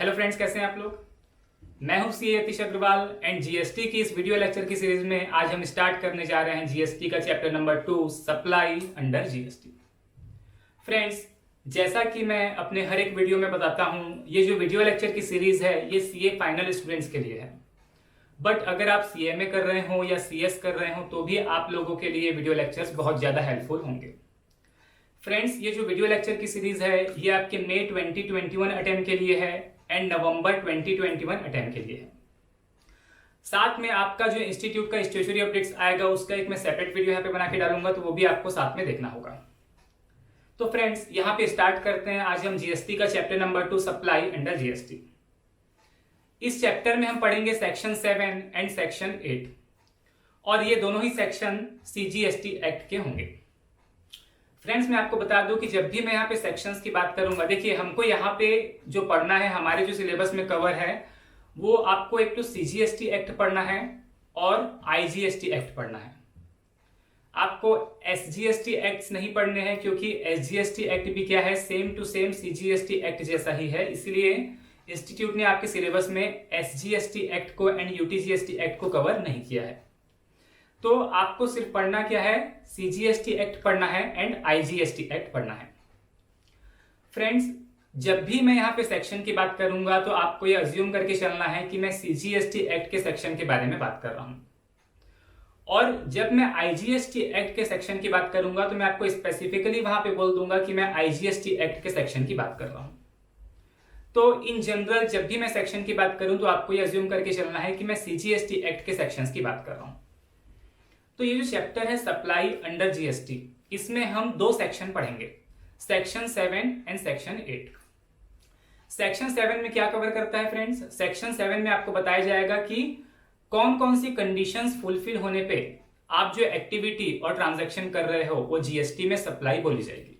Hello friends, कैसे हैं आप लोग। मैं हूं CA Yatish Agarwal and GST की इस वीडियो लेक्चर की सीरीज में आज हम स्टार्ट करने जा रहे हैं जीएसटी का chapter number 2 supply under GST. Friends, जैसा कि मैं अपने हर एक वीडियो में बताता हूं, ये जो वीडियो लेक्चर की सीरीज है ये सीए फाइनल स्टूडेंट्स के लिए है। बट अगर आप सीएमए कर रहे हो या सीएस कर रहे हो तो भी आप लोगों के लिए वीडियो लेक्चर्स बहुत ज्यादा हेल्पफुल होंगे। फ्रेंड्स, ये जो वीडियो लेक्चर की सीरीज है ये आपके मई 2021 अटेम्प्ट के लिए है एंड नवंबर 2021 अटेम्प्ट के लिए है। साथ में आपका जो इंस्टीट्यूट का स्टेशनरी अपडेट्स आएगा उसका एक मैं सेपरेट वीडियो यहाँ पे बना के डालूंगा, तो वो भी आपको साथ में देखना होगा। तो फ्रेंड्स, यहाँ पे स्टार्ट करते हैं। आज हम जीएसटी का chapter number 2 supply under GST. इस चैप्टर में हम पढ़ेंगे सेक्शन 7 एंड सेक्शन 8 और ये दोनों ही सेक्शन सीजीएसटी एक्ट के होंगे। फ्रेंड्स, मैं आपको बता दूं कि जब भी मैं यहाँ पे सेक्शंस की बात करूंगा, देखिए हमको यहाँ पे जो पढ़ना है, हमारे जो सिलेबस में कवर है वो आपको एक तो सीजीएसटी एक्ट पढ़ना है और आईजीएसटी एक्ट पढ़ना है। आपको एसजीएसटी एक्ट्स नहीं पढ़ने हैं क्योंकि एसजीएसटी एक्ट भी क्या है, same to same CGST act जैसा ही है। इसलिए इंस्टीट्यूट ने आपके सिलेबस में एसजीएसटी एक्ट को एंड यूटीजीएसटी एक्ट को कवर नहीं किया है। तो आपको सिर्फ पढ़ना क्या है, सीजीएसटी एक्ट पढ़ना है एंड आईजीएसटी एक्ट पढ़ना है। फ्रेंड्स, जब भी मैं यहाँ पे सेक्शन की बात करूंगा तो आपको ये अज्यूम करके चलना है कि मैं सीजीएसटी एक्ट के सेक्शन के बारे में बात कर रहा हूं, और जब मैं आईजीएसटी एक्ट के सेक्शन की बात करूंगा तो मैं आपको स्पेसिफिकली वहां पे बोल दूंगा कि मैं आईजीएसटी एक्ट के सेक्शन की बात कर रहा हूं। तो इन जनरल जब भी मैं सेक्शन की बात करूं तो आपको ये अज्यूम करके चलना है कि मैं सीजीएसटी एक्ट के सेक्शंस की बात कर रहा हूं। तो ये जो चैप्टर है सप्लाई अंडर जीएसटी, इसमें हम दो सेक्शन पढ़ेंगे, सेक्शन 7 एंड सेक्शन 8। सेक्शन 7 में क्या कवर करता है फ्रेंड्स? सेक्शन 7 में आपको बताया जाएगा कि कौन कौन सी कंडीशंस फुलफिल होने पे आप जो एक्टिविटी और ट्रांजैक्शन कर रहे हो वो जीएसटी में सप्लाई बोली जाएगी।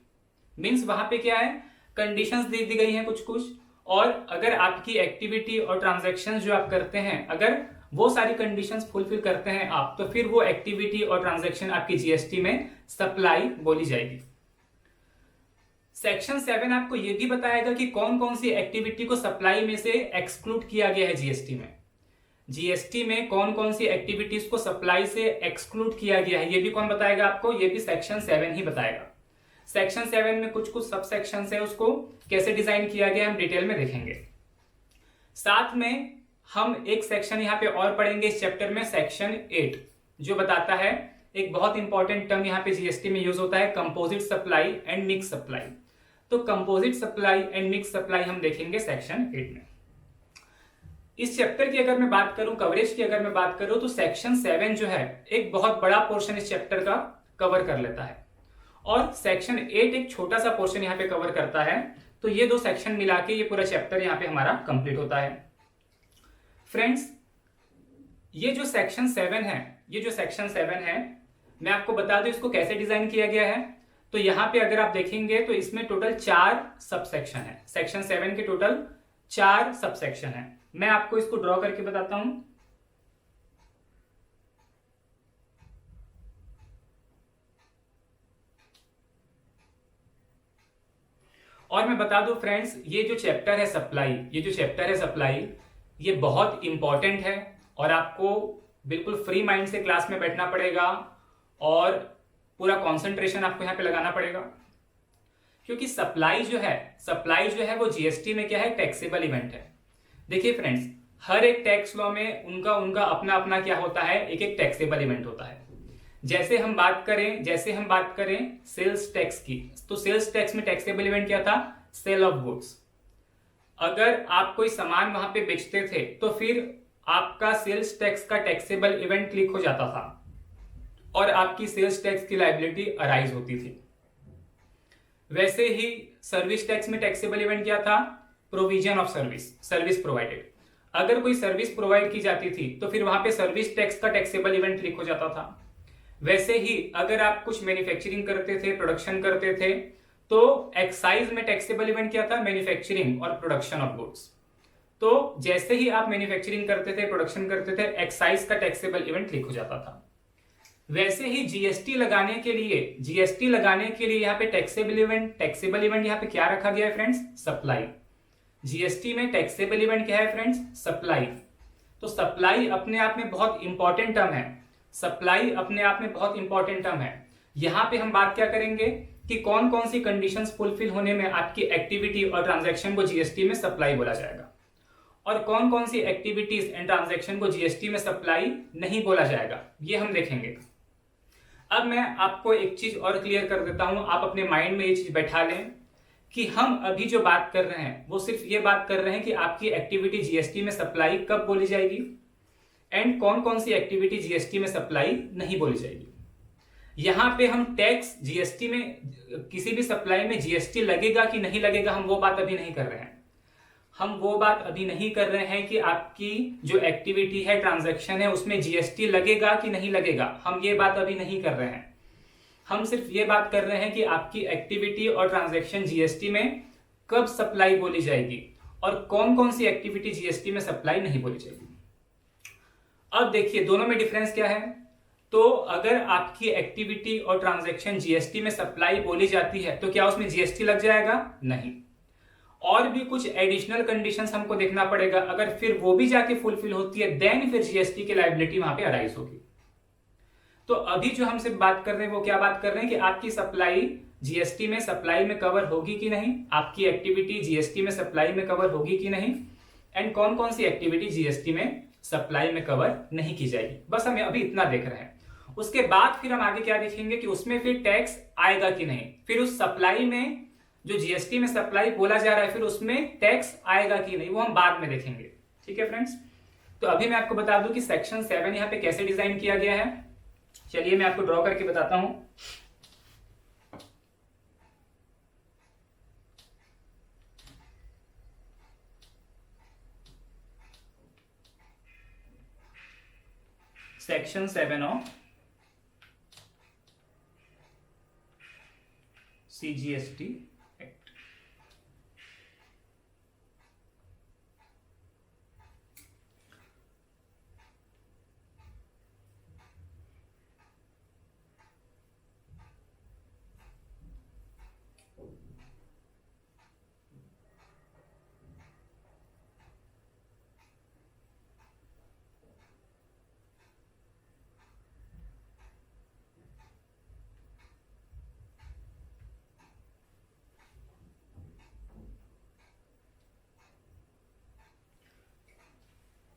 मींस वहां पे क्या है, कंडीशंस दे दी गई हैं कुछ कुछ, और अगर आपकी एक्टिविटी और ट्रांजैक्शन जो आप करते हैं अगर वो सारी कंडीशंस फुलफिल करते हैं आप, तो फिर वो एक्टिविटी और ट्रांजैक्शन आपकी जीएसटी में सप्लाई बोली जाएगी। सेक्शन 7 आपको ये भी बताएगा कि कौन कौन सी एक्टिविटी को सप्लाई में से एक्सक्लूड किया गया है जीएसटी में। जीएसटी में कौन कौन सी एक्टिविटीज को सप्लाई से एक्सक्लूड किया गया है ये भी कौन बताएगा आपको, ये भी सेक्शन 7 ही बताएगा। सेक्शन 7 में कुछ कुछ सब सेक्शन है, उसको कैसे डिजाइन किया गया हम डिटेल में देखेंगे। साथ में हम एक सेक्शन यहाँ पे और पढ़ेंगे इस चैप्टर में, सेक्शन 8, जो बताता है एक बहुत इंपॉर्टेंट टर्म यहाँ पे जीएसटी में यूज होता है, composite supply and mix supply. तो composite supply and mix supply हम देखेंगे सेक्शन 8 में। इस चैप्टर की अगर मैं बात करूं, कवरेज की अगर मैं बात करूं, तो सेक्शन 7 जो है एक बहुत बड़ा पोर्शन इस चैप्टर का कवर कर लेता है और सेक्शन 8 एक छोटा सा पोर्शन यहाँ पे कवर करता है। तो ये दो सेक्शन मिला के ये पूरा चैप्टर यहाँ पे हमारा कंप्लीट होता है। फ्रेंड्स, ये जो सेक्शन 7 है, मैं आपको बता दूं इसको कैसे डिजाइन किया गया है। तो यहां पे अगर आप देखेंगे तो इसमें टोटल 4 सब सेक्शन है। सेक्शन 7 के टोटल 4 सब सेक्शन है। मैं आपको इसको ड्रॉ करके बताता हूं। और मैं बता दूं फ्रेंड्स, ये जो चैप्टर है सप्लाई, ये बहुत इंपॉर्टेंट है और आपको बिल्कुल फ्री माइंड से क्लास में बैठना पड़ेगा और पूरा कंसंट्रेशन आपको यहां पे लगाना पड़ेगा, क्योंकि सप्लाई जो है वो जीएसटी में क्या है, टैक्सेबल इवेंट है। देखिए फ्रेंड्स, हर एक टैक्स लॉ में उनका अपना अपना क्या होता है, एक एक टैक्सेबल इवेंट होता है। जैसे हम बात करें सेल्स टैक्स की, तो सेल्स टैक्स में टैक्सेबल इवेंट क्या था, सेल ऑफ गुड्स। अगर आप कोई सामान वहां पे बेचते थे तो फिर आपका सेल्स टैक्स का टैक्सेबल इवेंट क्लिक हो जाता था और आपकी सेल्स टैक्स की लायबिलिटी अराइज होती थी। वैसे ही सर्विस टैक्स में टैक्सेबल इवेंट क्या था, प्रोविजन ऑफ सर्विस प्रोवाइडेड। अगर कोई सर्विस प्रोवाइड की जाती थी तो फिर वहां पे सर्विस टैक्स का टैक्सेबल इवेंट क्लिक हो जाता था। वैसे ही अगर आप कुछ मैन्युफैक्चरिंग करते थे, प्रोडक्शन करते थे, तो एक्साइज में टैक्सेबल इवेंट क्या था, मैन्युफैक्चरिंग और प्रोडक्शन ऑफ गुड्स। तो जैसे ही आप मैन्युफैक्चरिंग करते थे, प्रोडक्शन करते थे, एक्साइज का टैक्सेबल इवेंट क्लिक हो जाता था। वैसे ही जीएसटी लगाने के लिए यहाँ पे टैक्सेबल इवेंट यहाँ पे क्या रखा गया है फ्रेंड्स, सप्लाई। जीएसटी में टैक्सेबल इवेंट क्या है फ्रेंड्स? सप्लाई। तो सप्लाई अपने आप में बहुत इंपॉर्टेंट टर्म है। सप्लाई अपने आप में बहुत इंपॉर्टेंट टर्म है। यहां पे हम बात क्या करेंगे कि कौन कौन सी कंडीशंस फुलफिल होने में आपकी एक्टिविटी और ट्रांजैक्शन को जीएसटी में सप्लाई बोला जाएगा, और कौन कौन सी एक्टिविटीज एंड ट्रांजैक्शन को जीएसटी में सप्लाई नहीं बोला जाएगा, ये हम देखेंगे। अब मैं आपको एक चीज और क्लियर कर देता हूं, आप अपने माइंड में ये चीज बैठा लें कि हम अभी जो बात कर रहे हैं वो सिर्फ ये बात कर रहे हैं कि आपकी एक्टिविटी जीएसटी में सप्लाई कब बोली जाएगी एंड कौन कौन सी एक्टिविटी जीएसटी में सप्लाई नहीं बोली जाएगी। यहां पे हम टैक्स जीएसटी में किसी भी सप्लाई में जीएसटी लगेगा कि नहीं लगेगा, हम वो बात अभी नहीं कर रहे हैं। हम वो बात अभी नहीं कर रहे हैं कि आपकी जो एक्टिविटी है, ट्रांजैक्शन है, उसमें जीएसटी लगेगा कि नहीं लगेगा, हम ये बात अभी नहीं कर रहे हैं। हम सिर्फ ये बात कर रहे हैं कि आपकी एक्टिविटी और ट्रांजैक्शन जीएसटी में कब सप्लाई बोली जाएगी और कौन कौन सी एक्टिविटी जीएसटी में सप्लाई नहीं बोली जाएगी। अब देखिए दोनों में डिफरेंस क्या है। तो अगर आपकी एक्टिविटी और ट्रांजैक्शन जीएसटी में सप्लाई बोली जाती है तो क्या उसमें जीएसटी लग जाएगा? नहीं। और भी कुछ एडिशनल कंडीशंस हमको देखना पड़ेगा। अगर फिर वो भी जाके फुलफिल होती है देन फिर जीएसटी की लायबिलिटी वहां पे अराइज होगी। तो अभी जो हम सिर्फ बात कर रहे हैं वो क्या बात कर रहे हैं कि आपकी सप्लाई जीएसटी में सप्लाई में कवर होगी कि नहीं, आपकी एक्टिविटी जीएसटी में सप्लाई में कवर होगी कि नहीं, एंड कौन कौन सी एक्टिविटी जीएसटी में सप्लाई में कवर नहीं की जाएगी। बस हम अभी इतना देख रहे हैं। उसके बाद फिर हम आगे क्या देखेंगे कि उसमें फिर टैक्स आएगा कि नहीं, फिर उस सप्लाई में जो जीएसटी में सप्लाई बोला जा रहा है फिर उसमें टैक्स आएगा कि नहीं, वो हम बाद में देखेंगे। ठीक है फ्रेंड्स, तो अभी मैं आपको बता दूं कि सेक्शन 7 यहाँ पे कैसे डिजाइन किया गया है। चलिए मैं आपको ड्रॉ करके बताता हूं। Section 7 of CGST act.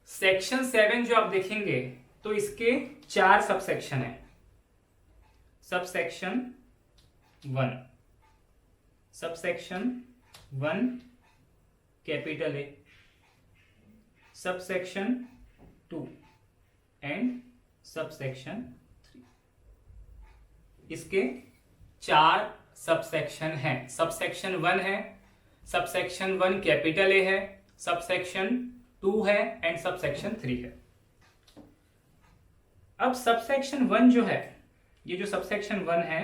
Section 7 जो आप देखेंगे तो इसके 4 सबसेक्शन है। Subsection 1, subsection 1 capital A, subsection 2 and subsection 3। इसके 4 सबसेक्शन हैं। सबसेक्शन 1 है, सबसेक्शन 1 कैपिटल ए है, सबसेक्शन 2 है एंड सबसेक्शन 3 है। अब सबसेक्शन 1 जो है, ये जो सबसेक्शन 1 है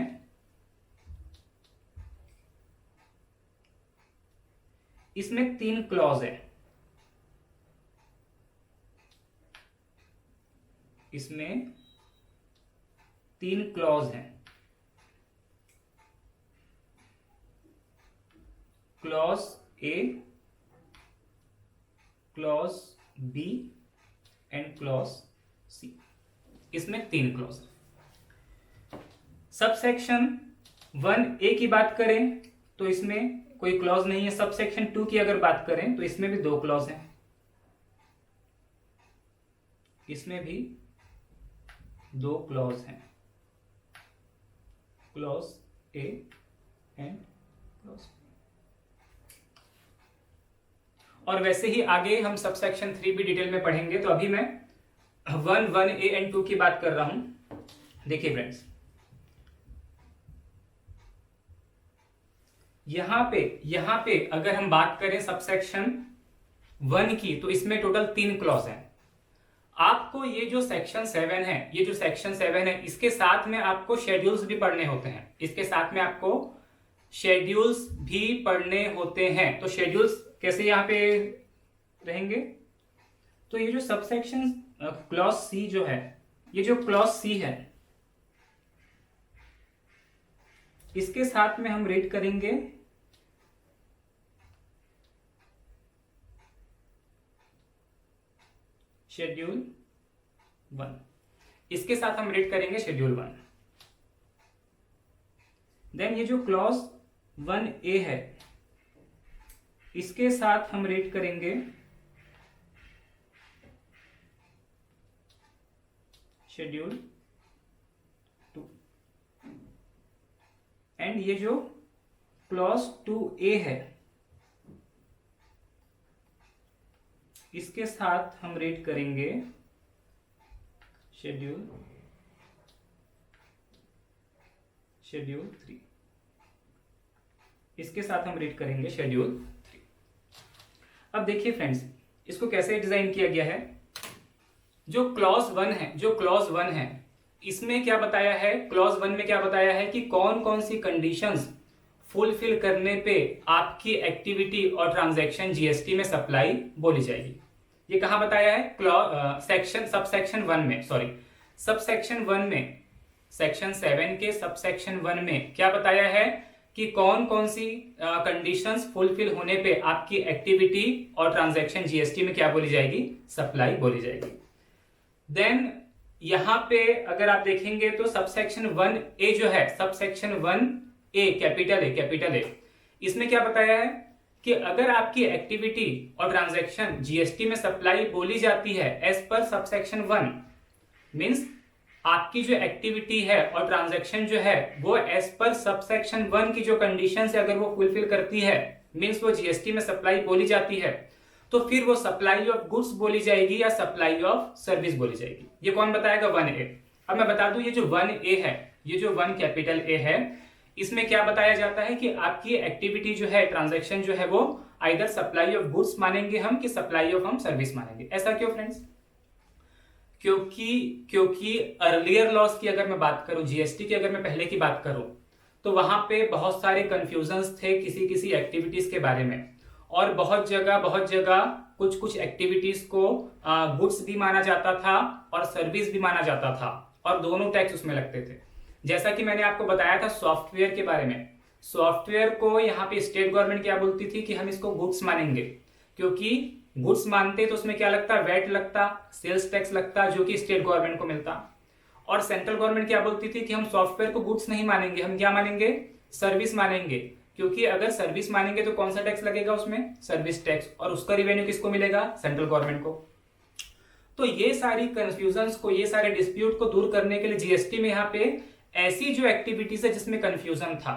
इसमें 3 क्लॉज है। इसमें 3 क्लॉज हैं। Clause A, clause B and clause C. इसमें 3 क्लॉज है। सबसेक्शन 1A की बात करें तो इसमें कोई क्लॉज नहीं है। सबसेक्शन 2 की अगर बात करें तो इसमें भी 2 क्लॉज हैं। इसमें भी 2 क्लॉज हैं, clause A and clause B. और वैसे ही आगे हम सबसेक्शन 3 भी डिटेल में पढ़ेंगे। तो अभी मैं 1A एंड 2 की बात कर रहा हूं। देखिए फ्रेंड्स, यहां पे अगर हम बात करें सबसेक्शन 1 की तो इसमें टोटल 3 क्लॉज हैं। आपको ये जो सेक्शन 7 है, ये जो सेक्शन 7 है इसके साथ में आपको शेड्यूल्स भी पढ़ने होते हैं। इसके साथ में आपको शेड्यूल्स भी पढ़ने होते हैं। तो शेड्यूल्स कैसे यहां पे रहेंगे, तो ये जो सबसेक्शन क्लॉज सी जो है, ये जो क्लॉज सी है इसके साथ में हम रीड करेंगे शेड्यूल 1, इसके साथ हम रीड करेंगे शेड्यूल 1। देन ये जो क्लॉज 1A है इसके साथ हम रीड करेंगे शेड्यूल 2, एंड ये जो क्लॉज 2A है इसके साथ हम रीड करेंगे शेड्यूल 3, इसके साथ हम रीड करेंगे शेड्यूल 3। अब देखिए फ्रेंड्स, इसको कैसे डिजाइन किया गया है। जो क्लॉज 1 है इसमें क्या बताया है, क्लॉज 1 में क्या बताया है कि कौन कौन सी कंडीशंस फुलफिल करने पे आपकी एक्टिविटी और ट्रांजैक्शन जीएसटी में सप्लाई बोली जाएगी। ये कहां बताया है, सबसेक्शन 1 में, सबसेक्शन 1 में, सेक्शन 7 के सबसेक्शन 1 में क्या बताया है कि कौन कौन सी कंडीशंस फुलफिल होने पे आपकी एक्टिविटी और ट्रांजैक्शन जीएसटी में क्या बोली जाएगी, सप्लाई बोली जाएगी। देन यहां पे अगर आप देखेंगे तो सबसेक्शन 1A जो है, सबसेक्शन 1A कैपिटल ए, इसमें क्या बताया है कि अगर आपकी एक्टिविटी और ट्रांजैक्शन जीएसटी में सप्लाई बोली जाती है एज पर सबसेक्शन 1, मींस आपकी जो एक्टिविटी है और ट्रांजैक्शन जो है वो एज पर सबसेक्शन 1 की जो कंडीशन है अगर वो फुलफिल करती है, मींस वो जीएसटी में सप्लाई बोली जाती है, तो फिर वो सप्लाई ऑफ गुड्स बोली जाएगी या सप्लाई ऑफ सर्विस बोली जाएगी। ये कौन बताएगा, 1A। अब मैं बता दूं ये जो 1A है, ये जो 1 कैपिटल A है, इसमें क्या बताया जाता है कि आपकी एक्टिविटी जो है, ट्रांजैक्शन जो है वो आइदर सप्लाई ऑफ गुड्स मानेंगे हम कि सप्लाई ऑफ हम सर्विस मानेंगे। ऐसा क्यों फ्रेंड्स, क्योंकि अर्लियर लॉस की अगर मैं बात करूं, जीएसटी की अगर मैं पहले की बात करूं, तो वहां पे बहुत सारे कंफ्यूजन्स थे किसी एक्टिविटीज के बारे में, और बहुत जगह कुछ एक्टिविटीज को गुड्स भी माना जाता था और सर्विस भी माना जाता था, और दोनों टैक्स उसमें लगते थे। जैसा कि मैंने आपको बताया था सॉफ्टवेयर के बारे में, सॉफ्टवेयर को यहाँ पे स्टेट गवर्नमेंट क्या बोलती थी कि हम इसको गुड्स मानेंगे, क्योंकि गुड्स मानते तो उसमें क्या लगता, वैट लगता, सेल्स टैक्स लगता, जो कि स्टेट गवर्नमेंट को मिलता। और सेंट्रल गवर्नमेंट क्या बोलती थी कि हम सॉफ्टवेयर को गुड्स नहीं मानेंगे, हम क्या मानेंगे, सर्विस मानेंगे, क्योंकि अगर सर्विस मानेंगे तो कौन सा टैक्स लगेगा उसमें, सर्विस टैक्स, और उसका रिवेन्यू किसको मिलेगा, सेंट्रल गवर्नमेंट को। तो ये सारी कंफ्यूजन्स को, ये सारे डिस्प्यूट को दूर करने के लिए जीएसटी में यहाँ पे ऐसी जो एक्टिविटीज है जिसमें कंफ्यूजन था,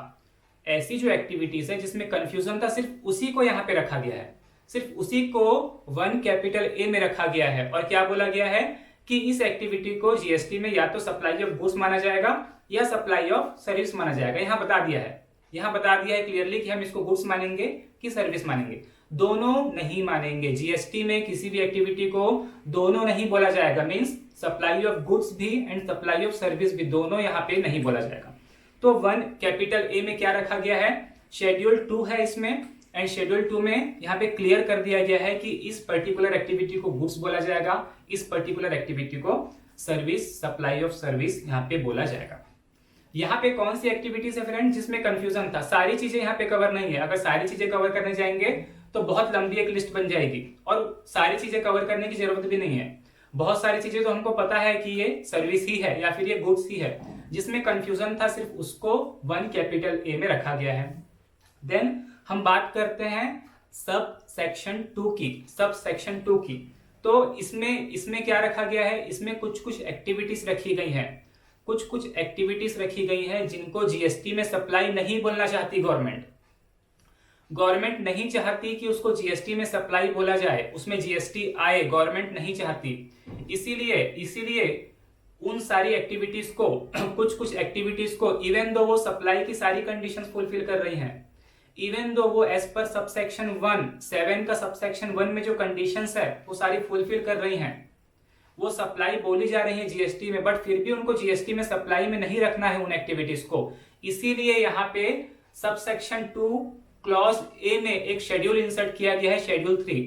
ऐसी जो एक्टिविटीज है जिसमें कंफ्यूजन था, सिर्फ उसी को यहाँ पे रखा गया है, सिर्फ उसी को 1 कैपिटल A में रखा गया है। और क्या बोला गया है कि इस एक्टिविटी को जीएसटी में या तो सप्लाई ऑफ गुड्स माना जाएगा या सप्लाई ऑफ सर्विस माना जाएगा। यहाँ बता दिया है क्लियरली कि हम इसको गुड्स मानेंगे कि सर्विस मानेंगे। दोनों नहीं मानेंगे, जीएसटी में किसी भी एक्टिविटी को दोनों नहीं बोला जाएगा, मींस सप्लाई ऑफ गुड्स भी एंड सप्लाई ऑफ सर्विस भी, दोनों यहाँ पे नहीं बोला जाएगा। तो 1 कैपिटल A में क्या रखा गया है, शेड्यूल 2 है इसमें, एंड शेड्यूल 2 में यहाँ पे क्लियर कर दिया गया है कि इस पर्टिकुलर एक्टिविटी को गुड्स बोला जाएगा, इस पर्टिकुलर एक्टिविटी को सर्विस, सप्लाई ऑफ सर्विस यहाँ पे बोला जाएगा। यहाँ पे कौन सी एक्टिविटीज है फ्रेंड जिसमें कंफ्यूजन था, सारी चीजें यहाँ पे कवर नहीं है। अगर सारी चीजें कवर करने जाएंगे तो बहुत लंबी एक लिस्ट बन जाएगी, और सारी चीजें कवर करने की जरूरत भी नहीं है। बहुत सारी चीजें तो हमको पता है कि ये सर्विस ही है या फिर ये गुड्स ही है, जिसमें कंफ्यूजन था सिर्फ उसको 1 कैपिटल A में रखा गया है। देन हम बात करते हैं सब सेक्शन 2 की। तो इसमें क्या रखा गया है, इसमें कुछ एक्टिविटीज रखी गई हैं, कुछ एक्टिविटीज रखी गई हैं जिनको जीएसटी में सप्लाई नहीं बोलना चाहती गवर्नमेंट नहीं चाहती कि उसको जीएसटी में सप्लाई बोला जाए, उसमें जीएसटी आए, गवर्नमेंट नहीं चाहती। इसीलिए उन सारी एक्टिविटीज को, कुछ एक्टिविटीज को, इवन दो वो सप्लाई की सारी कंडीशंस फुलफिल कर रही हैं, इवन दो वो एज पर सबसेक्शन 1, 7 का सबसेक्शन 1 में जो कंडीशंस है वो सारी फुलफिल कर रही हैं, वो सप्लाई बोली जा रही है जीएसटी में, बट फिर भी उनको जीएसटी में सप्लाई में नहीं रखना है उन एक्टिविटीज को। इसीलिए यहाँ पे सबसेक्शन 2 क्लॉज A में एक शेड्यूल इंसर्ट किया गया है, शेड्यूल 3।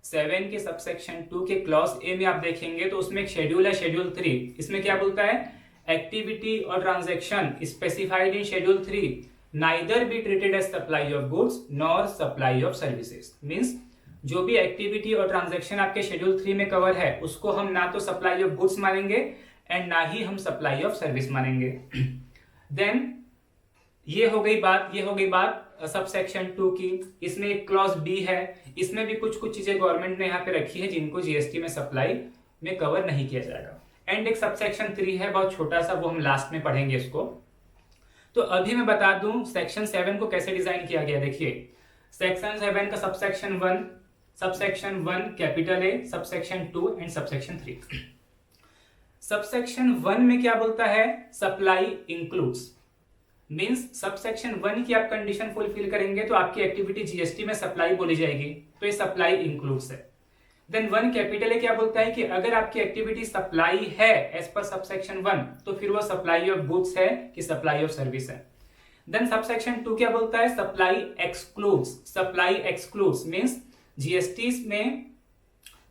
7 के सबसेक्शन 2 के क्लॉज A में आप देखेंगे तो उसमें एक शेड्यूल है, शेड्यूल 3। इसमें क्या बोलता है, एक्टिविटी और transaction specified in schedule 3 neither be treated as supply of goods nor supply of services. Means जो भी एक्टिविटी और ट्रांजैक्शन आपके शेड्यूल 3 में कवर है उसको हम ना तो सप्लाई ऑफ गुड्स मानेंगे एंड ना ही हम सप्लाई ऑफ सर्विस मानेंगे। देन ये हो गई बात सब सेक्शन 2 की। इसमें एक क्लॉज बी है, इसमें भी कुछ चीजें गवर्नमेंट ने यहाँ पे रखी है जिनको जीएसटी में सप्लाई में कवर नहीं किया जाएगा। एंड एक सब सेक्शन 3 है बहुत छोटा सा, वो हम लास्ट में पढ़ेंगे इसको। तो अभी मैं बता दूं सेक्शन 7 को कैसे डिजाइन किया गया। देखिए सेक्शन 7 का subsection 1 capital A, subsection 2 and subsection 3। Subsection 1 में क्या बोलता है, सप्लाई इंक्लूड्स, मींस सबसेक्शन 1 की आप कंडीशन फुलफिल करेंगे तो आपकी एक्टिविटी जीएसटी में सप्लाई बोली जाएगी, तो ये सप्लाई इंक्लूड्स है। देन 1 कैपिटल ए क्या बोलता है कि अगर आपकी एक्टिविटी सप्लाई है एज पर सबसेक्शन 1 तो फिर वो सप्लाई ऑफ गुड्स है कि सप्लाई ऑफ सर्विस है। देन सबसेक्शन 2 क्या बोलता है, सप्लाई एक्सक्लूड्स मींस जीएसटी में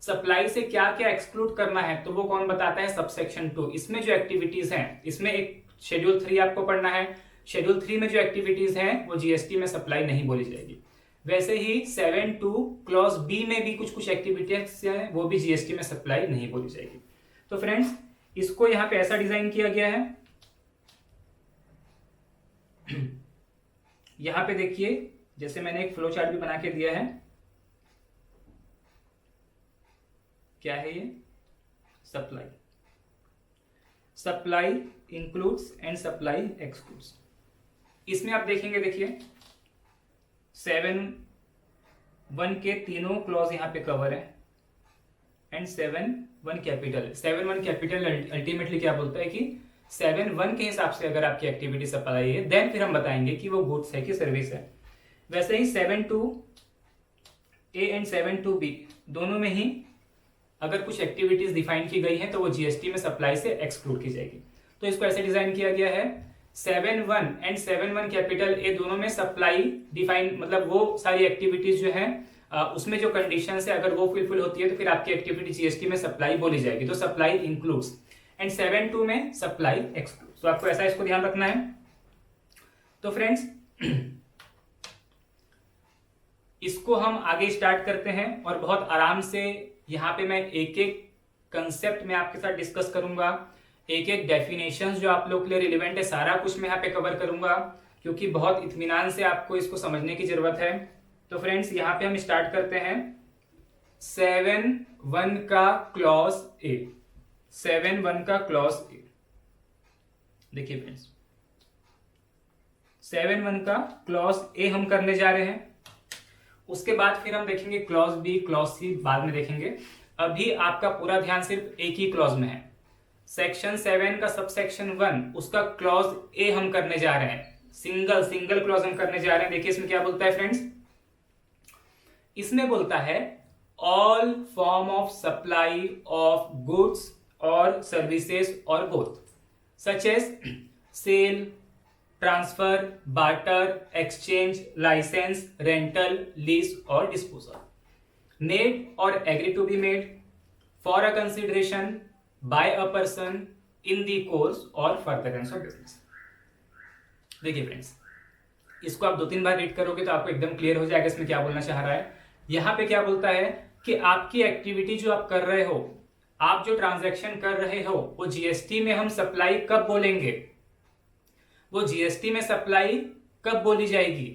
सप्लाई से क्या क्या एक्सक्लूड करना है तो वो कौन बताता है, सबसेक्शन 2। इसमें जो एक्टिविटीज हैं, इसमें एक शेड्यूल 3 आपको पढ़ना है, शेड्यूल 3 में जो एक्टिविटीज हैं वो जीएसटी में सप्लाई नहीं बोली जाएगी। वैसे ही 7(2) क्लॉज बी में भी कुछ एक्टिविटीज हैं वो भी जीएसटी में सप्लाई नहीं बोली जाएगी। तो फ्रेंड्स इसको यहां पे ऐसा डिजाइन किया गया है, यहां पे देखिए जैसे मैंने एक फ्लो चार्ट भी बना के दिया है। क्या है ये, supply includes and supply excludes. इसमें आप देखेंगे, देखिए 7(1) के तीनों क्लॉज यहां पे कवर है एंड 7(1) कैपिटल अल्टीमेटली क्या बोलता है कि 7(1) के हिसाब से अगर आपकी एक्टिविटी सप्लाई है देन फिर हम बताएंगे कि वो गुड्स है कि सर्विस है। वैसे ही 7(2) ए एंड 7(2) बी दोनों में ही अगर कुछ एक्टिविटीज डिफाइन की गई हैं तो वो जीएसटी में सप्लाई से एक्सक्लूड की जाएगी। तो इसको ऐसे डिजाइन किया गया है, 7(1) एंड 7(1) कैपिटल ए दोनों में सप्लाई डिफाइन, मतलब वो सारी एक्टिविटीज जो है उसमें जो कंडीशन है अगर वो फुलफिल होती है तो फिर आपकी एक्टिविटी जीएसटी में सप्लाई बोली जाएगी। तो सप्लाई इंक्लूड्स एंड 7(2) में सप्लाई एक्सक्लूड्स। तो आपको ऐसा इसको ध्यान रखना है। तो फ्रेंड्स इसको हम आगे स्टार्ट करते हैं और बहुत आराम से यहाँ पे मैं एक एक कंसेप्ट में आपके साथ डिस्कस करूंगा, एक एक डेफिनेशंस जो आप लोग के लिए रिलेवेंट है सारा कुछ मैं यहाँ पे कवर करूंगा, क्योंकि बहुत इत्मीनान से आपको इसको समझने की जरूरत है। तो फ्रेंड्स यहाँ पे हम स्टार्ट करते हैं 7(1) का क्लॉज ए। 7(1) का क्लॉज ए, देखिए फ्रेंड्स 7(1) का क्लॉज ए हम करने जा रहे हैं। उसके बाद फिर हम देखेंगे क्लॉज बी, क्लॉज सी बाद में देखेंगे। अभी आपका पूरा ध्यान सिर्फ एक ही क्लॉज में है। सेक्शन 7 का सबसेक्शन 1 उसका क्लॉज ए हम करने जा रहे हैं, सिंगल क्लॉज हम करने जा रहे हैं। देखिए इसमें क्या बोलता है फ्रेंड्स, इसमें बोलता है all form of supply of goods और सर्विसेज और both such as sale, transfer, barter, exchange, licence, rental, lease और डिस्पोजल, मेड और agree to be made for a consideration by a person in the course और furtherance of business. देखिए friends इसको आप 2-3 बार read करोगे तो आपको एकदम क्लियर हो जाएगा इसमें क्या बोलना चाह रहा है। यहां पे क्या बोलता है कि आपकी एक्टिविटी जो आप कर रहे हो, आप जो ट्रांजैक्शन कर रहे हो वो जीएसटी में हम सप्लाई कब बोलेंगे, वो जीएसटी में सप्लाई कब बोली जाएगी।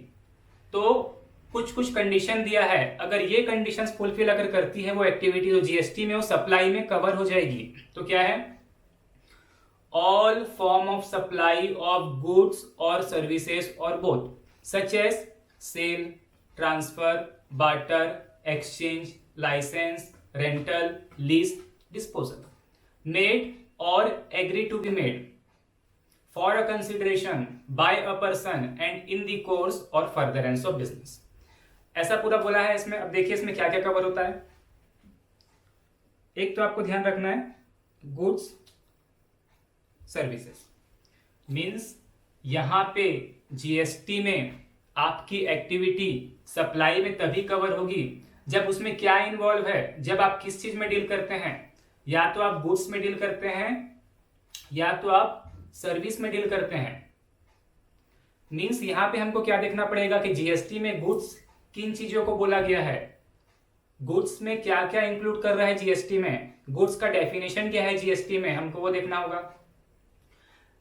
तो कुछ कंडीशन दिया है, अगर ये कंडीशंस फुलफिल अगर करती है वो एक्टिविटी तो जीएसटी में वो सप्लाई में कवर हो जाएगी। तो क्या है, all form of supply of goods और सर्विसेज और both such as sale, transfer, barter, exchange, licence, rental, lease, disposal, made और agree to be made for a consideration by a person and in the course or furtherance of business। ऐसा पूरा बोला है इसमें। अब देखिए इसमें क्या क्या कवर होता है। एक तो आपको ध्यान रखना है गुड्स सर्विसेज, मींस यहां पे जीएसटी में आपकी एक्टिविटी सप्लाई में तभी कवर होगी जब उसमें क्या इन्वॉल्व है, जब आप किस चीज में डील करते हैं, या तो आप गुड्स में डील करते हैं या तो आप सर्विस में डील करते हैं। मींस यहां पे हमको क्या देखना पड़ेगा कि जीएसटी में गुड्स किन चीजों को बोला गया है, गुड्स में क्या क्या इंक्लूड कर रहा है जीएसटी में, गुड्स का डेफिनेशन क्या है जीएसटी में, हमको वो देखना होगा।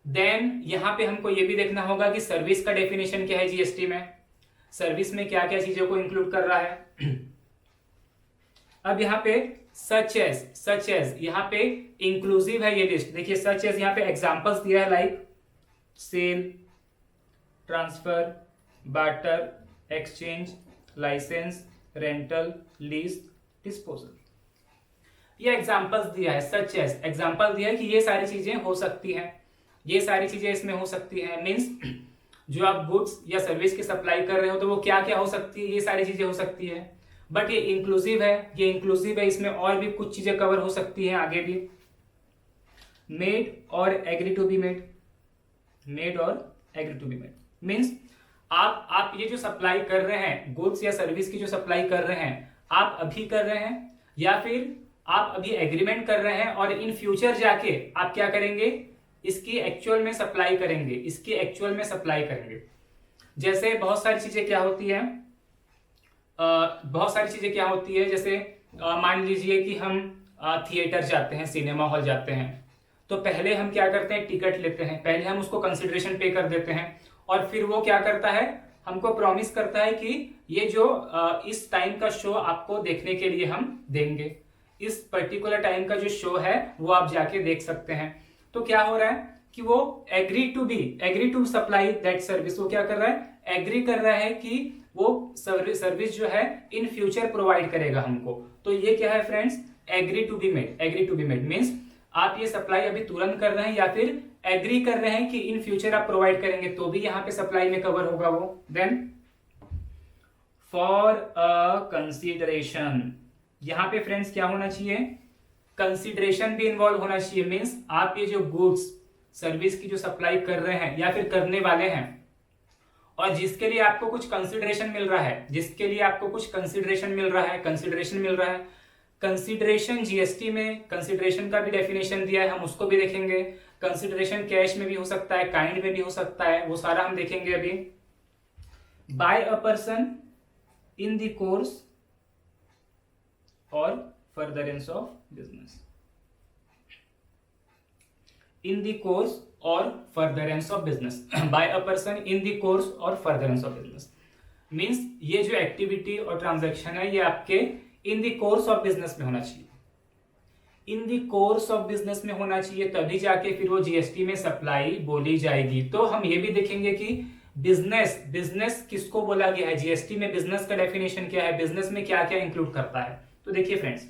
देन यहां पे हमको ये भी देखना होगा कि सर्विस का डेफिनेशन क्या है जीएसटी में, सर्विस में क्या क्या चीजों को इंक्लूड कर रहा है। अब यहाँ पे सच एज यहाँ पे इंक्लूसिव है ये लिस्ट, देखिए सच एज यहाँ पे एग्जांपल्स दिया है like sale, transfer, barter, exchange, licence, rental, lease, disposal, ये एग्जांपल्स दिया है। सच एज एग्जांपल दिया है कि ये सारी चीजें हो सकती हैं, ये सारी चीजें इसमें हो सकती हैं। मींस जो आप गुड्स या सर्विस की सप्लाई कर रहे हो तो वो क्या क्या हो सकती है, ये सारी चीजें हो सकती है। बट ये इंक्लूसिव है, ये इंक्लूसिव है, इसमें और भी कुछ चीजें कवर हो सकती हैं आगे भी। मेड और agree to be made, made और agree to be made means आप ये जो सप्लाई कर रहे हैं, गुड्स या सर्विस की जो सप्लाई कर रहे हैं, आप अभी कर रहे हैं या फिर आप अभी एग्रीमेंट कर रहे हैं और इन फ्यूचर जाके आप क्या करेंगे, इसकी एक्चुअल में सप्लाई करेंगे, इसकी एक्चुअल में सप्लाई करेंगे। जैसे बहुत सारी चीजें क्या होती है, बहुत सारी चीजें क्या होती है, जैसे मान लीजिए कि हम थिएटर जाते हैं, सिनेमा हॉल जाते हैं, तो पहले हम क्या करते हैं, टिकट लेते हैं, पहले हम उसको कंसिडरेशन पे कर देते हैं और फिर वो क्या करता है, हमको प्रॉमिस करता है कि ये जो इस टाइम का शो आपको देखने के लिए हम देंगे, इस पर्टिकुलर टाइम का जो शो है वो आप जाके देख सकते हैं। तो क्या हो रहा है कि वो agree to supply that service, वो क्या कर रहा है, एग्री कर रहा है कि वो सर्विस जो है इन फ्यूचर प्रोवाइड करेगा हमको। तो ये क्या है friends, agree to be made. Agree to be made means आप ये सप्लाई अभी तुरंत कर रहे हैं या फिर एग्री कर रहे हैं कि इन फ्यूचर आप प्रोवाइड करेंगे, तो भी यहाँ पे सप्लाई में कवर होगा वो। देन फॉर अ कंसीडरेशन, यहाँ पे फ्रेंड्स क्या होना चाहिए, कंसीडरेशन भी इन्वॉल्व होना चाहिए। मीन्स आप ये जो गुड्स सर्विस की जो सप्लाई कर रहे हैं या फिर करने वाले हैं और जिसके लिए आपको कुछ कंसीडरेशन मिल रहा है, जिसके लिए आपको कुछ कंसीडरेशन मिल रहा है, कंसीडरेशन जीएसटी में कंसीडरेशन का भी डेफिनेशन दिया है, हम उसको भी देखेंगे। कंसीडरेशन कैश में भी हो सकता है, काइंड में भी हो सकता है, वो सारा हम देखेंगे अभी। By a person in the course और furtherance of business, in the course और furtherance of business, by a person in the course और फर्दरेंस ऑफ बिजनेस मीन्स ये जो एक्टिविटी और ट्रांजैक्शन है ये आपके in the course of business में होना चाहिए, in the course of business में होना चाहिए, तभी जाके फिर वो जीएसटी में सप्लाई बोली जाएगी। तो हम ये भी देखेंगे कि बिजनेस किसको बोला गया है, जीएसटी में बिजनेस का डेफिनेशन क्या है, बिजनेस में क्या क्या इंक्लूड करता है। तो देखिए फ्रेंड्स,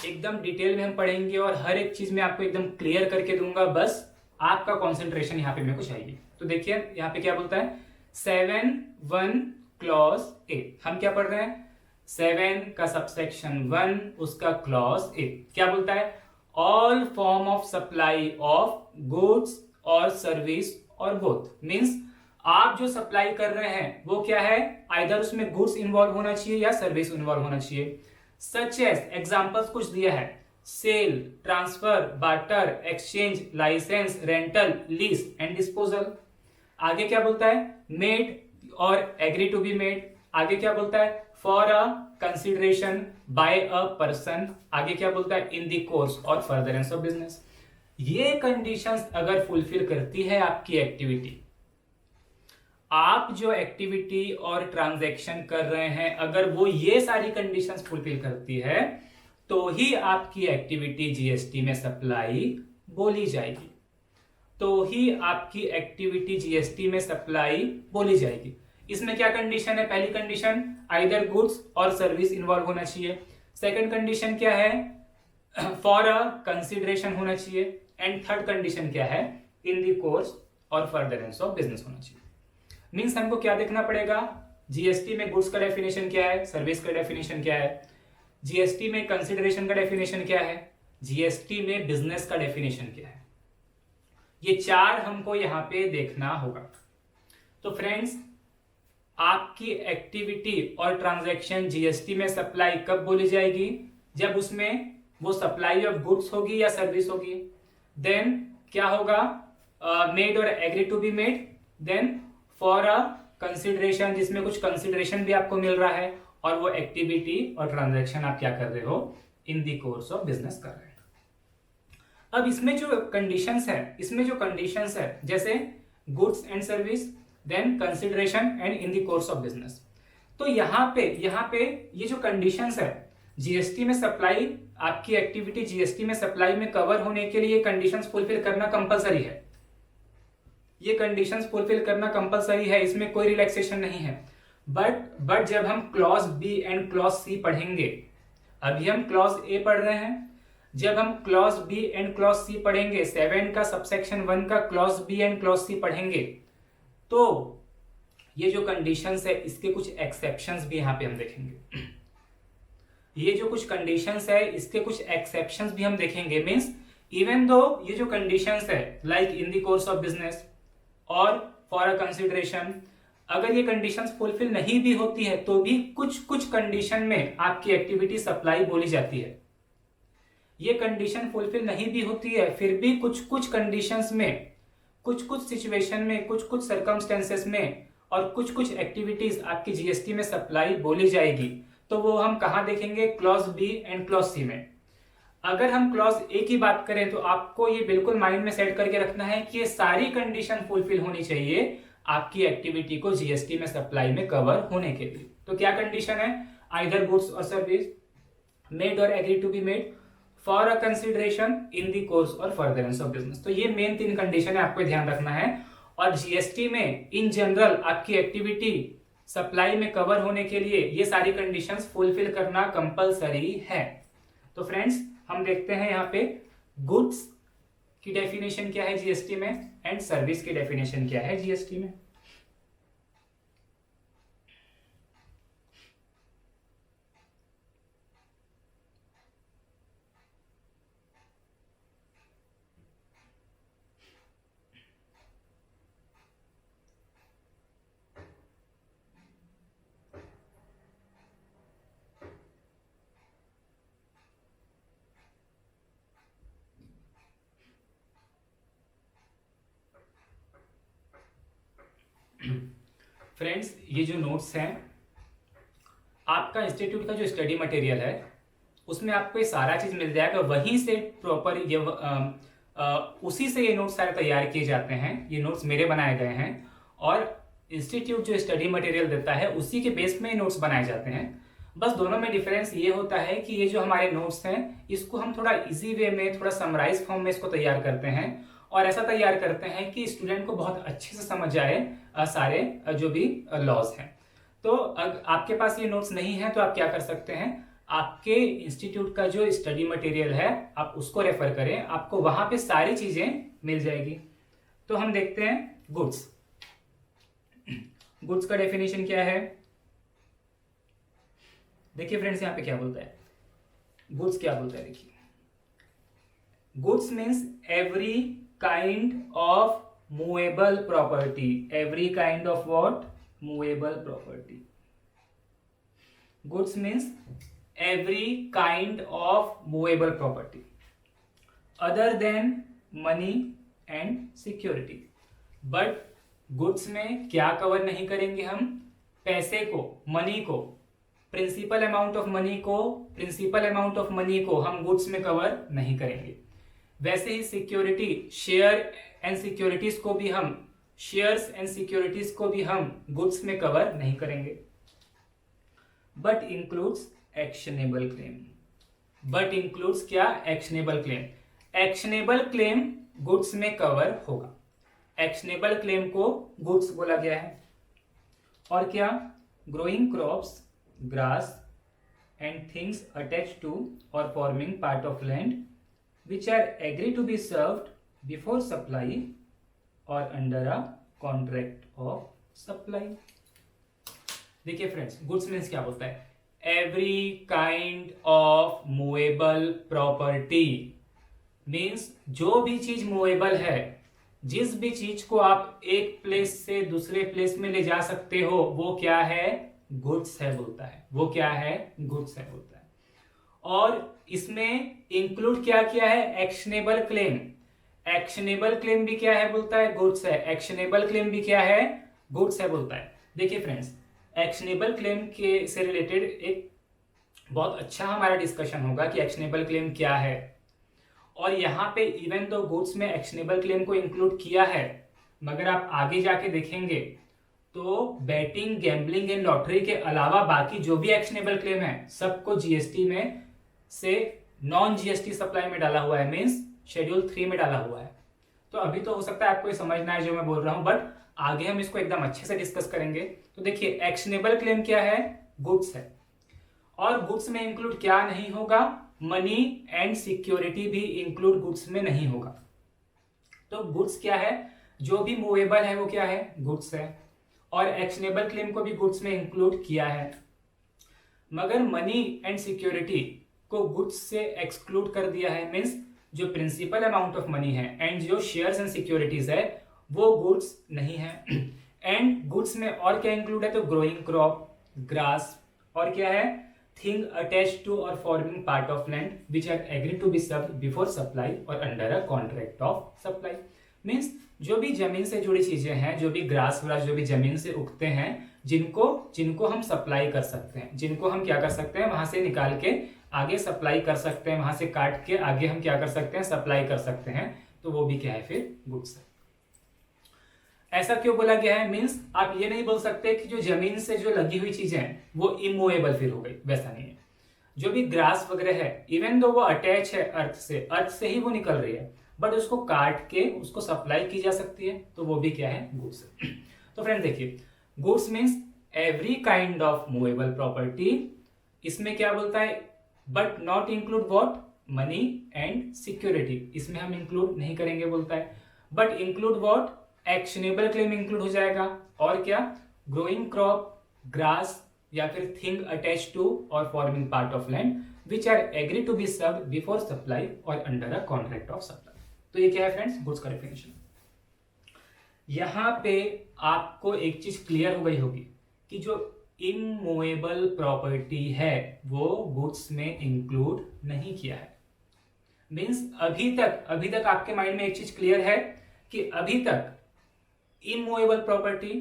एकदम डिटेल में हम पढ़ेंगे और हर एक चीज में आपको एकदम क्लियर करके दूंगा, बस आपका कॉन्सेंट्रेशन यहाँ पे मेरे को चाहिए। तो देखिए यहाँ पे क्या बोलता है, 7(1) क्लॉज ए, हम क्या पढ़ रहे हैं, 7 का सबसेक्शन 1 उसका क्लॉज ए क्या बोलता है, all form of supply of goods or service or both means आप जो सप्लाई कर रहे हैं वो क्या है, आइदर उसमें गुड्स इन्वॉल्व होना चाहिए या सर्विस इन्वॉल्व होना चाहिए। सच एज एग्जांपल्स कुछ दिया है, sale, transfer, barter, exchange, licence, rental, lease and disposal. आगे क्या बोलता है, मेड और एग्री टू बी मेड। आगे क्या बोलता है, for a consideration by a person. आगे क्या बोलता है, इन द कोर्स और फर्दरेंस ऑफ बिजनेस। ये कंडीशंस अगर फुलफिल करती है आपकी एक्टिविटी, आप जो एक्टिविटी और ट्रांजैक्शन कर रहे हैं अगर वो ये सारी कंडीशंस फुलफिल करती है तो ही आपकी एक्टिविटी जीएसटी में सप्लाई बोली जाएगी, तो ही आपकी एक्टिविटी जीएसटी में सप्लाई बोली जाएगी। इसमें क्या कंडीशन है, पहली condition either goods or service involve होना चाहिए। सेकंड कंडीशन क्या है, फॉर अ कंसिडरेशन होना चाहिए। एंड थर्ड कंडीशन क्या है, इन द कोर्स और फर्दरेंस ऑफ बिजनेस होना चाहिए। मीन्स हमको क्या देखना पड़ेगा, जीएसटी में गुड्स का डेफिनेशन क्या है, सर्विस का डेफिनेशन क्या है, जीएसटी में कंसिडरेशन का डेफिनेशन क्या है, जीएसटी में बिजनेस का डेफिनेशन क्या है, ये चार हमको यहां पे देखना होगा। तो फ्रेंड्स, आपकी एक्टिविटी और ट्रांजैक्शन जीएसटी में सप्लाई कब बोली जाएगी, जब उसमें वो सप्लाई ऑफ गुड्स होगी या सर्विस होगी। देन क्या होगा, मेड और agree to be made. Then for a consideration, जिसमें कुछ कंसिडरेशन भी आपको मिल रहा है, और वो एक्टिविटी और ट्रांजैक्शन आप क्या कर रहे हो, in the course of business कर रहे हैं। अब इसमें जो कंडीशंस है जैसे goods and service, then consideration and in the course of business. तो यहाँ पे ये जो कंडीशंस है, जीएसटी में सप्लाई, आपकी एक्टिविटी जीएसटी में सप्लाई में कवर होने के लिए कंडीशंस फुलफिल करना कंपलसरी है। ये कंडीशंस फुलफिल करना कंपलसरी है, इसमें कोई रिलैक्सेशन नहीं है। बट जब हम clause B and clause C पढ़ेंगे, अभी हम क्लॉज ए पढ़ रहे हैं, जब हम clause B and clause C पढ़ेंगे, 7 का सबसेक्शन 1 का clause B and clause C पढ़ेंगे, तो ये जो कंडीशंस है इसके कुछ एक्सेप्शंस भी यहाँ पे हम देखेंगे। ये जो कुछ कंडीशंस है इसके कुछ एक्सेप्शंस भी हम देखेंगे। मींस इवन दो ये जो कंडीशंस है like in the course of business और फॉर अ कंसिडरेशन, अगर ये कंडीशंस फुलफिल नहीं भी होती है तो भी कुछ कंडीशन में आपकी एक्टिविटी सप्लाई बोली जाती है। ये कंडीशन फुलफिल नहीं भी होती है फिर भी कुछ कंडीशंस में, कुछ सिचुएशन में, कुछ सर्कमस्टेंसेस में और कुछ एक्टिविटीज आपकी जीएसटी में सप्लाई बोली जाएगी। तो वो हम कहां देखेंगे, clause B and clause C में। अगर हम क्लॉज ए की बात करें तो आपको ये बिल्कुल माइंड में सेट करके रखना है कि ये सारी कंडीशन फुलफिल होनी चाहिए आपकी एक्टिविटी को जीएसटी में सप्लाई में कवर होने के लिए। तो क्या कंडीशन है, either goods or service made और agree to be made for a consideration in the course और फर्दरेंस ऑफ बिजनेस। तो ये मेन 3 कंडीशन है, आपको ध्यान रखना है। और जीएसटी में इन जनरल आपकी एक्टिविटी सप्लाई में कवर होने के लिए ये सारी कंडीशंस फुलफिल करना कंपलसरी है। तो फ्रेंड्स हम देखते हैं यहाँ पे गुड्स की डेफिनेशन क्या है जीएसटी में एंड सर्विस की डेफिनेशन क्या है जीएसटी में। फ्रेंड्स ये जो नोट्स हैं, आपका इंस्टीट्यूट का जो स्टडी मटेरियल है उसमें आपको ये सारा चीज मिल जाएगा, वहीं से प्रॉपर ये उसी से ये नोट्स सारे तैयार किए जाते हैं। ये नोट्स मेरे बनाए गए हैं और इंस्टीट्यूट जो स्टडी मटेरियल देता है उसी के बेस में ये नोट्स बनाए जाते हैं। बस दोनों में डिफरेंस ये होता है कि ये जो हमारे नोट्स हैं इसको हम थोड़ा इजी वे में, थोड़ा समराइज फॉर्म में इसको तैयार करते हैं और ऐसा तैयार करते हैं कि स्टूडेंट को बहुत अच्छे से समझ आए सारे जो भी लॉज हैं। तो आपके पास ये नोट्स नहीं है तो आप क्या कर सकते हैं, आपके इंस्टीट्यूट का जो स्टडी मटेरियल है आप उसको रेफर करें, आपको वहां पे सारी चीजें मिल जाएगी। तो हम देखते हैं गुड्स। गुड्स का डेफिनेशन क्या है, देखिए फ्रेंड्स यहाँ पे क्या बोलता है, गुड्स क्या बोलता है, देखिए goods means every kind of movable property, every kind of what, movable property. Goods means every kind of movable property other than money and security। but goods में क्या कवर नहीं करेंगे हम, पैसे को, मनी को, प्रिंसिपल अमाउंट ऑफ मनी को हम गुड्स में कवर नहीं करेंगे। वैसे ही सिक्योरिटी, शेयर एंड सिक्योरिटीज को भी हम, शेयर्स एंड सिक्योरिटीज को भी हम गुड्स में कवर नहीं करेंगे। But includes actionable claim, but includes क्या, actionable claim. Actionable claim goods में कवर होगा, एक्शनेबल क्लेम को गुड्स बोला गया है। और क्या, growing crops, grass and things attach to or forming part of land which are agree to be served before supply or under a contract of supply. देखिए friends, goods means क्या बोलता है, every kind of movable property means जो भी चीज movable है, जिस भी चीज को आप एक प्लेस से दूसरे प्लेस में ले जा सकते हो वो क्या है, गुड्स है बोलता है, वो क्या है, गुड्स है बोलता है। और इसमें इंक्लूड क्या किया है, एक्शनेबल क्लेम। एक्शनेबल क्लेम भी क्या है बोलता है, गुड्स है। एक्शनेबल क्लेम भी क्या है, गुड्स है बोलता है। देखिए फ्रेंड्स, एक्शनेबल क्लेम के से रिलेटेड एक बहुत अच्छा हमारा डिस्कशन होगा कि एक्शनेबल क्लेम क्या है। और यहाँ पे इवन तो गुड्स में एक्शनेबल क्लेम को इंक्लूड किया है, मगर आप आगे जाके देखेंगे तो बैटिंग, गैम्बलिंग एंड लॉटरी के अलावा बाकी जो भी एक्शनेबल क्लेम है सबको जीएसटी में से नॉन जीएसटी सप्लाई में डाला हुआ है, मीन्स शेड्यूल 3 में डाला हुआ है। तो अभी तो हो सकता है आपको ये समझना है जो मैं बोल रहा हूं, बट आगे हम इसको एकदम अच्छे से डिस्कस करेंगे। तो देखिए, एक्शनेबल क्लेम क्या है? गुड्स है। और गुड्स में इंक्लूड क्या नहीं होगा? मनी एंड सिक्योरिटी भी इंक्लूड गुड्स में नहीं होगा। तो गुड्स क्या है? जो भी मूवेबल है वो क्या है? गुड्स है। और एक्शनेबल क्लेम को भी गुड्स में इंक्लूड किया है, मगर मनी एंड सिक्योरिटी को गुड्स से एक्सक्लूड कर दिया है। मीन्स जो प्रिंसिपल अमाउंट ऑफ मनी है एंड जो शेयर्स एंड सिक्योरिटीज है वो गुड्स नहीं है। एंड गुड्स में और क्या इंक्लूड है? तो ग्रोइंग क्रॉप, ग्रास, और क्या है? Thing attached to or forming part of land which are agree to be served before supply or under a contract of supply. Means जो भी जमीन से जुड़ी चीजें हैं, जो भी ग्रास व्रास जो भी जमीन से उगते हैं, जिनको हम सप्लाई कर सकते हैं, जिनको हम क्या कर सकते हैं, वहां से निकाल के आगे सप्लाई कर सकते हैं, वहां से काट के आगे हम क्या कर सकते हैं? सप्लाई कर सकते हैं। तो वो भी क्या है? फिर गुड्स है। ऐसा क्यों बोला गया है? मीन्स आप ये नहीं बोल सकते कि जो जमीन से जो लगी हुई चीजें हैं वो इमूवेबल फिर हो गई, वैसा नहीं है। जो भी ग्रास वगैरह है, इवन दो वो अटैच है अर्थ से ही वो निकल रही है, बट उसको काट के उसको सप्लाई की जा सकती है, तो वो भी क्या है? गुड्स है। तो फ्रेंड देखिए, goods means every kind of movable property. इसमें क्या बोलता है? But not include what? Money and security. इसमें हम इंक्लूड नहीं करेंगे बोलता है। But include what? Actionable claim include हो जाएगा। और क्या? ग्रोइंग क्रॉप, ग्रास, या फिर thing attach to or forming part of land which are agree to be served before supply or under a contract of supply. तो ये क्या है फ्रेंड्स? गुड्स का डेफिनेशन। यहां पे आपको एक चीज क्लियर हो गई होगी कि जो इमूवेबल प्रॉपर्टी है वो गुड्स में इंक्लूड नहीं किया है। मींस अभी तक आपके माइंड में एक चीज क्लियर है कि अभी तक immovable property,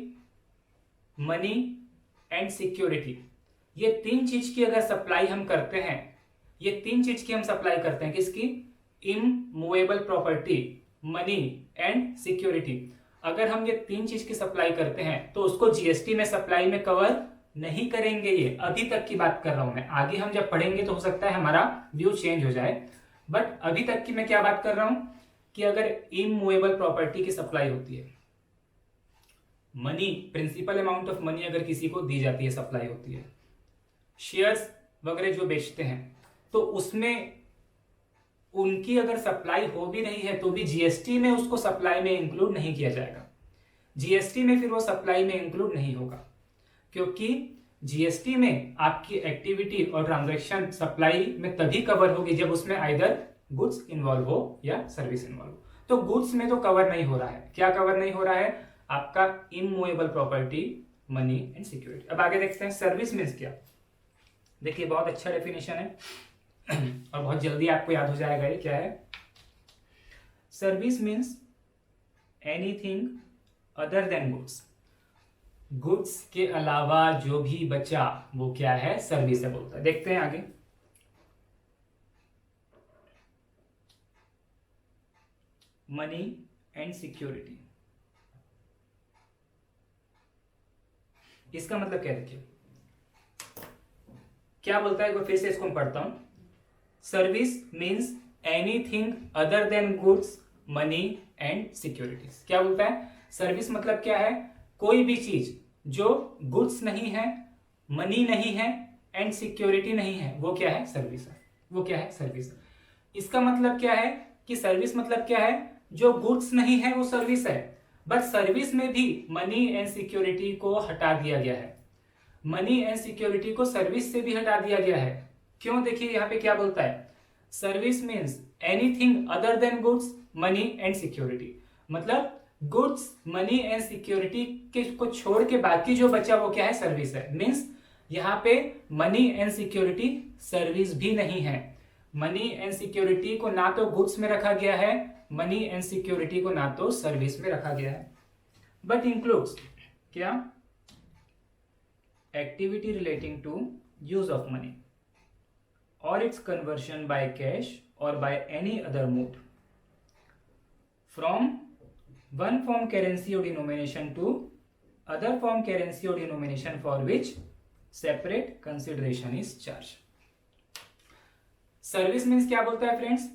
money and security, ये तीन चीज की अगर सप्लाई हम करते हैं, ये तीन चीज की हम सप्लाई करते हैं, किसकी? Immovable property, money and security. अगर हम ये तीन चीज की सप्लाई करते हैं तो उसको जीएसटी में सप्लाई में कवर नहीं करेंगे। ये अभी तक की बात कर रहा हूं मैं, आगे हम जब पढ़ेंगे तो हो सकता है हमारा व्यू चेंज हो जाए, बट अभी तक की मैं क्या बात कर रहा हूं कि अगर इमूवेबल प्रॉपर्टी की सप्लाई होती है, money, principal amount of money अगर किसी को दी जाती है, सप्लाई होती है, शेयर्स वगैरह जो बेचते हैं, तो उसमें उनकी अगर सप्लाई हो भी रही है तो भी जीएसटी में उसको सप्लाई में इंक्लूड नहीं किया जाएगा। जीएसटी में फिर वो सप्लाई में इंक्लूड नहीं होगा, क्योंकि जीएसटी में आपकी एक्टिविटी और ट्रांजैक्शन सप्लाई में तभी कवर होगी जब उसमें आइदर गुड्स इन्वॉल्व हो या सर्विस इन्वॉल्व हो। तो गुड्स में तो कवर नहीं हो रहा है। क्या कवर नहीं हो रहा है? आपका immovable property, money and security. अब आगे देखते हैं सर्विस मीन्स क्या। देखिए, बहुत अच्छा डेफिनेशन है और बहुत जल्दी आपको याद हो जाएगा ये क्या है। Service means anything other than goods. Goods के अलावा जो भी बचा वो क्या है? सर्विस है बोलता है। देखते हैं आगे। मनी एंड सिक्योरिटी, इसका मतलब क्या? देखिए क्या बोलता है, फिर से इसको मैं पढ़ता हूं। Service means anything other than goods, money and securities. क्या बोलता है? सर्विस मतलब क्या है? कोई भी चीज जो गुड्स नहीं है, मनी नहीं है एंड सिक्योरिटी नहीं है, वो क्या है? सर्विस है। वो क्या है? सर्विस है। इसका मतलब क्या है कि सर्विस मतलब क्या है? जो गुड्स नहीं है वो सर्विस है, बट सर्विस में भी मनी एंड सिक्योरिटी को हटा दिया गया है। मनी एंड सिक्योरिटी को सर्विस से भी हटा दिया गया है। क्यों? देखिए यहां पे क्या बोलता है, service means anything other than goods, money and security. मतलब गुड्स, मनी एंड सिक्योरिटी के को छोड़ के बाकी जो बचा वो क्या है? सर्विस है। मीन्स यहाँ पे मनी एंड सिक्योरिटी सर्विस भी नहीं है। मनी एंड सिक्योरिटी को ना तो गुड्स में रखा गया है, मनी एंड सिक्योरिटी को ना तो सर्विस में रखा गया है, बट इंक्लूड्स क्या? activity relating to use of money or its conversion by cash or by any other mode from one form currency or denomination to other form currency or denomination for which separate consideration is charged. Service means क्या बोलता है friends?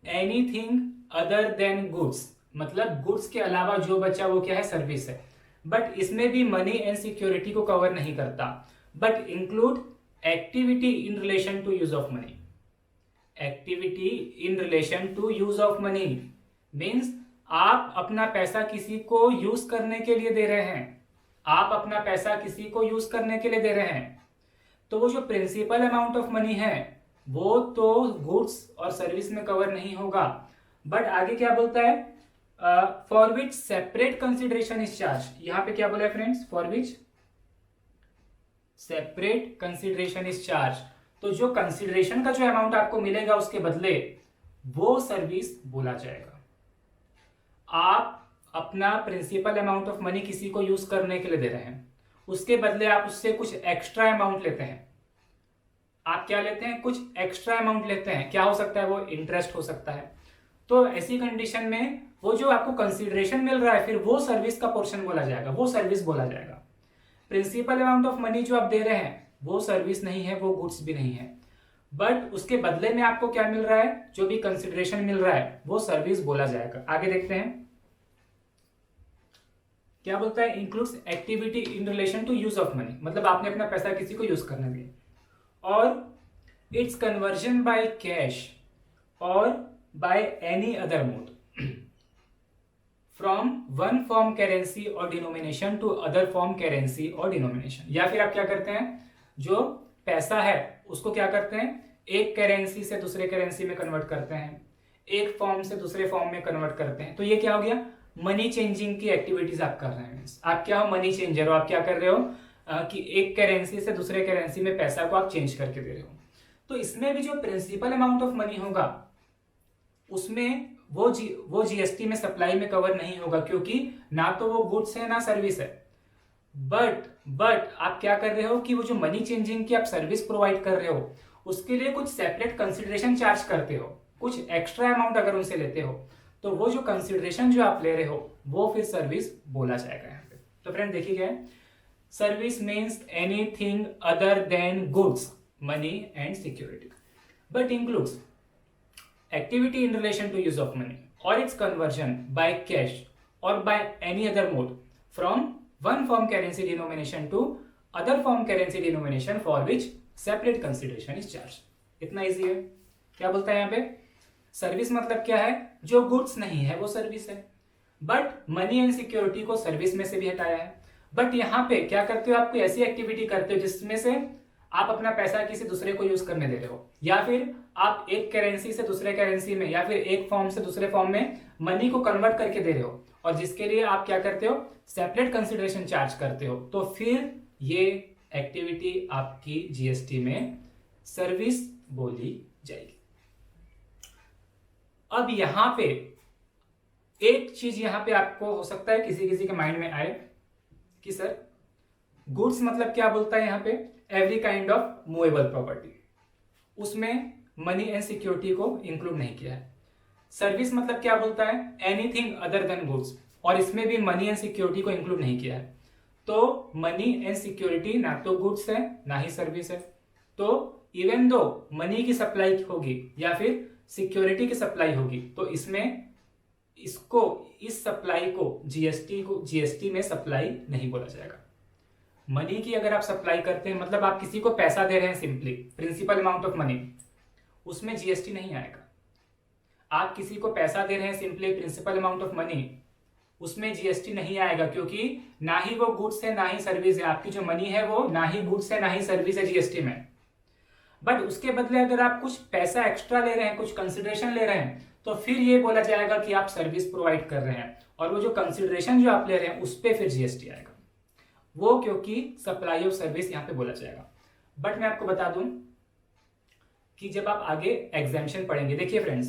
Anything other than goods, मतलब goods के अलावा जो बचा वो क्या है? सर्विस है। बट इसमें भी मनी एंड सिक्योरिटी को कवर नहीं करता, but include activity in relation to use of money. Activity in relation to use of money means आप अपना पैसा किसी को यूज करने के लिए दे रहे हैं, आप अपना पैसा किसी को यूज करने के लिए दे रहे हैं, तो वो जो प्रिंसिपल अमाउंट ऑफ मनी है वो तो गुड्स और सर्विस में कवर नहीं होगा। बट आगे क्या बोलता है? For which separate consideration is charge. यहां पे क्या बोला है friends? For which separate consideration is charge. तो जो कंसिडरेशन का जो अमाउंट आपको मिलेगा उसके बदले वो सर्विस बोला जाएगा। आप अपना प्रिंसिपल अमाउंट ऑफ मनी किसी को यूज करने के लिए दे रहे हैं, उसके बदले आप उससे कुछ एक्स्ट्रा अमाउंट लेते हैं। आप क्या लेते हैं? कुछ एक्स्ट्रा अमाउंट लेते हैं। क्या हो सकता है? वो इंटरेस्ट हो सकता है। तो ऐसी कंडीशन में वो जो आपको कंसीडरेशन मिल रहा है फिर वो सर्विस का पोर्शन बोला जाएगा, वो सर्विस बोला जाएगा। प्रिंसिपल अमाउंट ऑफ मनी जो आप दे रहे हैं वो सर्विस नहीं है, वो गुड्स भी नहीं है, बट उसके बदले में आपको क्या मिल रहा है? जो भी कंसीडरेशन मिल रहा है वो सर्विस बोला जाएगा। आगे देखते हैं क्या बोलता है? Includes activity in relation to use of money, मतलब आपने अपना पैसा किसी को यूज करने दिया, और its conversion by cash or by any other mode from one form currency or denomination to other form currency or denomination. या फिर आप क्या करते हैं? जो पैसा है उसको क्या करते हैं? एक करेंसी से दूसरे करेंसी में कन्वर्ट करते हैं, एक फॉर्म से दूसरे फॉर्म में कन्वर्ट करते हैं। तो ये क्या हो गया? मनी चेंजिंग की एक्टिविटीज आप कर रहे हैं। आप क्या हो? मनी चेंजर हो। आप क्या कर रहे हो? कि एक करेंसी से दूसरे करेंसी में पैसा को आप चेंज करके दे रहे हो। तो इसमें भी जो प्रिंसिपल अमाउंट ऑफ मनी होगा उसमें वो जीएसटी में सप्लाई में कवर नहीं होगा, क्योंकि ना तो वो गुड्स है ना सर्विस है। बट आप क्या कर रहे हो कि वो जो मनी चेंजिंग की आप सर्विस प्रोवाइड कर रहे हो उसके लिए कुछ सेपरेट कंसिडरेशन चार्ज करते हो, कुछ एक्स्ट्रा अमाउंट अगर उनसे लेते हो तो वो जो कंसिडरेशन जो आप ले रहे हो वो फिर सर्विस बोला जाएगा यहाँ पे। तो फ्रेंड देखिए, service means anything other than goods, money and security, but includes activity in relation to use of money or its conversion by cash or by any other mode from one form currency denomination to other form currency denomination for which separate consideration is charged। इतना easy है। क्या बोलता है यहाँ पे? Service मतलब क्या है? जो गुड्स नहीं है वो सर्विस है, बट मनी एंड सिक्योरिटी को सर्विस में से भी हटाया है। बट यहाँ पे क्या करते हो? आप कोई ऐसी एक्टिविटी करते हो जिसमें से आप अपना पैसा किसी दूसरे को यूज करने दे रहे हो, या फिर आप एक करेंसी से दूसरे करेंसी में या फिर एक फॉर्म से दूसरे फॉर्म में मनी को कन्वर्ट करके दे रहे हो, और जिसके लिए आप क्या करते हो? सेपरेट कंसिडरेशन चार्ज करते हो। तो फिर ये एक्टिविटी आपकी जीएसटी में सर्विस बोली जाएगी। अब यहां पे एक चीज यहां पे आपको हो सकता है किसी किसी के माइंड में आए कि सर गुड्स मतलब क्या बोलता है यहाँ पे? Every kind of movable property, उसमें मनी एंड सिक्योरिटी को इंक्लूड नहीं किया है। सर्विस मतलब क्या बोलता है? एनीथिंग अदर देन गुड्स, और इसमें भी मनी एंड सिक्योरिटी को इंक्लूड नहीं किया है। तो मनी एंड सिक्योरिटी ना तो गुड्स है ना ही सर्विस है। तो इवन दो मनी की सप्लाई होगी या फिर सिक्योरिटी की सप्लाई होगी, तो इसमें इस सप्लाई को जीएसटी में सप्लाई नहीं बोला जाएगा। मनी की अगर आप सप्लाई करते हैं मतलब आप किसी को पैसा दे रहे हैं, simply principal amount of money, उसमें जीएसटी नहीं आएगा। आप किसी को पैसा दे रहे हैं simply principal amount of money, उसमें जीएसटी नहीं आएगा, क्योंकि ना ही वो गुड्स है ना ही सर्विस है। आपकी जो मनी है वो ना ही गुड्स है ना ही सर्विस है जीएसटी में। बट उसके बदले अगर आप कुछ पैसा एक्स्ट्रा ले रहे हैं, कुछ कंसिडरेशन ले रहे हैं, तो फिर ये बोला जाएगा कि आप सर्विस प्रोवाइड कर रहे हैं, और वो जो कंसिडरेशन जो आप ले रहे हैं उस पर फिर जीएसटी आएगा, वो क्योंकि सप्लाई ऑफ सर्विस यहां पे बोला जाएगा। बट मैं आपको बता दूं कि जब आप आगे एग्जाम्पशन पढ़ेंगे, देखिए फ्रेंड्स,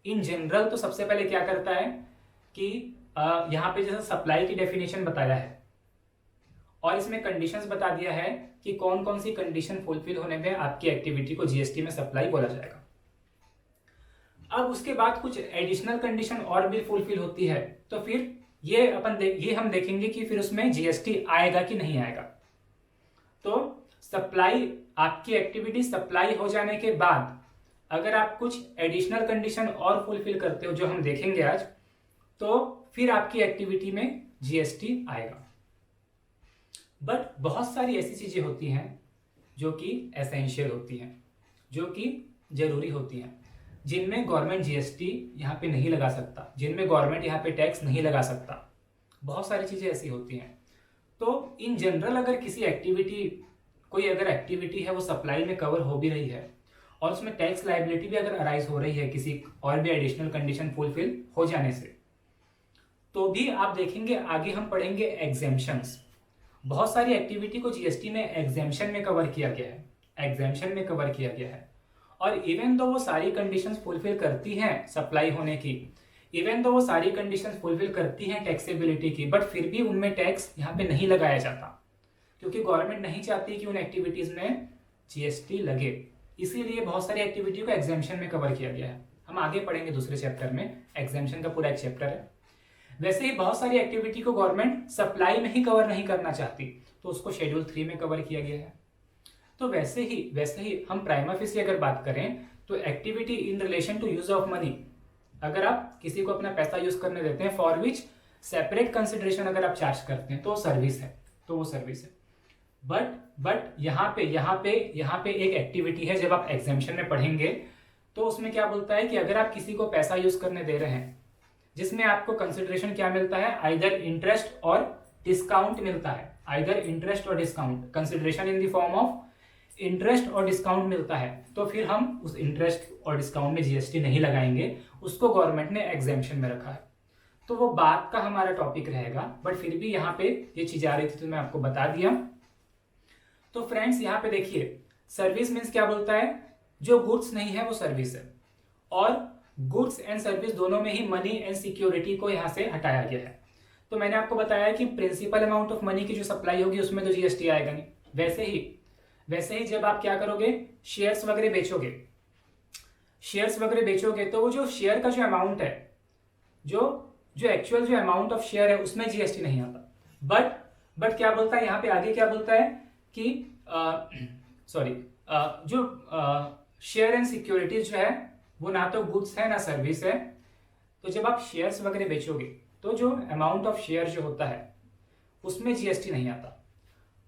इन जनरल तो सबसे पहले क्या करता है कि यहां पे जैसे सप्लाई की डेफिनेशन बताया है और इसमें कंडीशंस बता दिया है कि कौन कौन सी कंडीशन फुलफिल होने पे आपकी एक्टिविटी को जीएसटी में सप्लाई बोला जाएगा। अब उसके बाद कुछ एडिशनल कंडीशन और भी फुलफिल होती है, तो फिर ये हम देखेंगे कि फिर उसमें जीएसटी आएगा कि नहीं आएगा। तो सप्लाई, आपकी एक्टिविटी सप्लाई हो जाने के बाद अगर आप कुछ एडिशनल कंडीशन और फुलफिल करते हो जो हम देखेंगे आज, तो फिर आपकी एक्टिविटी में जीएसटी आएगा। बट बहुत सारी ऐसी चीजें होती हैं जो कि एसेंशियल होती हैं, जो कि जरूरी होती हैं, जिनमें गवर्नमेंट जीएसटी यहाँ पे नहीं लगा सकता, जिनमें गवर्नमेंट यहाँ पे टैक्स नहीं लगा सकता। बहुत सारी चीजें ऐसी होती हैं। तो इन जनरल अगर किसी एक्टिविटी, कोई अगर एक्टिविटी है वो सप्लाई में कवर हो भी रही है और उसमें टैक्स लायबिलिटी भी अगर अराइज हो रही है किसी और भी एडिशनल कंडीशन फुलफिल हो जाने से, तो भी आप देखेंगे आगे हम पढ़ेंगे एग्जेम्पशंस। बहुत सारी एक्टिविटी को जीएसटी में एग्जेम्पशन में कवर किया गया है, एग्जेम्पशन में कवर किया गया है। और इवन दो वो सारी कंडीशंस फुलफिल करती हैं सप्लाई होने की, इवन दो वो सारी कंडीशंस फुलफिल करती हैं टैक्सेबिलिटी की, बट फिर भी उनमें टैक्स यहाँ पे नहीं लगाया जाता, क्योंकि गवर्नमेंट नहीं चाहती कि उन एक्टिविटीज में जीएसटी लगे। इसीलिए बहुत सारी एक्टिविटी को एग्जेम्पशन में कवर किया गया है। हम आगे पढ़ेंगे दूसरे चैप्टर में, एग्जेम्पशन का पूरा एक चैप्टर है। वैसे ही बहुत सारी एक्टिविटी को गवर्नमेंट सप्लाई में ही कवर नहीं करना चाहती, तो उसको शेड्यूल 3 में कवर किया गया है। तो वैसे ही हम प्राइमा फेसी अगर बात करें तो activity in relation to use of money, अगर आप किसी को अपना पैसा यूज करने देते हैं फॉर विच सेपरेट कंसिडरेशन अगर आप चार्ज करते हैं तो सर्विस है, तो वो सर्विस है। बट यहाँ पे एक एक्टिविटी है, जब आप एग्जेम्पशन में पढ़ेंगे तो उसमें क्या बोलता है कि अगर आप किसी को पैसा यूज करने दे रहे हैं जिसमें आपको कंसिडरेशन क्या मिलता है, आइदर इंटरेस्ट और डिस्काउंट मिलता है, आइदर इंटरेस्ट और discount, consideration in the form of interest और डिस्काउंट मिलता है, तो फिर हम उस इंटरेस्ट और डिस्काउंट में जीएसटी नहीं लगाएंगे, उसको गवर्नमेंट ने एग्जेम्पशन में रखा है। तो वो बात का हमारा टॉपिक रहेगा, बट फिर भी यहाँ पे ये चीज आ रही थी तो मैं आपको बता दिया। तो फ्रेंड्स यहाँ पे देखिए, सर्विस मीन्स क्या बोलता है, जो गुड्स नहीं है वो सर्विस है, और गुड्स एंड सर्विस दोनों में ही मनी एंड सिक्योरिटी को यहाँ से हटाया गया है। तो मैंने आपको बताया कि प्रिंसिपल अमाउंट ऑफ मनी की जो सप्लाई होगी उसमें तो जीएसटी आएगा नहीं। वैसे ही जब आप क्या करोगे, शेयर्स वगैरह बेचोगे तो वो जो शेयर का जो अमाउंट है, जो एक्चुअल जो अमाउंट ऑफ शेयर है उसमें जीएसटी नहीं आता। बट क्या बोलता है यहाँ पे, आगे क्या बोलता है कि जो शेयर एंड सिक्योरिटीज जो है वो ना तो गुड्स है ना सर्विस है। तो जब आप शेयर्स वगैरह बेचोगे तो जो अमाउंट ऑफ शेयर जो होता है उसमें जीएसटी नहीं आता।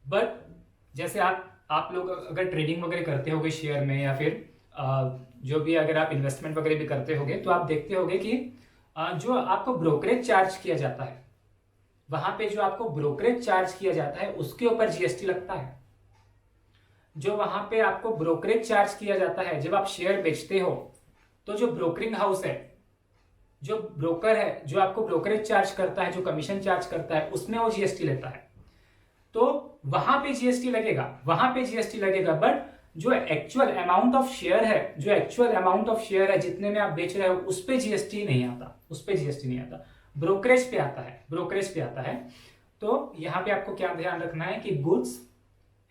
बट जैसे आप लोग अगर ट्रेडिंग वगैरह करते होगे शेयर में, या फिर जो भी अगर आप इन्वेस्टमेंट वगैरह भी करते होगे, तो आप देखते होगे कि जो आपको ब्रोकरेज चार्ज किया जाता है, वहां पे जो आपको ब्रोकरेज चार्ज किया जाता है उसके ऊपर जीएसटी लगता है। जो वहां पे आपको ब्रोकरेज चार्ज किया जाता है जब आप शेयर बेचते हो, तो जो ब्रोकरिंग हाउस है, जो ब्रोकर है, जो आपको ब्रोकरेज चार्ज करता है, जो कमीशन चार्ज करता है, उसमें वो जीएसटी लेता है। तो वहां पे जीएसटी लगेगा, बट जो एक्चुअल अमाउंट ऑफ शेयर है, जितने में आप बेच रहे हो, उस पे जीएसटी नहीं आता, ब्रोकरेज पे आता है। तो यहाँ पे आपको क्या ध्यान रखना है कि गुड्स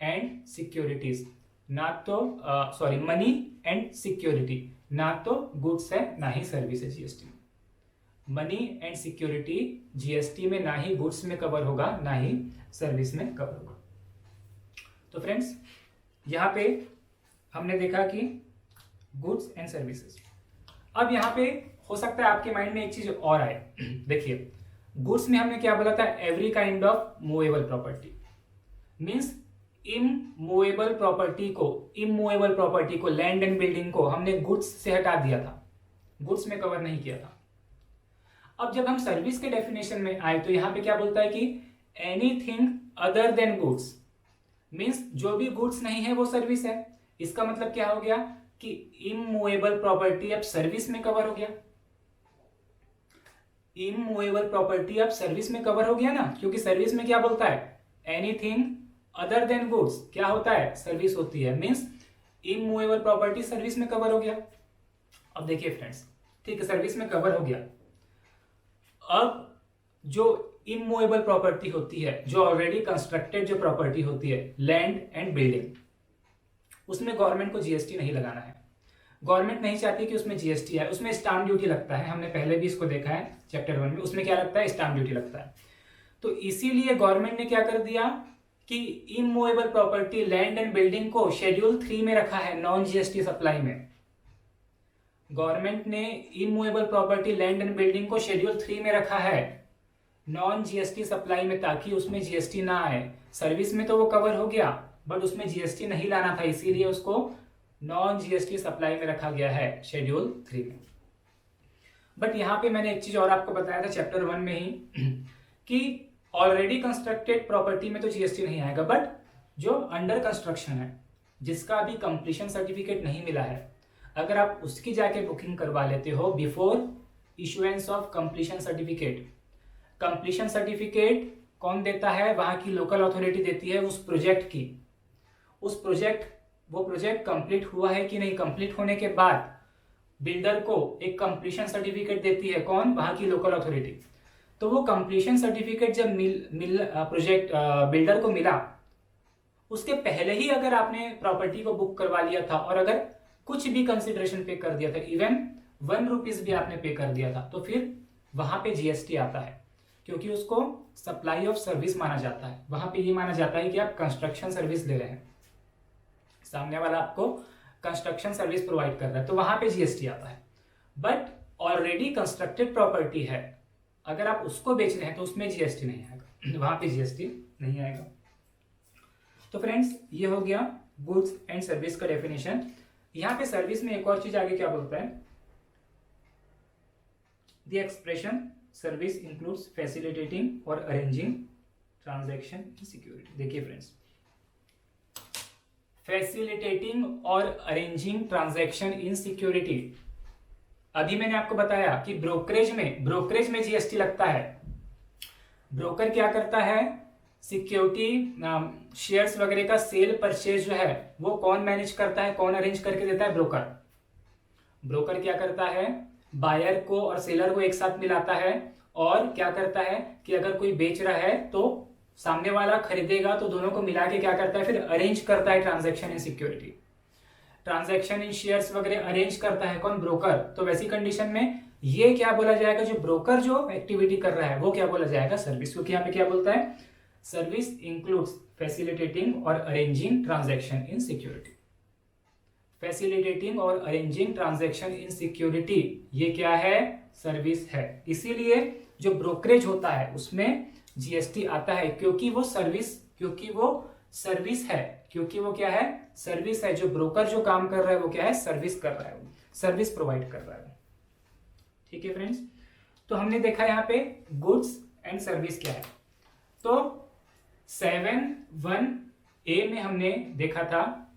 एंड सिक्योरिटीज, ना तो मनी एंड सिक्योरिटी, ना तो गुड्स है ना ही सर्विस है जीएसटी में। मनी एंड सिक्योरिटी जीएसटी में ना ही गुड्स में कवर होगा ना ही सर्विस में कवर होगा। तो फ्रेंड्स यहाँ पे हमने देखा कि गुड्स एंड सर्विसेज। अब यहाँ पे हो सकता है आपके माइंड में एक चीज और आए। देखिए, गुड्स में हमने क्या बोला था, every kind of movable property, means immovable property को लैंड एंड बिल्डिंग को हमने गुड्स से हटा दिया था, गुड्स में कवर नहीं किया था। अब जब हम सर्विस के डेफिनेशन में आए तो यहां पे क्या बोलता है कि anything other than goods, means जो भी गुड्स नहीं है वो सर्विस है। इसका मतलब क्या हो गया कि इमूवेबल प्रॉपर्टी अब सर्विस में कवर हो गया, इमूवेबल प्रॉपर्टी अब सर्विस में कवर हो गया ना, क्योंकि सर्विस में क्या बोलता है, एनीथिंग अदर देन गुड्स क्या होता है, सर्विस होती है, मींस इमूवेबल प्रॉपर्टी सर्विस में कवर हो गया। अब देखिए फ्रेंड्स, ठीक है, सर्विस में कवर हो गया। अब जो इमूवेबल प्रॉपर्टी होती है, जो ऑलरेडी कंस्ट्रक्टेड जो प्रॉपर्टी होती है, लैंड एंड बिल्डिंग, उसमें गवर्नमेंट को जीएसटी नहीं लगाना है। गवर्नमेंट नहीं चाहती कि उसमें जीएसटी है, उसमें स्टाम्प ड्यूटी लगता है। हमने पहले भी इसको देखा है चैप्टर 1 में, उसमें क्या लगता है, स्टाम्प ड्यूटी लगता है। तो इसीलिए गवर्नमेंट ने क्या कर दिया कि immovable property land and building को शेड्यूल 3 में रखा है, नॉन जीएसटी सप्लाई में। गवर्नमेंट ने immovable property land and building को शेड्यूल 3 में रखा है नॉन जीएसटी सप्लाई में, ताकि उसमें जीएसटी ना आए। सर्विस में तो वो कवर हो गया, बट उसमें जीएसटी नहीं लाना था, इसीलिए उसको नॉन जीएसटी सप्लाई में रखा गया है शेड्यूल 3 में। बट यहां पे मैंने एक चीज और आपको बताया था चैप्टर 1 में ही कि ऑलरेडी कंस्ट्रक्टेड प्रॉपर्टी में तो जीएसटी नहीं आएगा, बट जो अंडर कंस्ट्रक्शन है, जिसका अभी कंप्लीशन सर्टिफिकेट नहीं मिला है, अगर आप उसकी जाके बुकिंग करवा लेते हो before issuance of completion certificate. Completion certificate कौन देता है, वहां की लोकल अथॉरिटी देती है उस प्रोजेक्ट की। वो प्रोजेक्ट कंप्लीट हुआ है कि नहीं, कंप्लीट होने के बाद बिल्डर को एक कंप्लीशन सर्टिफिकेट देती है, कौन, वहां की लोकल अथॉरिटी। तो वो कंप्लीशन सर्टिफिकेट जब प्रोजेक्ट बिल्डर को मिला, उसके पहले ही अगर आपने प्रॉपर्टी को बुक करवा लिया था और अगर कुछ भी कंसिडरेशन पे कर दिया था, इवन 1 रुपीज भी आपने पे कर दिया था, तो फिर वहां पे जीएसटी आता है, क्योंकि उसको सप्लाई ऑफ सर्विस माना जाता है। वहां पे ये माना जाता है कि आप कंस्ट्रक्शन सर्विस ले रहे हैं, सामने वाला आपको कंस्ट्रक्शन सर्विस प्रोवाइड कर रहा है, तो वहां पे जीएसटी आता है। बट ऑलरेडी कंस्ट्रक्टेड प्रॉपर्टी है, अगर आप उसको बेच रहे हैं तो उसमें जीएसटी नहीं आएगा, वहां पे जीएसटी नहीं आएगा। तो फ्रेंड्स, ये हो गया गुड्स एंड सर्विस का डेफिनेशन। यहां पे सर्विस में एक और चीज आगे क्या बोलता है, the expression service includes facilitating और अरेंजिंग ट्रांजैक्शन इन सिक्योरिटी। देखिए फ्रेंड्स, फैसिलिटेटिंग और अरेंजिंग ट्रांजैक्शन इन सिक्योरिटी, अभी मैंने आपको बताया कि ब्रोकरेज में जीएसटी लगता है। ब्रोकर क्या करता है, सिक्योरिटी शेयर्स वगैरह का सेल परचेज जो है वो कौन मैनेज करता है, कौन अरेंज करके देता है, ब्रोकर क्या करता है, बायर को और सेलर को एक साथ मिलाता है, और क्या करता है कि अगर कोई बेच रहा है तो सामने वाला खरीदेगा, तो दोनों को मिला के क्या करता है, फिर अरेंज करता है transaction in security. Transaction in shares वगैरह अरेंज करता है कौन, ब्रोकर। तो वैसी कंडीशन में ये क्या बोला जाएगा, जो ब्रोकर जो एक्टिविटी कर रहा है वो क्या बोला जाएगा, सर्विस। क्योंकि यहाँ पे क्या बोलता है, सर्विस इंक्लूड्स फैसिलिटेटिंग और arranging transaction in security. Facilitating और अरेंजिंग ट्रांजैक्शन इन सिक्योरिटी, ये क्या है, सर्विस है। इसीलिए जो ब्रोकरेज होता है उसमें जीएसटी आता है, क्योंकि वो सर्विस है, क्योंकि वो क्या है, सर्विस है। जो ब्रोकर जो काम कर रहा है वो क्या है, सर्विस कर रहा है, सर्विस प्रोवाइड कर रहा है। ठीक है फ्रेंड्स, तो हमने देखा यहाँ पे गुड्स एंड सर्विस क्या है। तो 7(1)(a) में हमने देखा था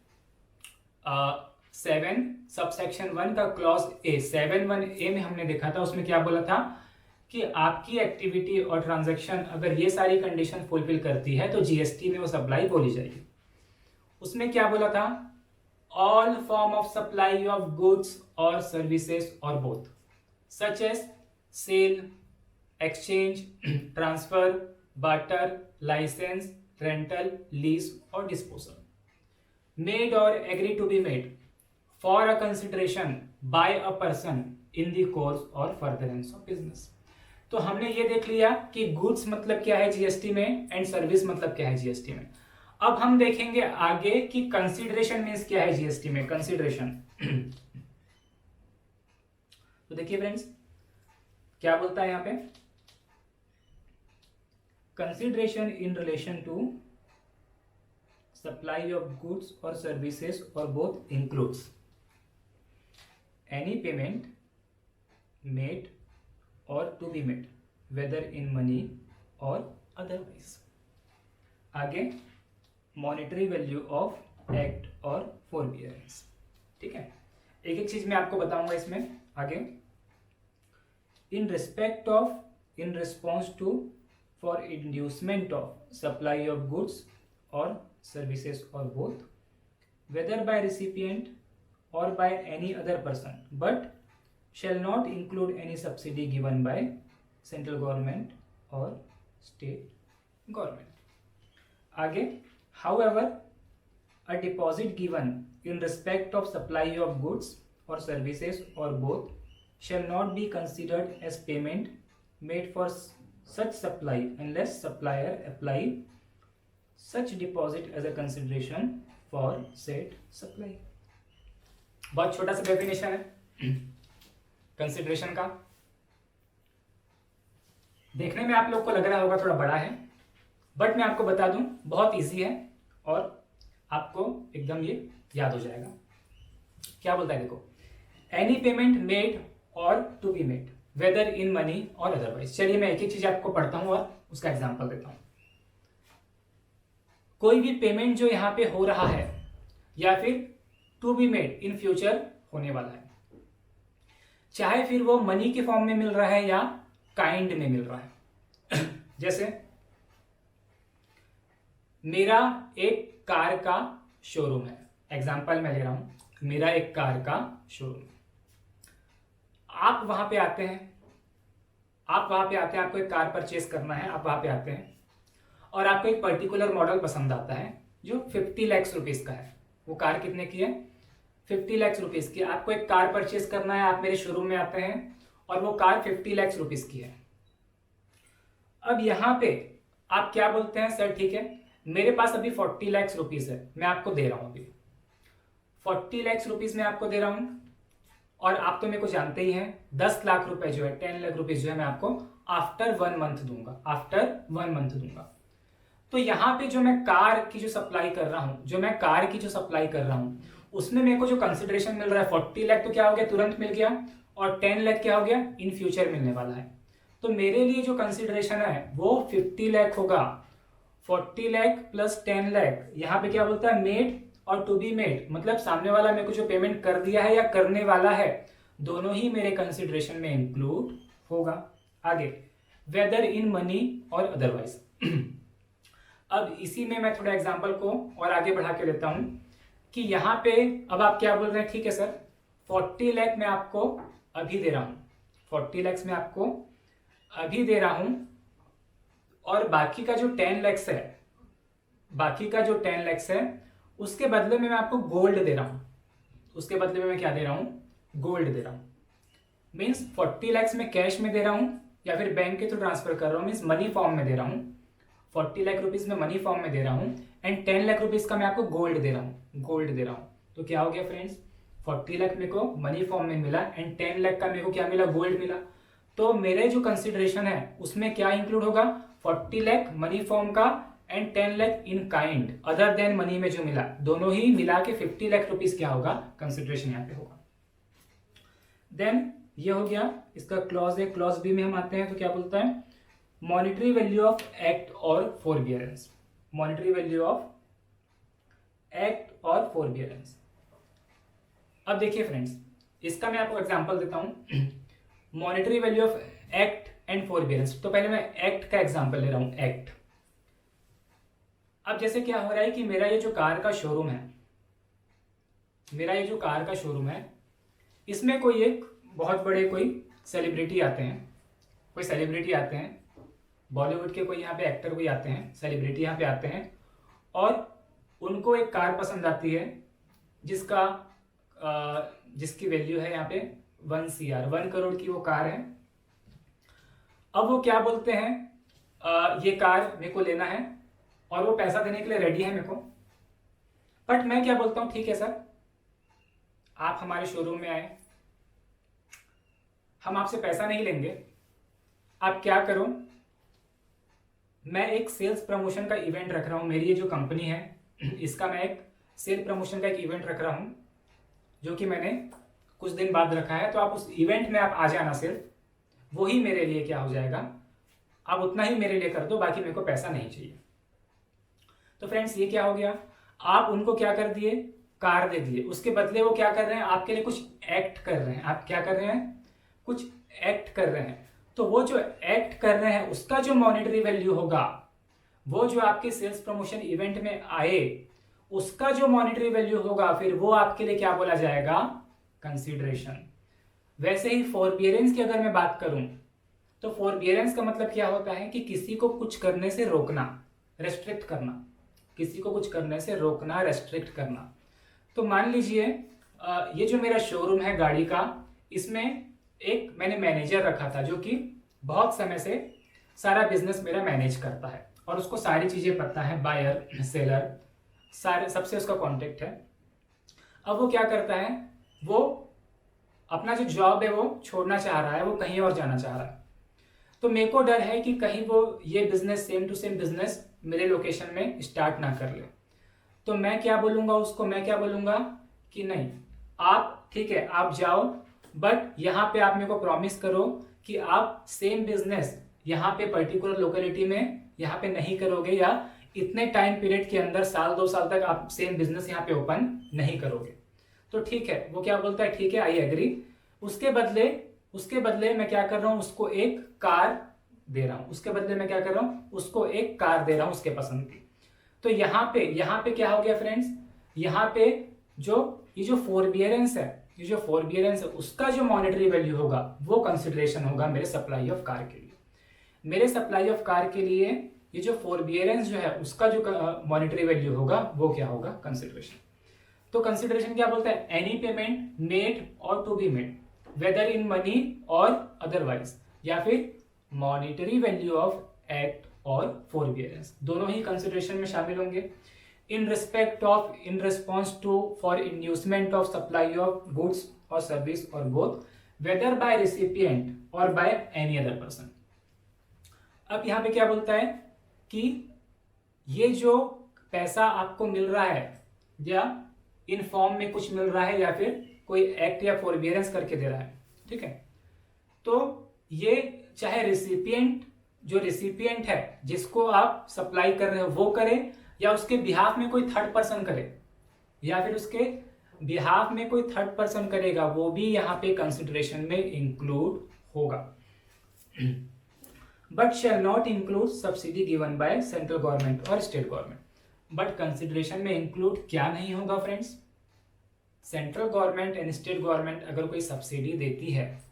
7 सबसेक्शन 1 का क्लॉज ए, 7(1)(a) में हमने देखा था, उसमें क्या बोला था कि आपकी एक्टिविटी और ट्रांजैक्शन अगर ये सारी कंडीशन फुलफिल करती है तो जीएसटी में वो सप्लाई बोली जाएगी। उसमें क्या बोला था, all form of supply of goods और सर्विसेज और both such as sale, exchange, transfer, barter, licence, rental, lease और disposal, made or agree to be made for a consideration by a person in the course or furtherance of business। तो हमने ये देख लिया कि goods मतलब क्या है जीएसटी में एंड सर्विस मतलब क्या है जीएसटी में। अब हम देखेंगे आगे कि कंसिडरेशन मीन्स क्या है जीएसटी में, कंसिडरेशन। तो देखिए फ्रेंड्स, क्या बोलता है यहां पे, consideration in relation to supply of goods or services or both includes any payment made or to be made whether in money or otherwise। आगे monetary value of act or forbearance। ठीक है, एक एक चीज मैं आपको बताऊंगा इसमें आगे। in response to for inducement of supply of goods or services or both whether by recipient or by any other person but shall not include any subsidy given by central government or state government. आगे, however a deposit given in respect of supply of goods और services और both shall not be considered as payment made for such supply unless supplier apply such deposit as a consideration for said supply। बहुत छोटा सा definition है consideration का। देखने में आप लोग को लग रहा होगा थोड़ा बड़ा है, बट मैं आपको बता दूं बहुत इजी है और आपको एकदम ये याद हो जाएगा। क्या बोलता है देखो, any payment made or to be made whether in money or otherwise. चलिए मैं एक एक चीज आपको पढ़ता हूं और उसका एग्जांपल देता हूं। कोई भी पेमेंट जो यहां पे हो रहा है या फिर to be made in future होने वाला है, चाहे फिर वो मनी के फॉर्म में मिल रहा है या काइंड में मिल रहा है। जैसे मेरा एक कार का शोरूम है, एग्जांपल मैं ले रहा हूं, मेरा एक कार का शोरूम। आप वहां पे आते हैं, आपको एक कार परचेस करना है, आप वहां पे आते हैं और आपको एक पर्टिकुलर मॉडल पसंद आता है जो 50 लाख रुपीस का है। वो कार कितने की है? 50 लाख रुपीस की। आपको एक कार परचेस करना है, आप मेरे शोरूम में आते हैं और वो कार 50 लाख रुपीस की है। अब यहां पे आप क्या बोलते हैं, सर ठीक है मेरे पास अभी 40 लाख रुपीस है, मैं आपको दे रहा हूं, अभी 40 लाख रुपीस मैं आपको दे रहा हूं और आप तो मेरे को जानते ही हैं 10 लाख रुपए जो है, 10 लाख रुपीस जो है मैं आपको आफ्टर 1 मंथ दूंगा। तो यहाँ पे जो मैं कार की जो सप्लाई कर रहा हूं, उसमें मेरे को जो कंसिडरेशन मिल रहा है 40 लाख, तो क्या हो गया, तुरंत मिल गया, और 10 लाख क्या हो गया, इन फ्यूचर मिलने वाला है। तो मेरे लिए जो कंसिडरेशन है वो 50 लाख होगा। 40 लाख प्लस 10 लाख, यहाँ पे क्या बोलता है, made or to be made, मतलब सामने वाला मेरे को जो पेमेंट कर दिया है या करने वाला है, दोनों ही मेरे कंसिडरेशन में इंक्लूड होगा। आगे, weather in money or otherwise. अब इसी में मैं थोड़ा एग्जांपल को और आगे बढ़ा के लेता हूं कि यहां पे अब आप क्या बोल रहे हैं, ठीक है सर 40 लाख मैं आपको अभी दे रहा हूं, 40 लाख मैं आपको अभी दे रहा हूं और बाकी का जो 10 लाख है उसके बदले में मैं आपको गोल्ड दे रहा हूं। उसके बदले में मैं क्या दे रहा हूं, गोल्ड दे रहा हूं। मींस 40 लाख में कैश में दे रहा हूं या फिर बैंक के थ्रू ट्रांसफर कर रहा हूं, मींस मनी फॉर्म में दे रहा हूं। 40 लाख रुपीस में मनी फॉर्म में दे रहा हूं एंड 10 लाख रुपीस का मैं आपको गोल्ड दे रहा हूं। तो क्या हो गया फ्रेंड्स, 40 लाख मेरे को मनी फॉर्म में मिला एंड 10 लाख का मेरे को क्या मिला, गोल्ड मिला। तो मेरे जो कंसिडरेशन है उसमें क्या इंक्लूड होगा, 40 लाख मनी फॉर्म का and 10 lakh in kind other than money में जो मिला, दोनों ही मिला के 50 लाख रुपीस क्या होगा, कंसिडरेशन यहाँ पे होगा। देन ये हो गया, इसका क्लॉज है। क्लॉज बी में हम आते हैं तो क्या बोलता है, monetary value of act or फोरबियरेंस। Monetary value of act or फोरबियरेंस। अब देखिए फ्रेंड्स, इसका मैं आपको एग्जांपल देता हूं, monetary value of act and forbearance. तो पहले मैं एक्ट का एग्जांपल ले रहा हूं, एक्ट। अब जैसे क्या हो रहा है कि मेरा ये जो कार का शोरूम है, इसमें कोई एक बहुत बड़े कोई सेलिब्रिटी आते हैं, बॉलीवुड के कोई यहाँ पे एक्टर कोई आते हैं, सेलिब्रिटी यहाँ पे आते हैं और उनको एक कार पसंद आती है जिसकी वैल्यू है यहाँ पे 1 करोड़ की वो कार है। अब वो क्या बोलते हैं, ये कार मेरे को लेना है और वो पैसा देने के लिए रेडी है मेरे को, बट मैं क्या बोलता हूं, ठीक है सर आप हमारे शोरूम में आए, हम आपसे पैसा नहीं लेंगे, आप क्या करो, मैं एक सेल्स प्रमोशन का इवेंट रख रहा हूं, मेरी ये जो कंपनी है इसका मैं एक सेल प्रमोशन का एक इवेंट रख रहा हूं जो कि मैंने कुछ दिन बाद रखा है, तो आप उस इवेंट में आप आ जाना, सिर्फ वही मेरे लिए क्या हो जाएगा, आप उतना ही मेरे लिए कर दो, बाकी मेरे को पैसा नहीं चाहिए। तो फ्रेंड्स ये क्या हो गया, आप उनको क्या कर दिए, कार दे दिए, उसके बदले वो क्या कर रहे हैं, आपके लिए कुछ एक्ट कर रहे हैं। आप क्या कर रहे हैं, कुछ एक्ट कर रहे हैं। तो वो जो एक्ट कर रहे हैं उसका जो मॉनेटरी वैल्यू होगा, वो जो आपके सेल्स प्रमोशन इवेंट में आए उसका जो मॉनेटरी वैल्यू होगा, फिर वो आपके लिए क्या बोला जाएगा, कंसीडरेशन। वैसे ही फॉरबियरेंस की अगर मैं बात करूं तो फोरबियरेंस का मतलब क्या होता है कि किसी को कुछ करने से रोकना, रेस्ट्रिक्ट करना, किसी को कुछ करने से रोकना, रेस्ट्रिक्ट करना। तो मान लीजिए ये जो मेरा शोरूम है गाड़ी का, इसमें एक मैंने मैनेजर रखा था जो कि बहुत समय से सारा बिजनेस मेरा मैनेज करता है और उसको सारी चीजें पता है, बायर, सेलर, सारे सबसे उसका कांटेक्ट है। अब वो क्या करता है, वो अपना जो जॉब है वो छोड़ना चाह रहा है, वो कहीं और जाना चाह रहा है। तो मेरे को डर है कि कहीं वो ये business same to same business मेरे लोकेशन में स्टार्ट ना कर ले। तो मैं क्या बोलूंगा उसको, मैं क्या बोलूंगा कि नहीं, आप ठीक है आप जाओ, बट यहाँ पे आप मेरे को प्रॉमिस करो कि आप सेम बिजनेस यहाँ पे पर्टिकुलर लोकेलिटी में यहाँ पे नहीं करोगे, या इतने टाइम पीरियड के अंदर, साल 2 साल तक आप सेम बिजनेस यहाँ पे ओपन नहीं करोगे। तो ठीक है, वो क्या बोलता है, ठीक है आई एग्री। उसके बदले मैं क्या कर रहा हूं, उसको एक कार दे रहा हूं, उसके बदले मैं क्या कर रहा हूं, उसको एक कार दे रहा हूं उसके पसंद की। तो यहाँ पे क्या हो गया फ्रेंड्स, यहाँ पे ये जो फोरबियरेंस है उसका जो मॉनेटरी वैल्यू होगा वो कंसिडरेशन होगा मेरे सप्लाई ऑफ कार के लिए। मेरे सप्लाई ऑफ कार के लिए ये जो फोरबियरेंस जो है उसका जो मॉनेटरी वैल्यू होगा वो क्या होगा, कंसिडरेशन। तो कंसिडरेशन क्या बोलता है, any payment made or to be made whether in money or otherwise, या फिर monetary value of act or फोरबियरेंस, दोनों ही कंसिडरेशन में शामिल होंगे। In response to for inducement of supply of goods or service or both whether by recipient or by any other person. अब यहां पे क्या बोलता है कि ये जो पैसा आपको मिल रहा है या इन फॉर्म में कुछ मिल रहा है या फिर कोई एक्ट या फोरबियरेंस करके दे रहा है, ठीक है, तो ये चाहे रिसिपिएंट है जिसको आप सप्लाई कर रहे हो वो करे, या उसके बिहाफ में कोई थर्ड पर्सन करे, या फिर उसके बिहाफ में कोई थर्ड पर्सन करेगा, वो भी यहाँ पे कंसिडरेशन में इंक्लूड होगा। But shall not include subsidy given by central government और स्टेट गवर्नमेंट। बट कंसिडरेशन में इंक्लूड क्या नहीं होगा friends, central government and state government अगर कोई सब्सिडी देती है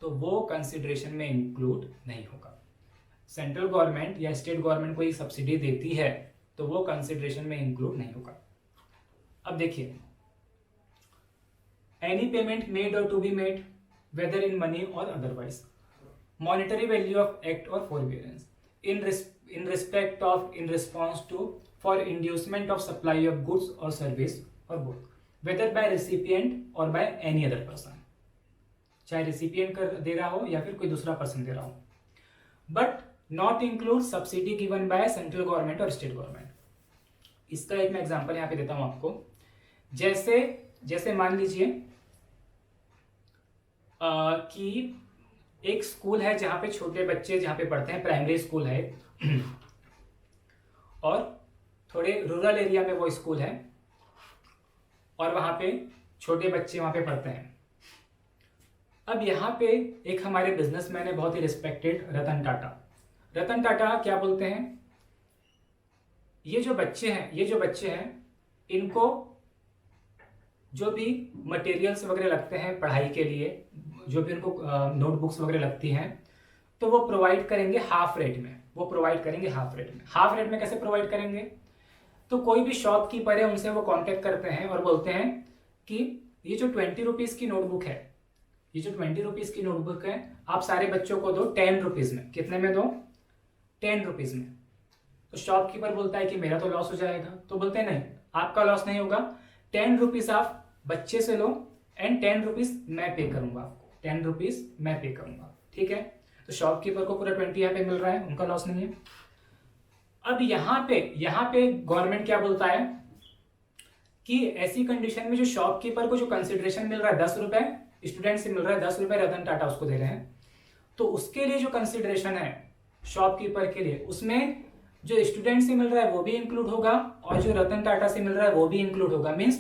तो वो कंसिडरेशन में इंक्लूड नहीं होगा। सेंट्रल गवर्नमेंट या स्टेट गवर्नमेंट कोई सब्सिडी देती है तो वो कंसिडरेशन में इंक्लूड नहीं होगा। अब देखिए, any payment made or to be made whether in money or otherwise, monetary value of act or forbearance, in respect of, in response to, for inducement of supply of goods or service or both, whether by recipient or by any other person, चाहे recipient कर दे रहा हो या फिर कोई दूसरा person दे रहा हो। But not include subsidy given by central government और स्टेट गवर्नमेंट। इसका एक मैं एग्जांपल यहाँ पे देता हूं आपको। जैसे मान लीजिए कि एक स्कूल है जहाँ पे छोटे बच्चे जहाँ पे पढ़ते हैं, प्राइमरी स्कूल है और थोड़े रूरल एरिया में वो स्कूल है और वहाँ पे छोटे बच्चे वहाँ पे पढ़ते हैं। अब यहाँ पे एक हमारे बिजनेसमैन है, बहुत ही रिस्पेक्टेड, रतन टाटा क्या बोलते हैं, ये जो बच्चे हैं इनको जो भी मटेरियल्स वगैरह लगते हैं पढ़ाई के लिए, जो भी उनको नोटबुक्स वगैरह लगती हैं, तो वो प्रोवाइड करेंगे हाफ रेट में। हाफ रेट में कैसे प्रोवाइड करेंगे, तो कोई भी शॉपकीपर है उनसे वो कांटेक्ट करते हैं और बोलते हैं कि ये जो 20 रुपीज की नोटबुक है, आप सारे बच्चों को दो 10 रुपीज में। कितने में दो? 10 रुपीज में। तो शॉपकीपर बोलता है कि मेरा तो लॉस हो जाएगा, तो बोलते हैं नहीं, आपका लॉस नहीं होगा, 10 रुपीज आप बच्चे से लो एंड 10 रुपीज मैं पे करूंगा आपको, 10 रुपीज मैं पे करूंगा, ठीक है। तो शॉपकीपर को पूरा 20 यहाँ पे मिल रहा है, उनका लॉस नहीं है। अब यहाँ पे गवर्नमेंट क्या बोलता है कि ऐसी कंडीशन में जो शॉपकीपर को जो कंसिडरेशन मिल रहा है 10 रुपए, स्टूडेंट से मिल रहा है 10 रुपए, रतन टाटा उसको दे रहे हैं, तो उसके लिए जो कंसिडरेशन है शॉपकीपर के लिए, उसमें जो स्टूडेंट से मिल रहा है वो भी इंक्लूड होगा और जो रतन टाटा से मिल रहा है वो भी इंक्लूड होगा। मीन्स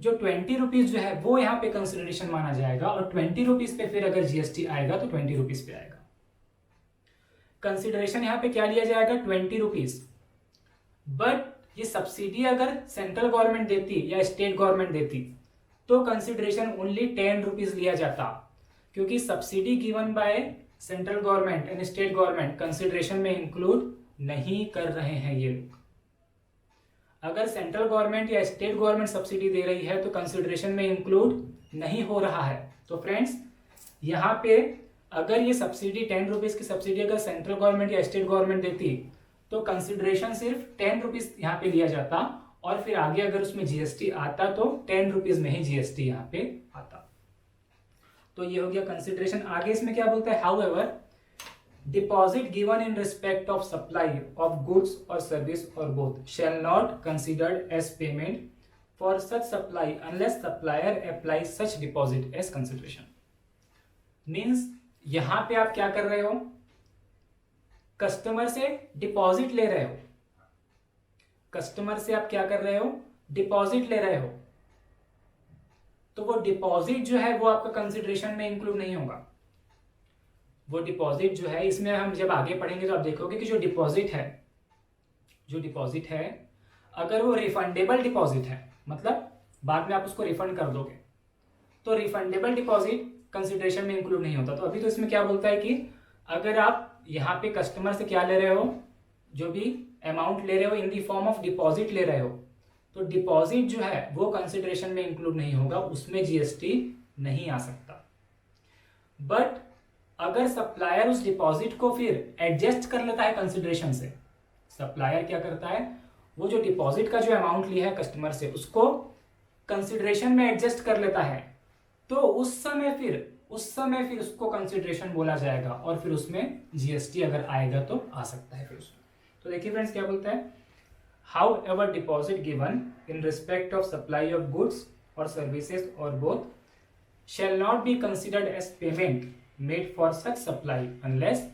जो 20 रुपीज जो है वो यहाँ पे कंसिडरेशन माना जाएगा और 20 रुपीज पे फिर अगर जीएसटी आएगा तो 20 रुपीज पे आएगा। कंसिडरेशन यहाँ पे क्या लिया जाएगा? 20 रुपीज। बट ये सब्सिडी अगर सेंट्रल गवर्नमेंट देती या स्टेट गवर्नमेंट देती तो कंसिडरेशन ओनली 10 रुपीज लिया जाता, क्योंकि subsidy given by central government and state government consideration में इंक्लूड नहीं कर रहे हैं ये लोग। अगर सेंट्रल गवर्नमेंट या स्टेट गवर्नमेंट सब्सिडी दे रही है तो कंसिडरेशन में इंक्लूड नहीं हो रहा है। तो फ्रेंड्स यहाँ पे अगर ये सब्सिडी 10 रुपीज की सब्सिडी अगर सेंट्रल गवर्नमेंट या स्टेट गवर्नमेंट देती तो कंसिडरेशन सिर्फ 10 रुपीज यहाँ पे लिया जाता और फिर आगे अगर उसमें जीएसटी आता तो 10 रुपीज में ही जीएसटी यहाँ पे आता। तो ये हो गया कंसिडरेशन। आगे इसमें क्या बोलता है, however deposit given in respect of supply of goods or service or both shall not considered as payment for such supply unless supplier apply such deposit as consideration. Means यहां पे आप क्या कर रहे हो, कस्टमर से डिपॉजिट ले रहे हो, कस्टमर से आप क्या कर रहे हो, डिपॉजिट ले रहे हो, तो वो डिपॉजिट जो है वो आपका कंसिडरेशन में इंक्लूड नहीं होगा। वो डिपॉजिट जो है, इसमें हम जब आगे पढ़ेंगे तो आप देखोगे कि जो डिपॉजिट है अगर वो रिफंडेबल डिपॉजिट है, मतलब बाद में आप उसको रिफंड कर दोगे, तो रिफंडेबल डिपॉजिट कंसिडरेशन में इंक्लूड नहीं होता। तो अभी तो इसमें क्या बोलता है कि अगर आप यहाँ पे कस्टमर से क्या ले रहे हो, जो भी अमाउंट ले रहे हो इन दी फॉर्म ऑफ डिपॉजिट ले रहे हो, तो डिपॉजिट जो है वो कंसिडरेशन में इंक्लूड नहीं होगा, उसमें जीएसटी नहीं आ सकता। बट अगर सप्लायर उस डिपॉजिट को फिर एडजस्ट कर लेता है कंसिडरेशन से, सप्लायर क्या करता है, वो जो डिपॉजिट का जो अमाउंट लिया है कस्टमर से उसको कंसिडरेशन में एडजस्ट कर लेता है, तो उस समय फिर उसको कंसिडरेशन बोला जाएगा और फिर उसमें जीएसटी अगर आएगा तो आ सकता है फिर उसमें। तो देखिए फ्रेंड्स क्या बोलता है, how ever deposit given in respect of supply of goods और सर्विसेज और both shall not be considered as payment made for such supply unless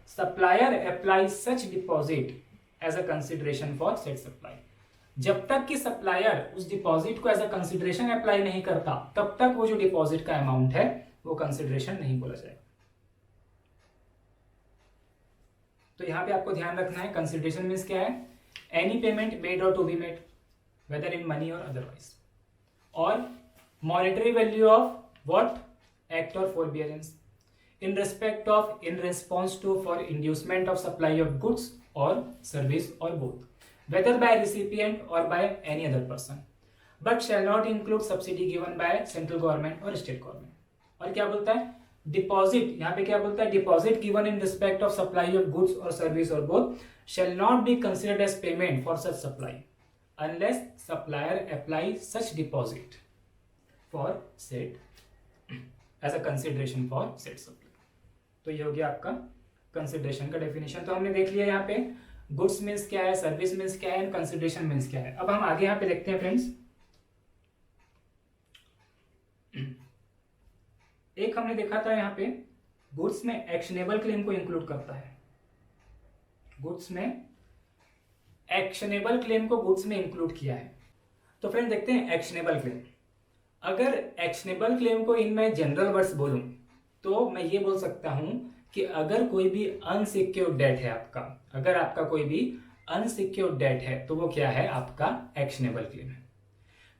supplier applies such deposit as a consideration for said supply। जब तक कि supplier उस deposit को as a consideration apply नहीं करता तब तक वो जो डिपॉजिट का अमाउंट है वो कंसिडरेशन नहीं बोला जाएगा। तो यहां पे आपको ध्यान रखना है, कंसिडरेशन मीन्स क्या है, any payment made or to be made whether in money or otherwise, or monetary value of what act or forbearance in respect of in response to for inducement of supply of goods or service or both whether by recipient or by any other person but shall not include subsidy given by central government or state government। और क्या बोलता है, deposit, यहाँ पे क्या बोलता है, deposit given in respect of supply of goods or service or both shall not be considered as payment for such supply unless supplier apply such deposit for said as a consideration for said supply। तो ये हो गया आपका consideration का definition. तो हमने देख लिया यहाँ पे गुड्स मीन्स क्या है, सर्विस मीन्स क्या है, कंसिडरेशन मीन्स क्या है। अब हम आगे यहाँ पे देखते हैं फ्रेंड्स, एक हमने देखा था यहाँ पे गुड्स में एक्शनेबल क्लेम को इंक्लूड करता है, गुड्स में एक्शनेबल क्लेम को गुड्स में इंक्लूड किया है। तो फ्रेंड देखते हैं एक्शनेबल क्लेम। अगर एक्शनेबल क्लेम को इन मैं जनरल वर्ड्स बोलूं तो मैं ये बोल सकता हूं कि अगर कोई भी अनसिक्योर्ड डेट है आपका, अगर आपका कोई भी अनसिक्योर्ड डेट है तो वो क्या है, आपका एक्शनेबल क्लेम है।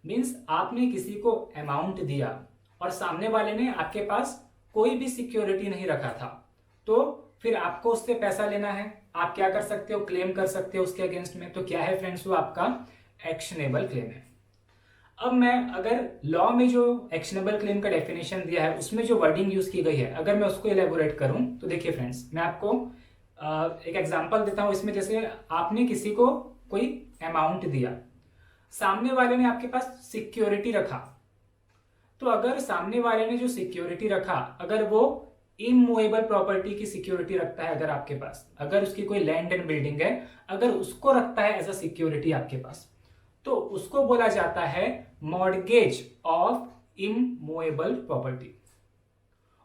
मीन्स आपने किसी को अमाउंट दिया और सामने वाले ने आपके पास कोई भी सिक्योरिटी नहीं रखा था, तो फिर आपको उससे पैसा लेना है, आप क्या कर सकते हो, क्लेम कर सकते हो उसके अगेंस्ट में। तो क्या है फ्रेंड्स, वो आपका एक्शनेबल क्लेम है। अब मैं अगर लॉ में जो एक्शनेबल क्लेम का डेफिनेशन दिया है उसमें जो वर्डिंग यूज की गई है, अगर मैं उसको इलेबोरेट करूं तो देखिए फ्रेंड्स, मैं आपको एक एग्जांपल देता हूं इसमें। जैसे आपने किसी को कोई अमाउंट दिया, सामने वाले ने आपके पास सिक्योरिटी रखा, तो अगर सामने वाले ने जो सिक्योरिटी रखा, अगर वो इमूवेबल प्रॉपर्टी की सिक्योरिटी रखता है, अगर आपके पास, अगर उसकी कोई लैंड एंड बिल्डिंग है, अगर उसको रखता है एज अ सिक्योरिटी आपके पास, तो उसको बोला जाता है मॉर्गेज ऑफ इमूवेबल प्रॉपर्टी।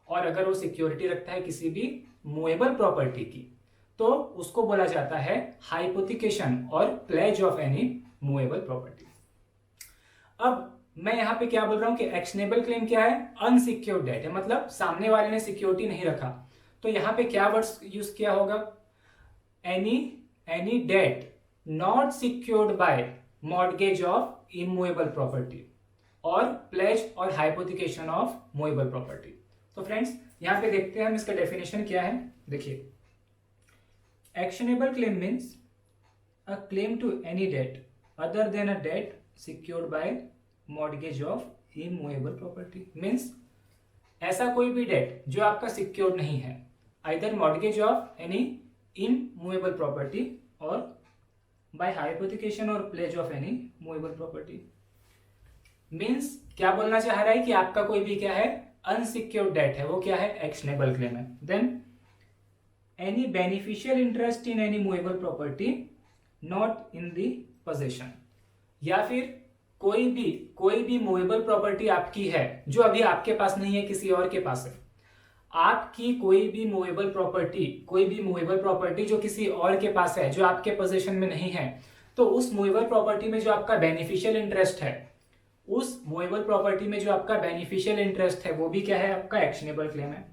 और अगर वो सिक्योरिटी रखता है किसी भी मूवेबल प्रॉपर्टी की, तो उसको बोला जाता है hypothecation or pledge of any movable property. अब मैं यहां पे क्या बोल रहा हूं कि एक्शनेबल क्लेम क्या है, अनसिक्योर्ड डेट है, मतलब सामने वाले ने सिक्योरिटी नहीं रखा। तो यहां पे क्या वर्ड्स यूज किया होगा, any debt not secured by mortgage of immovable property or pledge or hypothecation of movable property. तो फ्रेंड्स यहाँ पे देखते हैं हम इसका डेफिनेशन क्या है। देखिए, actionable claim means a claim to any debt other than a debt secured by mortgage of immovable property. Means ऐसा कोई भी डेट जो आपका सिक्योर्ड नहीं है, either mortgage of any immovable property or by hypothecation or pledge of any movable property. Means क्या बोलना चाह रहा है कि आपका कोई भी क्या है अनसिक्योर्ड डेट है, वो क्या है एक्शनेबल क्लेम है। Then any beneficial interest in any movable property not in the possession, या फिर कोई भी मूवेबल प्रॉपर्टी आपकी है जो अभी आपके पास नहीं है, किसी और के पास है। आपकी कोई भी मूवेबल प्रॉपर्टी जो किसी और के पास है, जो आपके पोजीशन में नहीं है, तो उस मूवेबल प्रॉपर्टी में जो आपका बेनिफिशियल इंटरेस्ट है, उस मूवेबल प्रॉपर्टी में जो आपका बेनिफिशियल इंटरेस्ट है, वो भी क्या है आपका एक्शनेबल क्लेम है।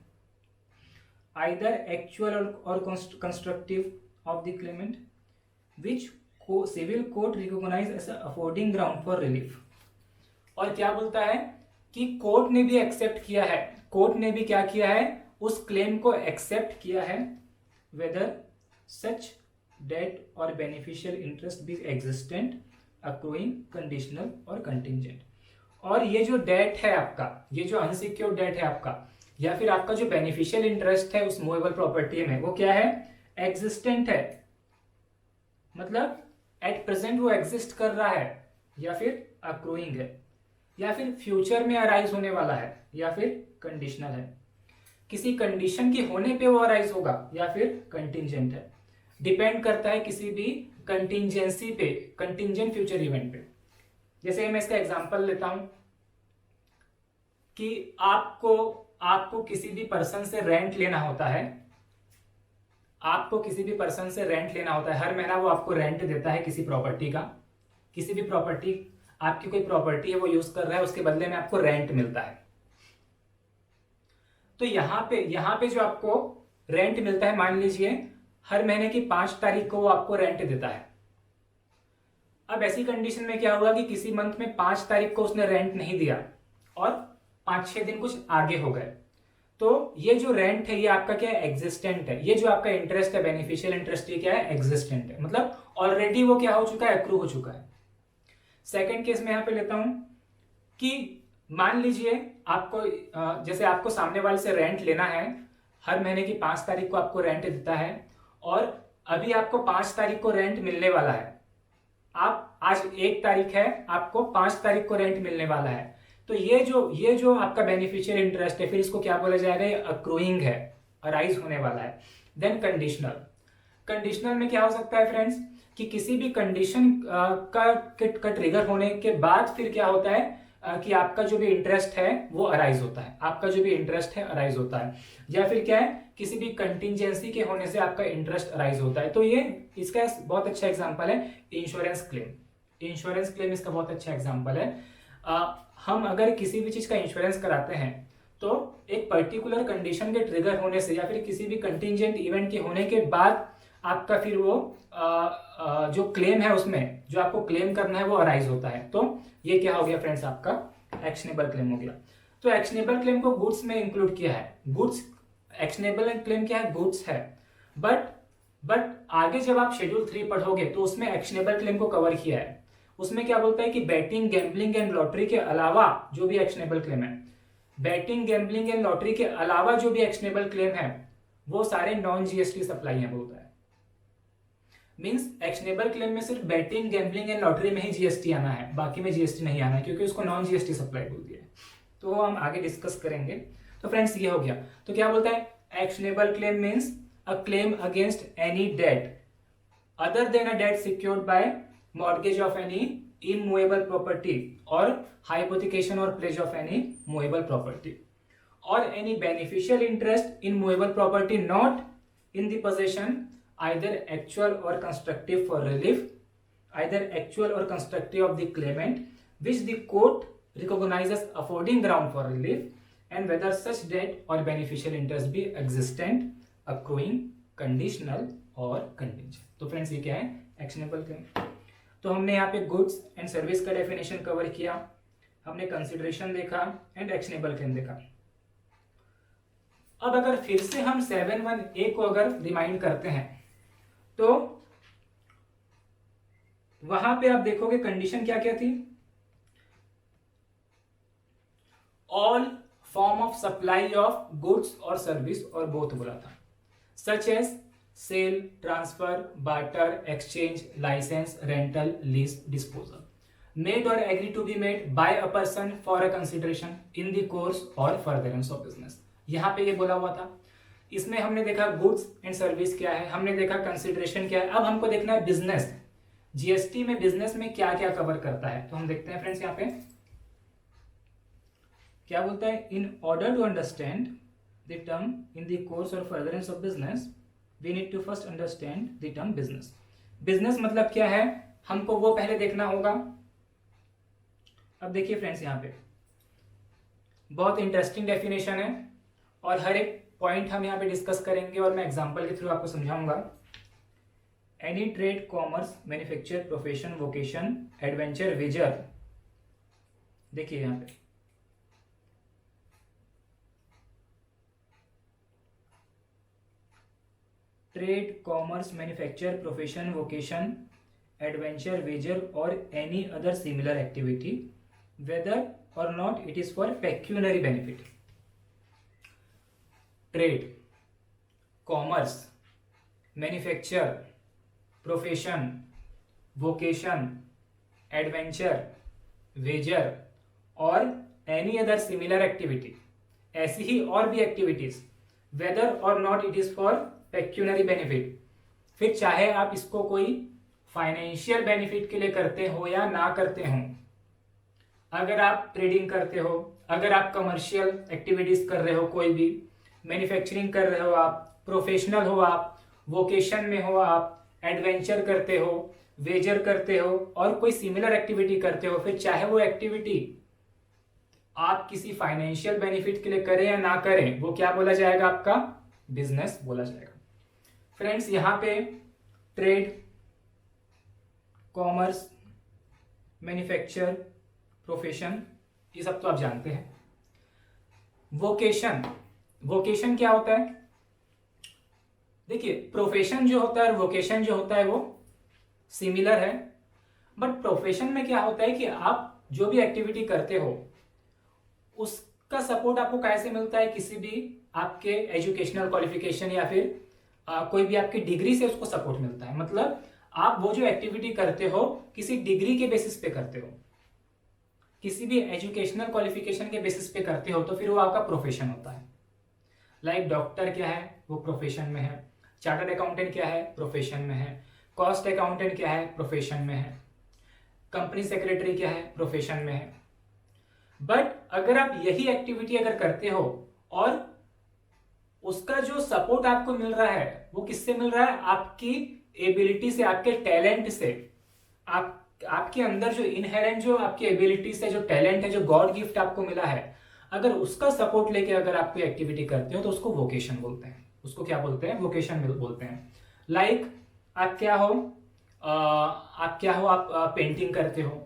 Either actual or constructive of the claimant which civil court recognise as affording ground for relief. और क्या बोलता है कि कोर्ट ने भी एक्सेप्ट किया है, कोर्ट ने भी क्या किया है, उस क्लेम को एक्सेप्ट किया है, whether such debt or beneficial interest be existent, accruing, conditional or contingent. और ये जो डेट है आपका, ये जो अनसिक्योर्ड डेट है आपका, या फिर आपका जो बेनिफिशियल इंटरेस्ट है उस मूवेबल प्रॉपर्टी में, वो क्या है एग्जिस्टेंट है, मतलब एट प्रेजेंट वो एग्जिस्ट कर रहा है, या फिर अक्रूइंग है, या फिर फ्यूचर में अराइज होने वाला है, या फिर कंडीशनल है, किसी कंडीशन के होने पे वो अराइज होगा, या फिर कंटिंजेंट है, डिपेंड करता है किसी भी कंटिंजेंसी पे, कंटिंजेंट फ्यूचर इवेंट पे। जैसे मैं इसका एग्जांपल लेता हूं कि आपको किसी भी पर्सन से रेंट लेना होता है, आपको किसी भी पर्सन से रेंट लेना होता है, हर महीना वो आपको रेंट देता है किसी प्रॉपर्टी का, किसी भी प्रॉपर्टी, आपकी कोई प्रॉपर्टी है वो यूज कर रहा है, उसके बदले में आपको रेंट मिलता है। तो यहां पे जो आपको रेंट मिलता है, मान लीजिए हर महीने की 5 तारीख को वो आपको रेंट देता है। अब ऐसी कंडीशन में क्या हुआ कि किसी मंथ में 5 तारीख को उसने रेंट नहीं दिया और 5-6 दिन कुछ आगे हो गए, तो ये जो रेंट है ये आपका क्या है एग्जिस्टेंट है। ये जो आपका इंटरेस्ट है, बेनिफिशियल इंटरेस्ट, ये क्या है एग्जिस्टेंट है, मतलब ऑलरेडी वो क्या हो चुका है, एक्रू हो चुका है। सेकंड केस में यहां पे लेता हूं कि मान लीजिए आपको जैसे आपको सामने वाले से रेंट लेना है, हर महीने की 5 तारीख को आपको रेंट देता है, और अभी आपको 5 तारीख को रेंट मिलने वाला है। आप आज 1 तारीख है, आपको 5 तारीख को रेंट मिलने वाला है, तो ये जो आपका बेनिफिशियल इंटरेस्ट है, फिर इसको क्या बोला जाएगा, ये अक्रूइंग है, अराइज होने वाला है। देन कंडीशनल में क्या हो सकता है फ्रेंड्स कि किसी भी कंडीशन का ट्रिगर होने के बाद फिर क्या होता है कि आपका जो भी इंटरेस्ट है वो अराइज होता है, आपका जो भी इंटरेस्ट है अराइज होता है, या फिर क्या है किसी भी कंटिंजेंसी के होने से आपका इंटरेस्ट अराइज होता है। तो ये इसका बहुत अच्छा एग्जांपल है इंश्योरेंस क्लेम इसका बहुत अच्छा एग्जांपल है। हम अगर किसी भी चीज का इंश्योरेंस कराते हैं तो एक पर्टिकुलर कंडीशन के ट्रिगर होने से, या फिर किसी भी कंटिंजेंट इवेंट के होने के बाद आपका फिर वो जो क्लेम है, उसमें जो आपको क्लेम करना है वो अराइज होता है। तो ये क्या हो गया फ्रेंड्स, आपका एक्शनेबल क्लेम हो गया। तो एक्शनेबल क्लेम को गुड्स में इंक्लूड किया है, गुड्स, एक्शनेबल क्लेम क्या है, गुड्स है, बट आगे जब आप शेड्यूल 3 पढ़ोगे तो उसमें एक्शनेबल क्लेम को कवर किया है। उसमें क्या बोलता है कि बैटिंग, गैम्बलिंग एंड लॉटरी के अलावा जो भी एक्शनेबल क्लेम है, बैटिंग, गैम्बलिंग एंड लॉटरी के अलावा जो भी एक्शनेबल क्लेम है वो सारे नॉन जीएसटी सप्लाई है, बोलता है। मींस एक्शनेबल क्लेम में सिर्फ बैटिंग, गैम्बलिंग एंड लॉटरी में ही जीएसटी आना है, बाकी में जीएसटी नहीं आना है, क्योंकि उसको नॉन जीएसटी सप्लाई बोल दिया है। तो हम आगे डिस्कस करेंगे। तो फ्रेंड्स ये हो गया। तो क्या बोलता है, actionable claim means a claim against any debt other than a debt secured by mortgage of any immovable property or hypothecation or pledge of any movable property, or any beneficial interest in movable property not in the possession either actual or constructive for relief, either actual or constructive of the claimant which the court recognizes affording ground for relief, and whether such debt or beneficial interest be existent, accruing, conditional or contingent। तो friends ये क्या है, actionable claim. तो हमने यहाँ पे goods and service का definition cover किया, हमने कंसिडरेशन देखा एंड एक्शनेबल क्लेम देखा। अब अगर फिर से हम 7(1)(a) को अगर रिमाइंड करते हैं तो वहां पे आप देखोगे कंडीशन क्या क्या थी, all form of supply of goods or service or both बोला था, such as sale, transfer, barter, exchange, licence, rental, lease, disposal, made or agree to be made by a person for a consideration in the course or furtherance of business। यहाँ पे ये बोला हुआ था। इसमें हमने देखा गुड्स एंड सर्विस क्या है, हमने देखा कंसिडरेशन क्या है, अब हमको देखना है बिजनेस। जीएसटी में बिजनेस में क्या क्या कवर करता है, तो हम देखते हैं फ्रेंड्स यहाँ पे क्या बोलता है। In order to understand the term in the course और furtherance of business we need to first understand the term business. Business मतलब क्या है हमको वो पहले देखना होगा। अब देखिए फ्रेंड्स यहाँ पे बहुत इंटरेस्टिंग डेफिनेशन है और हर एक पॉइंट हम यहाँ पे डिस्कस करेंगे और मैं एग्जांपल के थ्रू आपको समझाऊंगा। Any trade, commerce, manufacture, profession, vocation, adventure, wager, देखिए यहाँ पे trade, commerce, manufacture, profession, vocation, adventure, wager or any other similar activity whether or not it is for pecuniary benefit। Trade, commerce, manufacture, profession, vocation, adventure, wager or any other similar activity, ऐसी ही और भी activities whether or not it is for pecuniary benefit, फिर चाहे आप इसको कोई financial benefit के लिए करते हो या ना करते हो। अगर आप ट्रेडिंग करते हो, अगर आप कमर्शियल एक्टिविटीज कर रहे हो, कोई भी मैन्युफैक्चरिंग कर रहे हो, आप प्रोफेशनल हो, आप वोकेशन में हो, आप एडवेंचर करते हो, वेजर करते हो और कोई सिमिलर एक्टिविटी करते हो, फिर चाहे वो एक्टिविटी आप किसी फाइनेंशियल बेनिफिट के लिए करें या ना करें, वो क्या बोला जाएगा, आपका बिजनेस बोला जाएगा। फ्रेंड्स यहाँ पे ट्रेड, कॉमर्स, मैन्युफैक्चर, प्रोफेशन, ये सब तो आप जानते हैं। वोकेशन, वोकेशन क्या होता है, देखिए प्रोफेशन जो होता है और वोकेशन जो होता है वो सिमिलर है, बट प्रोफेशन में क्या होता है कि आप जो भी एक्टिविटी करते हो उसका सपोर्ट आपको कैसे मिलता है, किसी भी आपके एजुकेशनल क्वालिफिकेशन या फिर कोई भी आपकी डिग्री से उसको सपोर्ट मिलता है। मतलब आप वो जो एक्टिविटी करते हो किसी डिग्री के बेसिस पे करते हो, किसी भी एजुकेशनल क्वालिफिकेशन के बेसिस पे करते हो, तो फिर वो आपका प्रोफेशन होता है। लाइक डॉक्टर क्या है, वो प्रोफेशन में है। चार्टर्ड अकाउंटेंट क्या है, प्रोफेशन में है। कॉस्ट अकाउंटेंट क्या है, प्रोफेशन में है। कंपनी सेक्रेटरी क्या है, प्रोफेशन में है। बट अगर आप यही एक्टिविटी अगर करते हो और उसका जो सपोर्ट आपको मिल रहा है वो किससे मिल रहा है, आपकी एबिलिटी से, आपके टैलेंट से, आपके अंदर जो इनहेरेंट जो आपकी एबिलिटीज है, जो टैलेंट है, जो गॉड गिफ्ट आपको मिला है, अगर उसका सपोर्ट लेके अगर आप कोई एक्टिविटी करते हो तो उसको वोकेशन बोलते हैं। उसको क्या बोलते हैं, वोकेशन बोलते हैं। लाइक आप क्या हो, आप पेंटिंग करते हो,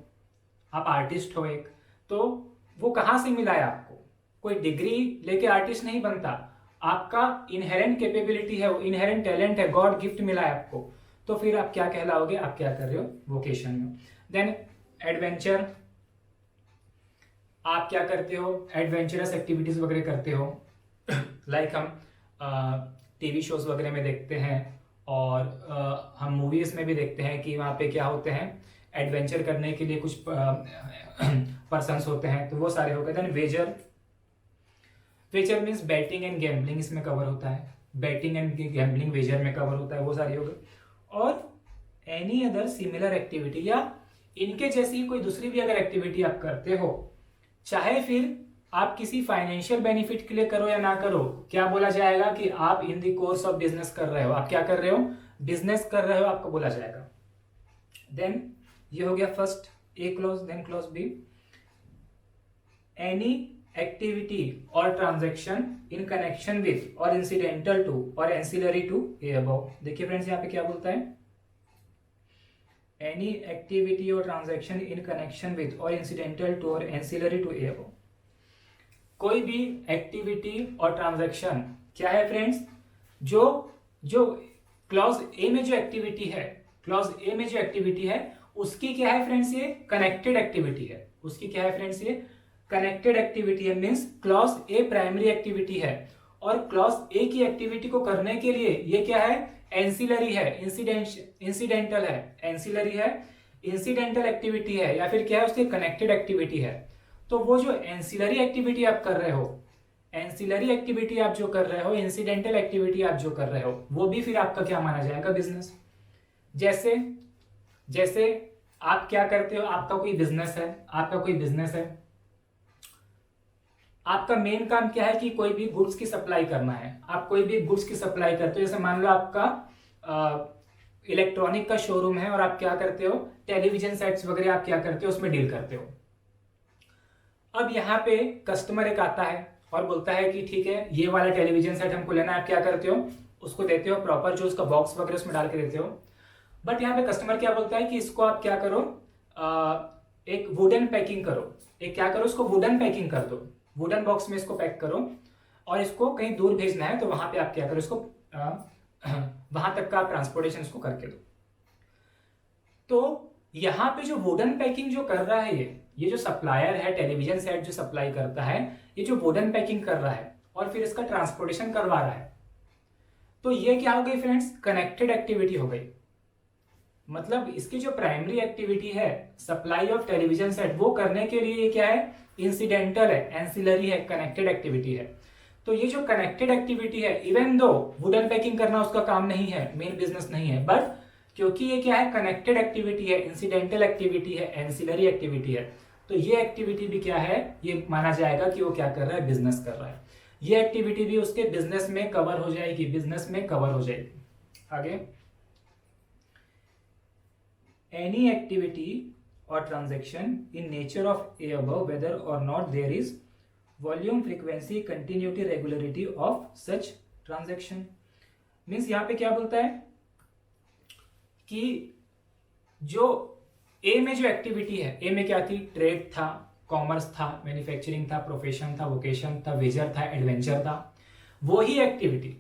आप आर्टिस्ट हो एक, तो वो कहाँ से मिला है आपको, कोई डिग्री लेके आर्टिस्ट नहीं बनता, आपका इनहेरेंट कैपेबिलिटी है, वो इनहेरेंट टैलेंट है, गॉड गिफ्ट मिला है आपको, तो फिर आप क्या कहलाओगे, आप क्या कर रहे हो, वोकेशन में। देन एडवेंचर, आप क्या करते हो, एडवेंचरस एक्टिविटीज वगैरह करते हो। लाइक हम टीवी शोज वगैरह में देखते हैं और हम मूवीज में भी देखते हैं कि वहाँ पे क्या होते हैं, एडवेंचर करने के लिए कुछ पर्सन्स होते हैं, तो वो सारे हो गए। Then wager, wager means betting and gambling, इसमें कवर होता है। बैटिंग एंड गैम्बलिंग वेजर में कवर होता है, वो सारी हो गई। और एनी अदर सिमिलर एक्टिविटी या इनके जैसी कोई दूसरी भी अगर एक्टिविटी आप करते हो, चाहे फिर आप किसी फाइनेंशियल बेनिफिट के लिए करो या ना करो, क्या बोला जाएगा कि आप इन द कोर्स ऑफ बिजनेस कर रहे हो, आप क्या कर रहे हो, बिजनेस कर रहे हो, आपको बोला जाएगा। देन ये हो गया first A clause. Then clause B, any activity और transaction in connection with or incidental to or ancillary to A above. देखिए फ्रेंड्स यहाँ पे क्या बोलता है, एनी एक्टिविटी और transaction in connection with or incidental to or ancillary to A above. कोई भी एक्टिविटी और ट्रांजैक्शन क्या है फ्रेंड्स, जो जो क्लॉज ए में जो एक्टिविटी है, क्लॉज ए में जो एक्टिविटी है उसकी क्या है फ्रेंड्स, ये कनेक्टेड एक्टिविटी है। उसकी क्या है फ्रेंड्स, ये कनेक्टेड एक्टिविटी है। Means clause A primary activity है और क्लॉज ए की एक्टिविटी को करने के लिए ये क्या है, एंसिलरी है, इंसिडेंटल है, एंसिलरी है, इंसिडेंटल एक्टिविटी है, या फिर क्या है उसकी कनेक्टेड एक्टिविटी है। तो वो जो एंसिलरी एक्टिविटी आप कर रहे हो, एंसिलरी एक्टिविटी आप जो कर रहे हो, इंसिडेंटल एक्टिविटी आप जो कर रहे हो, वो भी फिर आपका क्या माना जाएगा, बिजनेस। जैसे जैसे आप क्या करते हो, आपका कोई बिजनेस है, आपका कोई बिजनेस है, आपका मेन काम क्या है कि कोई भी गुड्स की सप्लाई करना है। आप कोई भी गुड्स की सप्लाई करते हो, जैसे मान लो आपका इलेक्ट्रॉनिक का शोरूम है और आप क्या करते हो, टेलीविजन सेट्स वगैरह आप क्या करते हो, उसमें डील करते हो। अब यहाँ पे कस्टमर एक आता है और बोलता है कि ठीक है ये वाला टेलीविजन सेट हमको लेना है। आप क्या करते हो, उसको देते हो प्रॉपर जो उसका बॉक्स वगैरह उसमें डाल के देते हो। बट यहाँ पे कस्टमर क्या बोलता है कि इसको आप क्या करो, एक वुडन पैकिंग करो, एक क्या करो, उसको वुडन पैकिंग कर दो, वुडन बॉक्स में इसको पैक करो और इसको कहीं दूर भेजना है तो वहां पे आप क्या करो, इसको वहां तक का ट्रांसपोर्टेशन इसको करके दो। तो यहाँ पे जो वुडन पैकिंग जो कर रहा है, ये जो सप्लायर है, टेलीविजन सेट जो सप्लाई करता है, ये जो वुडन पैकिंग कर रहा है और फिर इसका ट्रांसपोर्टेशन करवा रहा है, तो ये क्या हो गई फ्रेंड्स, कनेक्टेड एक्टिविटी हो गई। मतलब इसकी जो प्राइमरी एक्टिविटी है सप्लाई ऑफ टेलीविजन सेट, वो करने के लिए ये क्या है, इंसिडेंटल है, एंसिलरी है, कनेक्टेड एक्टिविटी है। तो ये जो कनेक्टेड एक्टिविटी है, इवन दो वुडन पैकिंग करना उसका काम नहीं है, मेन बिजनेस नहीं है, बट क्योंकि ये क्या है, कनेक्टेड एक्टिविटी है, इंसिडेंटल एक्टिविटी है, एंसिलरी एक्टिविटी है, तो ये एक्टिविटी भी क्या है, ये माना जाएगा कि वो क्या कर रहा है, बिजनेस कर रहा है। ये एक्टिविटी भी उसके बिजनेस में कवर हो जाएगी, बिजनेस में कवर हो जाएगी। आगे, any activity or transaction in nature of a above, whether or not there is volume, frequency, continuity, regularity of such transaction। Means यहाँ पे क्या बोलता है कि जो ए में जो एक्टिविटी है, ए में क्या थी, ट्रेड था, कॉमर्स था, मैन्युफैक्चरिंग था, प्रोफेशन था, वोकेशन था, वेजर था, एडवेंचर था, वही एक्टिविटी,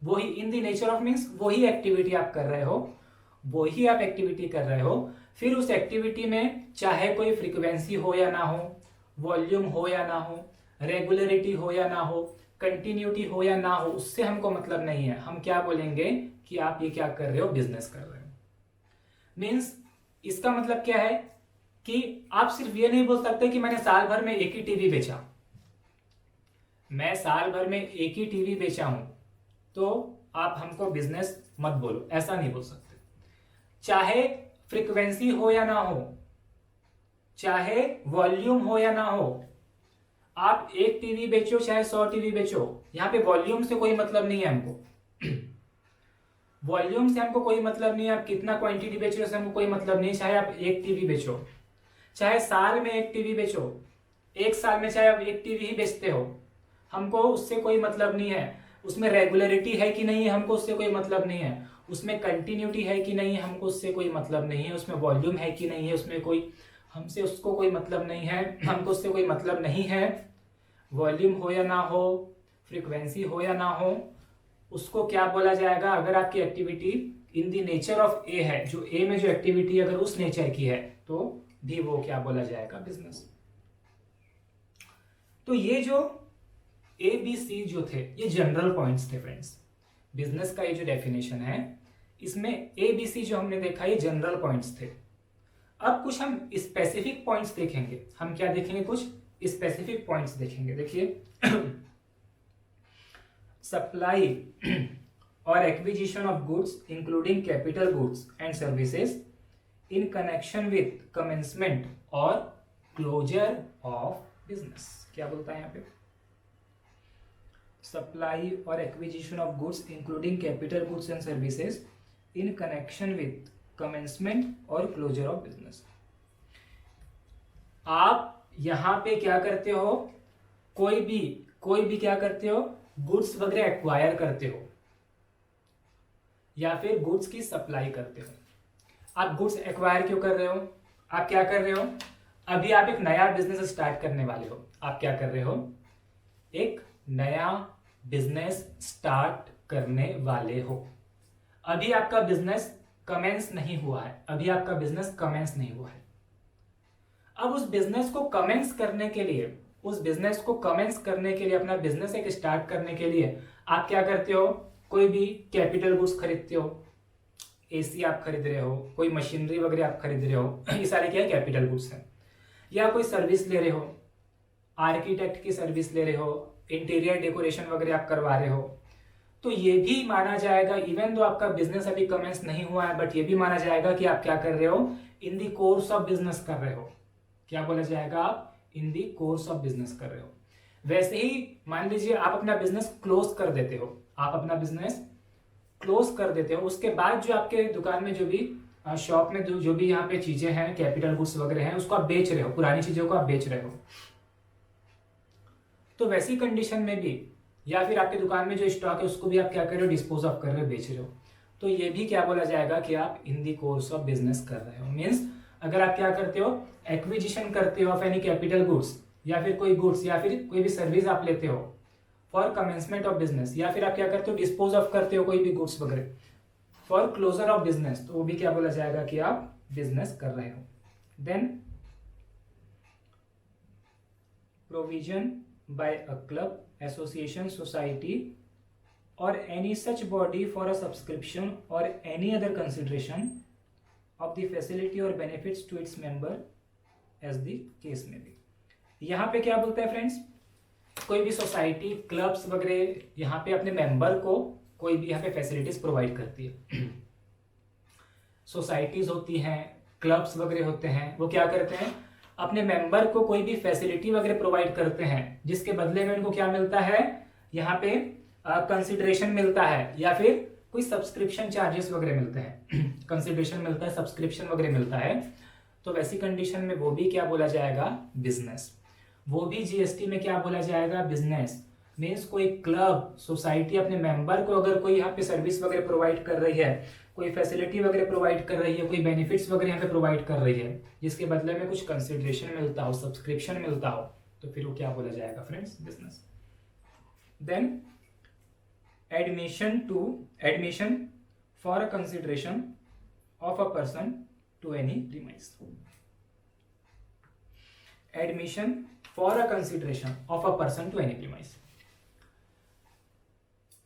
वही इन द नेचर ऑफ मीन्स वही एक्टिविटी आप कर रहे हो, वही आप एक्टिविटी कर रहे हो। फिर उस एक्टिविटी में चाहे कोई फ्रीक्वेंसी हो या ना हो, वॉल्यूम हो या ना हो, रेगुलरिटी हो या ना हो, कंटिन्यूटी हो या ना हो, उससे हमको मतलब नहीं है। हम क्या बोलेंगे कि आप ये क्या कर रहे हो, बिजनेस कर रहे हो। मीन्स इसका मतलब क्या है कि आप सिर्फ ये नहीं बोल सकते कि मैंने साल भर में एक ही टीवी बेचा, मैं साल भर में एक ही टीवी बेचा हूं तो आप हमको बिजनेस मत बोलो, ऐसा नहीं बोल सकते। चाहे फ्रीक्वेंसी हो या ना हो, चाहे वॉल्यूम हो या ना हो, आप एक टीवी बेचो चाहे 100 टीवी बेचो, यहां पे वॉल्यूम से कोई मतलब नहीं है हमको। वॉल्यूम से हमको कोई मतलब नहीं है, आप कितना क्वांटिटी बेच रहे हो हमको कोई मतलब नहीं है। चाहे आप एक टीवी बेचो, चाहे साल में एक टीवी बेचो, एक साल में चाहे आप एक टीवी ही बेचते हो, हमको उससे कोई मतलब नहीं है। उसमें रेगुलरिटी है कि नहीं है, हमको उससे कोई मतलब नहीं है। उसमें कंटिन्यूटी है कि नहीं है, हमको उससे कोई मतलब नहीं है। उसमें वॉल्यूम है कि नहीं है, उसमें कोई, हमसे उसको कोई मतलब नहीं है, हमको उससे कोई मतलब नहीं है। वॉल्यूम हो या ना हो, फ्रीक्वेंसी हो या ना हो, उसको क्या बोला जाएगा, अगर आपकी activity in the nature of A है, जो ए में जो एक्टिविटी अगर उस नेचर की है तो भी वो क्या बोला जाएगा, बिजनेस। तो ये जो ए बी सी जो थे ये जनरल पॉइंट्स थे फ्रेंड्स। बिजनेस का ये जो डेफिनेशन है इसमें ए बी सी जो हमने देखा ये जनरल पॉइंट्स थे। अब कुछ हम स्पेसिफिक पॉइंट्स देखेंगे। हम क्या देखेंगे, कुछ स्पेसिफिक पॉइंट्स देखेंगे। देखिए सप्लाई और acquisition of goods including capital goods and services in connection with commencement और क्लोजर ऑफ बिजनेस। क्या बोलता है यहाँ पे, सप्लाई और acquisition of goods including capital goods and services in connection with commencement और क्लोजर ऑफ बिजनेस। आप यहां पे क्या करते हो, कोई भी क्या करते हो, गुड्स वगैरह एक्वायर करते हो या फिर गुड्स की सप्लाई करते हो। आप गुड्स एक्वायर क्यों कर रहे हो, आप क्या कर रहे हो, अभी आप एक नया बिजनेस स्टार्ट करने वाले हो। आप क्या कर रहे हो, एक नया बिजनेस स्टार्ट करने वाले हो। अभी आपका बिजनेस कमेंस नहीं हुआ है, अभी आपका बिजनेस कमेंस नहीं हुआ है। अब उस बिजनेस को कमेंस करने के लिए, अपना बिजनेस एक स्टार्ट करने के लिए आप क्या करते हो? कोई भी कैपिटल गुड्स खरीदते हो, एसी आप खरीद रहे हो, कोई मशीनरी वगैरह आप खरीद रहे हो, ये सारे क्या है? कैपिटल गुड्स हैं। या कोई सर्विस ले रहे हो, आर्किटेक्ट की सर्विस ले रहे हो, इंटीरियर डेकोरेशन वगैरह आप करवा रहे हो, तो ये भी माना जाएगा, इवन दो आपका बिजनेस अभी कमेंस नहीं हुआ है, बट ये भी माना जाएगा कि आप क्या कर रहे हो? इन दी कोर्स ऑफ बिजनेस कर रहे हो। क्या बोला जाएगा? आप इन दी कोर्स ऑफ बिजनेस कर रहे हो। वैसे ही मान लीजिए आप अपना बिजनेस क्लोज कर देते हो, उसके बाद जो आपके दुकान में जो भी शॉप में जो भी यहाँ पे चीजें हैं, कैपिटल गुड्स वगैरह हैं, उसको आप बेच रहे हो, पुरानी चीजों को आप बेच रहे हो, तो वैसी कंडीशन में भी, या फिर आपकी दुकान में जो स्टॉक है उसको भी आप क्या कर रहे हो? डिस्पोज ऑफ कर रहे हो, बेच रहे हो, तो ये भी क्या बोला जाएगा कि आप इन दी कोर्स ऑफ बिजनेस कर रहे हो। मीन्स अगर आप क्या करते हो? एक्विजिशन करते हो ऑफ एनी कैपिटल गुड्स, या फिर कोई गुड्स या फिर कोई भी सर्विस आप लेते हो फॉर कमेंसमेंट ऑफ बिजनेस, या फिर आप क्या करते हो? डिस्पोज ऑफ करते हो कोई भी गुड्स वगैरह फॉर क्लोजर ऑफ बिजनेस, तो वो भी क्या बोला जाएगा कि आप बिजनेस कर रहे हो। Then provision by a club, association, society or any such body for a subscription or any other consideration of the facility or benefits to its member as the case may be। यहाँ पे क्या बोलता है friends? कोई भी society, clubs वगैरह यहाँ पे अपने मेंबर को कोई भी यहाँ पे फैसिलिटीज प्रोवाइड करती है। सोसाइटीज होती हैं, क्लब्स वगैरह होते हैं, वो क्या करते हैं? अपने मेंबर को कोई भी फैसिलिटी वगैरह प्रोवाइड करते हैं, जिसके बदले में उनको क्या मिलता है? यहाँ पे कंसिडरेशन मिलता है, या फिर कोई सब्सक्रिप्शन चार्जेस वगैरह मिलते हैं। कंसिडरेशन मिलता है, सब्सक्रिप्शन वगैरह मिलता है, तो वैसी कंडीशन में वो भी क्या बोला जाएगा? बिजनेस। वो भी जीएसटी में क्या बोला जाएगा? बिजनेस। मीन्स कोई क्लब, सोसाइटी अपने मेंबर को अगर कोई यहाँ पे सर्विस वगैरह प्रोवाइड कर रही है, कोई फैसिलिटी वगैरह प्रोवाइड कर रही है, कोई बेनिफिट्स वगैरह यहाँ पे प्रोवाइड कर रही है, जिसके बदले में कुछ कंसिडरेशन मिलता हो, सब्सक्रिप्शन मिलता हो, तो फिर वो क्या बोला जाएगा friends? Business. Then admission for a consideration of a person to any premise. Admission for a consideration of a person to any premise.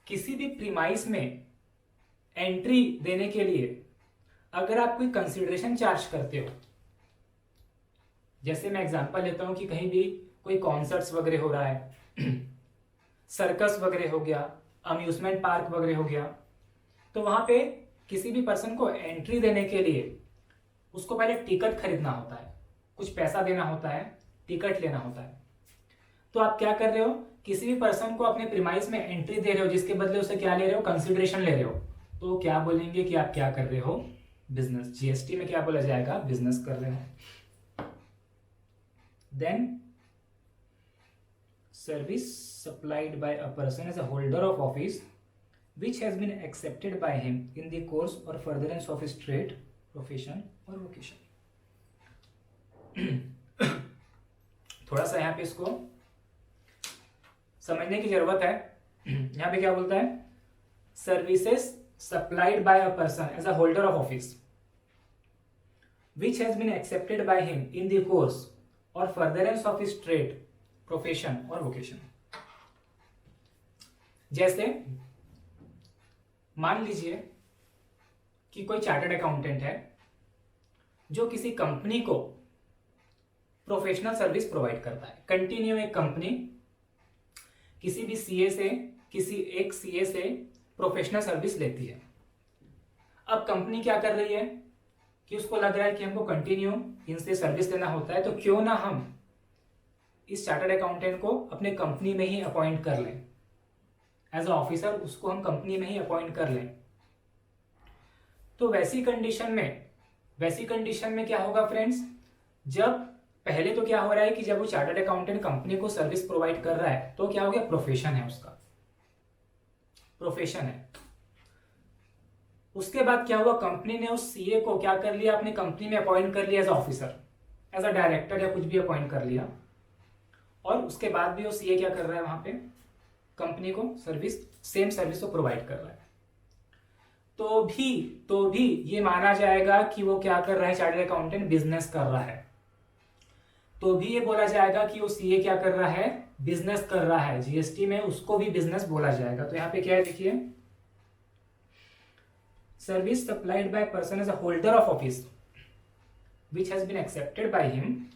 किसी भी प्रीमाइस में एंट्री देने के लिए अगर आप कोई कंसिडरेशन चार्ज करते हो, जैसे मैं एग्जांपल लेता हूं कि कहीं भी कोई कॉन्सर्ट्स वगैरह हो रहा है, सर्कस वगैरह हो गया, अम्यूजमेंट पार्क वगैरह हो गया, तो वहां पे किसी भी पर्सन को एंट्री देने के लिए उसको पहले टिकट खरीदना होता है, कुछ पैसा देना होता है, टिकट लेना होता है। तो आप क्या कर रहे हो? किसी भी पर्सन को अपने प्रीमाइस में एंट्री दे रहे हो, जिसके बदले उसे क्या ले रहे हो? कंसिडरेशन ले रहे हो, तो क्या बोलेंगे कि आप क्या कर रहे हो? बिजनेस। जीएसटी में क्या बोला जाएगा? बिजनेस कर रहे हो। Then service supplied by a person as a holder of office which has been accepted by him in the course or furtherance of his trade, profession or vocation। थोड़ा सा यहाँ पे इसको समझने की जरूरत है। यहाँ पे क्या बोलता है? Services supplied by a person as a holder of office which has been accepted by him in the course or furtherance of his trade, profession or vocation। जैसे मान लीजिए कि कोई चार्टर्ड अकाउंटेंट है जो किसी कंपनी को प्रोफेशनल सर्विस प्रोवाइड करता है। कंटिन्यू एक कंपनी किसी भी सीए से, किसी एक सीए से प्रोफेशनल सर्विस लेती है। अब कंपनी क्या कर रही है कि उसको लग रहा है कि हमको कंटिन्यू इनसे सर्विस लेना होता है, तो क्यों ना हम इस चार्टर्ड अकाउंटेंट को अपने कंपनी में ही अपॉइंट कर लें, एज अ ऑफिसर उसको हम कंपनी में ही अपॉइंट कर लें। तो वैसी कंडीशन में क्या होगा फ्रेंड्स? जब पहले तो क्या हो रहा है कि जब वो चार्टर्ड अकाउंटेंट कंपनी को सर्विस प्रोवाइड कर रहा है, तो क्या हो गया? प्रोफेशन है, उसका प्रोफेशन है। उसके बाद क्या हुआ? कंपनी ने उस सीए को क्या कर लिया? अपनी कंपनी में अपॉइंट कर लिया as officer, as a director या कुछ भी अपॉइंट कर लिया। और उसके बाद भी वो सीए क्या कर रहा है, वहां पे कंपनी को सेम सर्विस को प्रोवाइड कर रहा है, तो भी ये माना जाएगा कि वो क्या कर रहा है, चार्टर्ड अकाउंटेंट बिजनेस कर रहा है। तो भी ये बोला जाएगा कि वो सीए क्या कर रहा है, बिजनेस कर रहा है। जीएसटी में उसको भी बिजनेस बोला जाएगा। तो यहाँ पे क्या है, देखिए, service supplied by person as a holder of office which has been accepted by him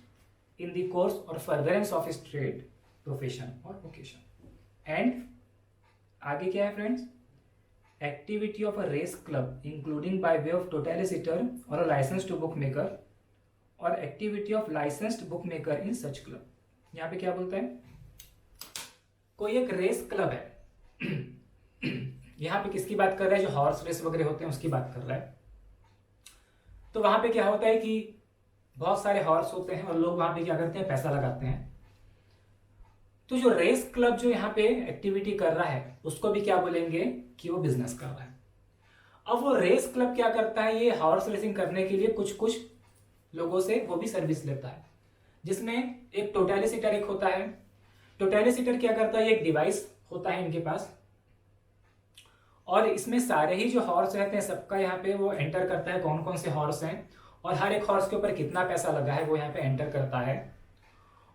in the course or furtherance of his trade, profession or vocation. And आगे क्या है friends, activity of a race club including by way of totalisator or a licensed bookmaker or activity of licensed bookmaker in such club. यहाँ पे क्या बोलता है, कोई एक रेस क्लब है यहाँ पे किसकी बात कर रहा है, जो हॉर्स रेस वगैरह होते हैं उसकी बात कर रहा है। तो वहां पे क्या होता है कि बहुत सारे हॉर्स होते हैं और लोग वहां पे क्या करते हैं, पैसा लगाते हैं। तो जो रेस क्लब जो यहाँ पे एक्टिविटी कर रहा है उसको भी क्या बोलेंगे कि वो बिजनेस कर रहा है। अब वो रेस क्लब क्या करता है, ये हॉर्स रेसिंग करने के लिए कुछ कुछ लोगों से वो भी सर्विस लेता है, जिसमें एक टोटलिसिटर एक होता है। टोटलिसिटर क्या करता है, ये एक डिवाइस होता है इनके पास, और इसमें सारे ही जो हॉर्स रहते हैं सबका यहाँ पे वो एंटर करता है कौन कौन से हॉर्स हैं और हर एक हॉर्स के ऊपर कितना पैसा लगा है वो यहाँ पे एंटर करता है।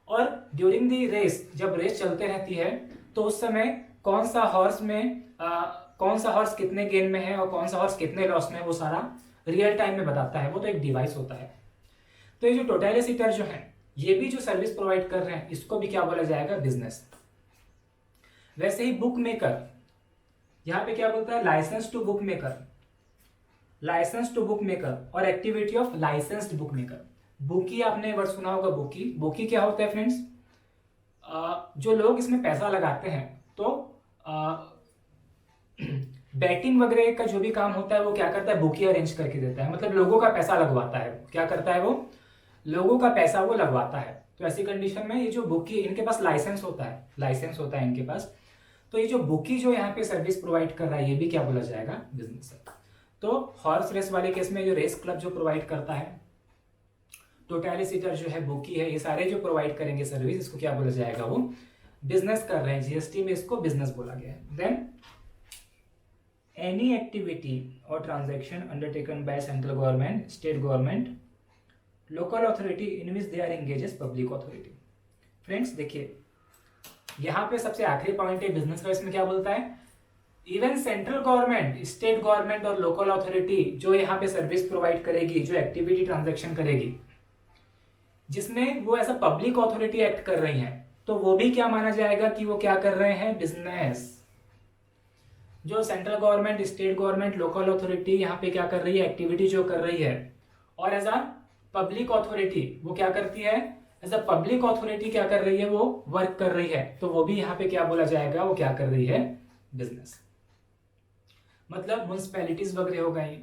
और ड्यूरिंग दी रेस, जब रेस चलते रहती है तो उस समय कौन सा हॉर्स कितने गेन में है और कौन सा हॉर्स कितने लॉस में है वो सारा रियल टाइम में बताता है। वो तो एक डिवाइस होता है। तो ये जो टोटलिसिटर जो है ये भी जो सर्विस प्रोवाइड कर रहे हैं इसको भी क्या बोला जाएगा, बिजनेस। वैसे ही बुक मेकर, यहाँ पे क्या बोलता है, licence to book maker, licence to book maker or activity of licensed book maker. Bookie आपने वर्ड सुना होगा, बुकी। बुकी क्या होता है फ्रेंड्स, जो लोग इसमें पैसा लगाते हैं तो बैटिंग वगैरह का जो भी काम होता है वो क्या करता है, बुकी अरेंज करके देता है। मतलब लोगों का पैसा लगवाता है, क्या करता है वो, लोगों का पैसा वो लगवाता है। तो ऐसी कंडीशन में ये जो बुकी, इनके पास लाइसेंस होता है इनके पास। तो ये जो बुकी जो यहाँ पे सर्विस प्रोवाइड कर रहा है ये भी क्या बोला जाएगा, बिजनेस है। तो हॉर्स रेस वाले केस में जो रेस क्लब जो प्रोवाइड करता है, टोटलिसिटर जो है, बुकी है, ये सारे जो प्रोवाइड करेंगे सर्विस, इसको क्या बोला जाएगा, वो बिजनेस कर रहे हैं। जीएसटी में इसको बिजनेस बोला गया है। देन एनी एक्टिविटी और transaction undertaken by central government, state government, local authority in which they are engage as public authority. Friends देखिए, यहाँ पे सबसे आखिरी पॉइंट है बिजनेस का। इसमें क्या बोलता है, even central government, state government और लोकल अथॉरिटी जो यहाँ पे सर्विस प्रोवाइड करेगी, जो एक्टिविटी ट्रांजैक्शन करेगी, जिसमें वो ऐसा पब्लिक अथॉरिटी एक्ट कर रही हैं, तो वो भी क्या माना जाएगा कि वो क्या कर रहे हैं, बिजनेस। जो central government, state government, local authority यहाँ पे क्या कर रही है, एक्टिविटी जो कर रही है, और एज अ पब्लिक अथॉरिटी वो क्या करती है, एज अ पब्लिक अथॉरिटी क्या कर रही है, वो वर्क कर रही है, तो वो भी यहाँ पे क्या बोला जाएगा, वो क्या कर रही है, बिजनेस। मतलब म्युनिसिपैलिटीज वगैरह हो गई,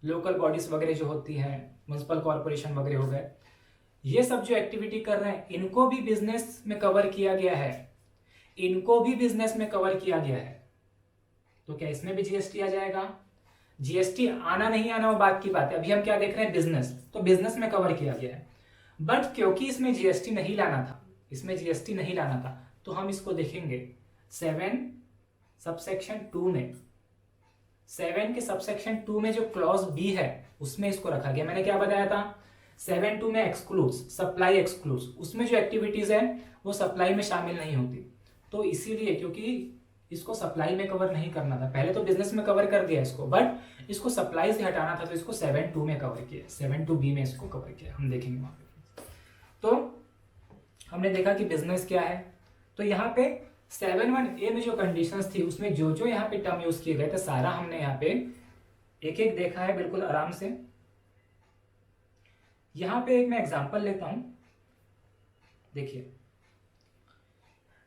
लोकल बॉडीज वगैरह जो होती हैं, म्युनिसिपल कॉर्पोरेशन वगैरह हो गए, ये सब जो एक्टिविटी कर रहे हैं इनको भी बिजनेस में कवर किया गया है, इनको भी बिजनेस में कवर किया गया है। तो क्या इसमें भी जीएसटी आ जाएगा? जीएसटी आना नहीं आना वो बात की बात है। अभी हम क्या देख रहे हैं, बिजनेस, तो बिजनेस में कवर किया गया है। बट क्योंकि इसमें जीएसटी नहीं लाना था, तो हम इसको देखेंगे 7 सबसेक्शन 2 में। 7 के सबसेक्शन 2 में जो क्लॉज बी है उसमें इसको रखा गया। मैंने क्या बताया था, 7(2) में एक्सक्लूड्स, सप्लाई एक्सक्लूड्स, उसमें जो एक्टिविटीज है वो सप्लाई में शामिल नहीं होती। तो इसीलिए, क्योंकि इसको सप्लाई में कवर नहीं करना था, पहले तो बिजनेस में कवर कर दिया इसको, बट इसको सप्लाई से हटाना था, तो इसको 7(2) में कवर किया, 7(2)(b) में इसको कवर किया। हम देखेंगे वहां पे। तो हमने देखा कि बिजनेस क्या है। तो यहाँ पे 7(1)(a) में जो कंडीशंस थी उसमें जो जो यहाँ पे टर्म यूज किए गए थे सारा हमने यहाँ पे एक एक देखा है बिल्कुल आराम से। यहाँ पे एक मैं एग्जांपल लेता हूं, देखिए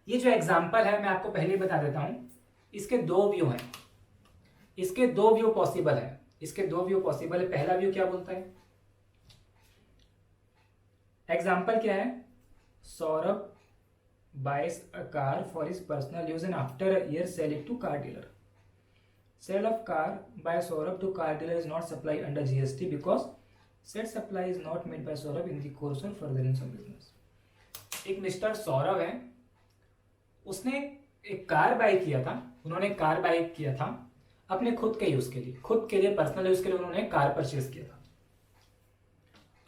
ये जो एग्जांपल है मैं आपको पहले ही बता देता हूं, इसके 2 व्यू हैं, इसके 2 व्यू पॉसिबल है, पहला व्यू क्या बोलता है, एग्जांपल क्या है, Saurabh buys a car for his personal use and after a year sell it to car dealer. Sale of car by Saurabh to car dealer is not supplied under GST because said supply is not made by Saurabh in the course of furtherance of business. एक mister Saurabh है, उसने एक car bye किया था। उन्होंने car bye किया था अपने खुद के यूज के लिए, खुद के लिए पर्सनल यूज के लिए उन्होंने कार परचेज किया था।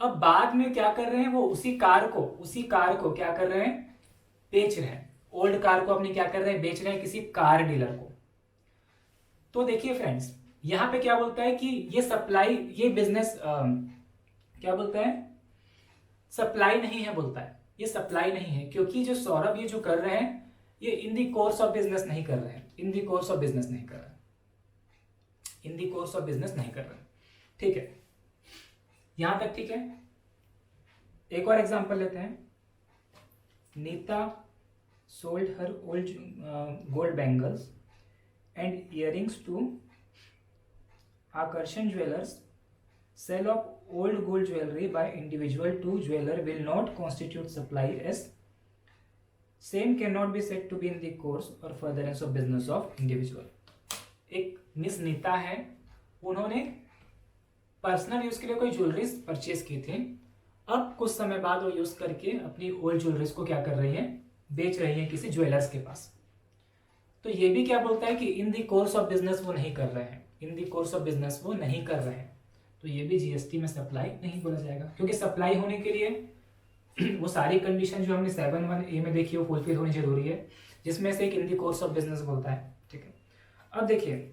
अब बाद में क्या कर रहे हैं, वो उसी कार को क्या कर रहे हैं, बेच रहे हैं। ओल्ड कार को अपनी क्या कर रहे हैं, बेच रहे हैं किसी कार डीलर को। तो देखिए फ्रेंड्स, यहां पे क्या बोलता है कि ये सप्लाई, ये बिजनेस क्या बोलता है, सप्लाई नहीं है बोलता है। ये सप्लाई नहीं है क्योंकि जो सौरभ ये जो कर रहे हैं, ये इन दी कोर्स ऑफ बिजनेस नहीं कर रहे हैं, इन दी कोर्स ऑफ बिजनेस नहीं कर रहे हैं, इन दी कोर्स ऑफ बिजनेस नहीं कर रहे हैं। ठीक है, यहां तक ठीक है। एक और एग्जांपल लेते हैं। Neeta sold her old gold bangles and earrings to Akarshan Jewelers. Sale of old gold jewelry by individual to jeweler will not constitute supply as same cannot be said to be in the course or furtherance of business of individual. एक miss Nita है, उन्होंने personal use के लिए कोई jewelleries purchase की थी। अब कुछ समय बाद वो यूज करके अपनी ओल्ड ज्वेलरीज को क्या कर रही है, बेच रही है किसी ज्वेलर्स के पास। तो ये भी क्या बोलता है कि इन दी कोर्स ऑफ बिजनेस वो नहीं कर रहे हैं, इन दी कोर्स ऑफ बिजनेस वो नहीं कर रहे हैं। तो ये भी जीएसटी में सप्लाई नहीं बोला जाएगा, क्योंकि सप्लाई होने के लिए वो सारी कंडीशन जो हमने 7(1)(a) में देखी वो फुलफिल होनी जरूरी है, जिसमें से एक इन दी कोर्स ऑफ बिजनेस बोलता है। ठीक है, अब देखिए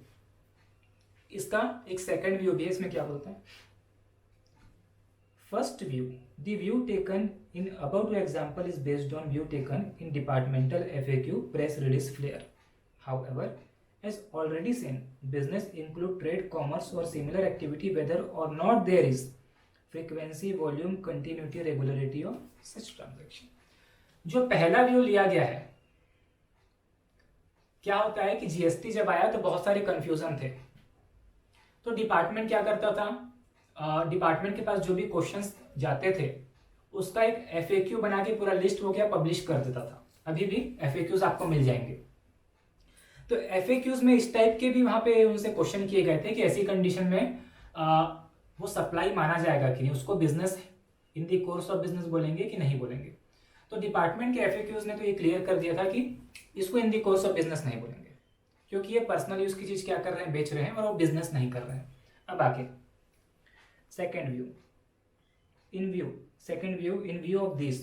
इसका एक सेकंड व्यू भी है, इसमें क्या बोलता है। First view. The view taken in above example is based on view taken in departmental FAQ press release flare. However, as already seen, business include trade, commerce or similar activity whether or not there is frequency, volume, continuity, regularity of such transaction. जो पहला view लिया गया है, क्या होता है कि GST जब आया तो बहुत सारे कंफ्यूजन थे। तो डिपार्टमेंट क्या करता था, डिपार्टमेंट के पास जो भी क्वेश्चंस जाते थे उसका एक एफएक्यू बना के पूरा लिस्ट हो गया पब्लिश कर देता था। अभी भी एफएक्यूज आपको मिल जाएंगे। तो एफएक्यूज में इस टाइप के भी वहां पे उनसे क्वेश्चन किए गए थे कि ऐसी कंडीशन में वो सप्लाई माना जाएगा कि नहीं, उसको business in the course of business बोलेंगे कि नहीं बोलेंगे। तो डिपार्टमेंट के एफएक्यूज ने तो ये क्लियर कर दिया था कि इसको इन दी कोर्स ऑफ बिजनेस नहीं बोलेंगे, क्योंकि ये पर्सनल यूज की चीज क्या कर रहे हैं, बेच रहे हैं, और वो बिजनेस नहीं कर रहे हैं। अब आगे second view. In view of this,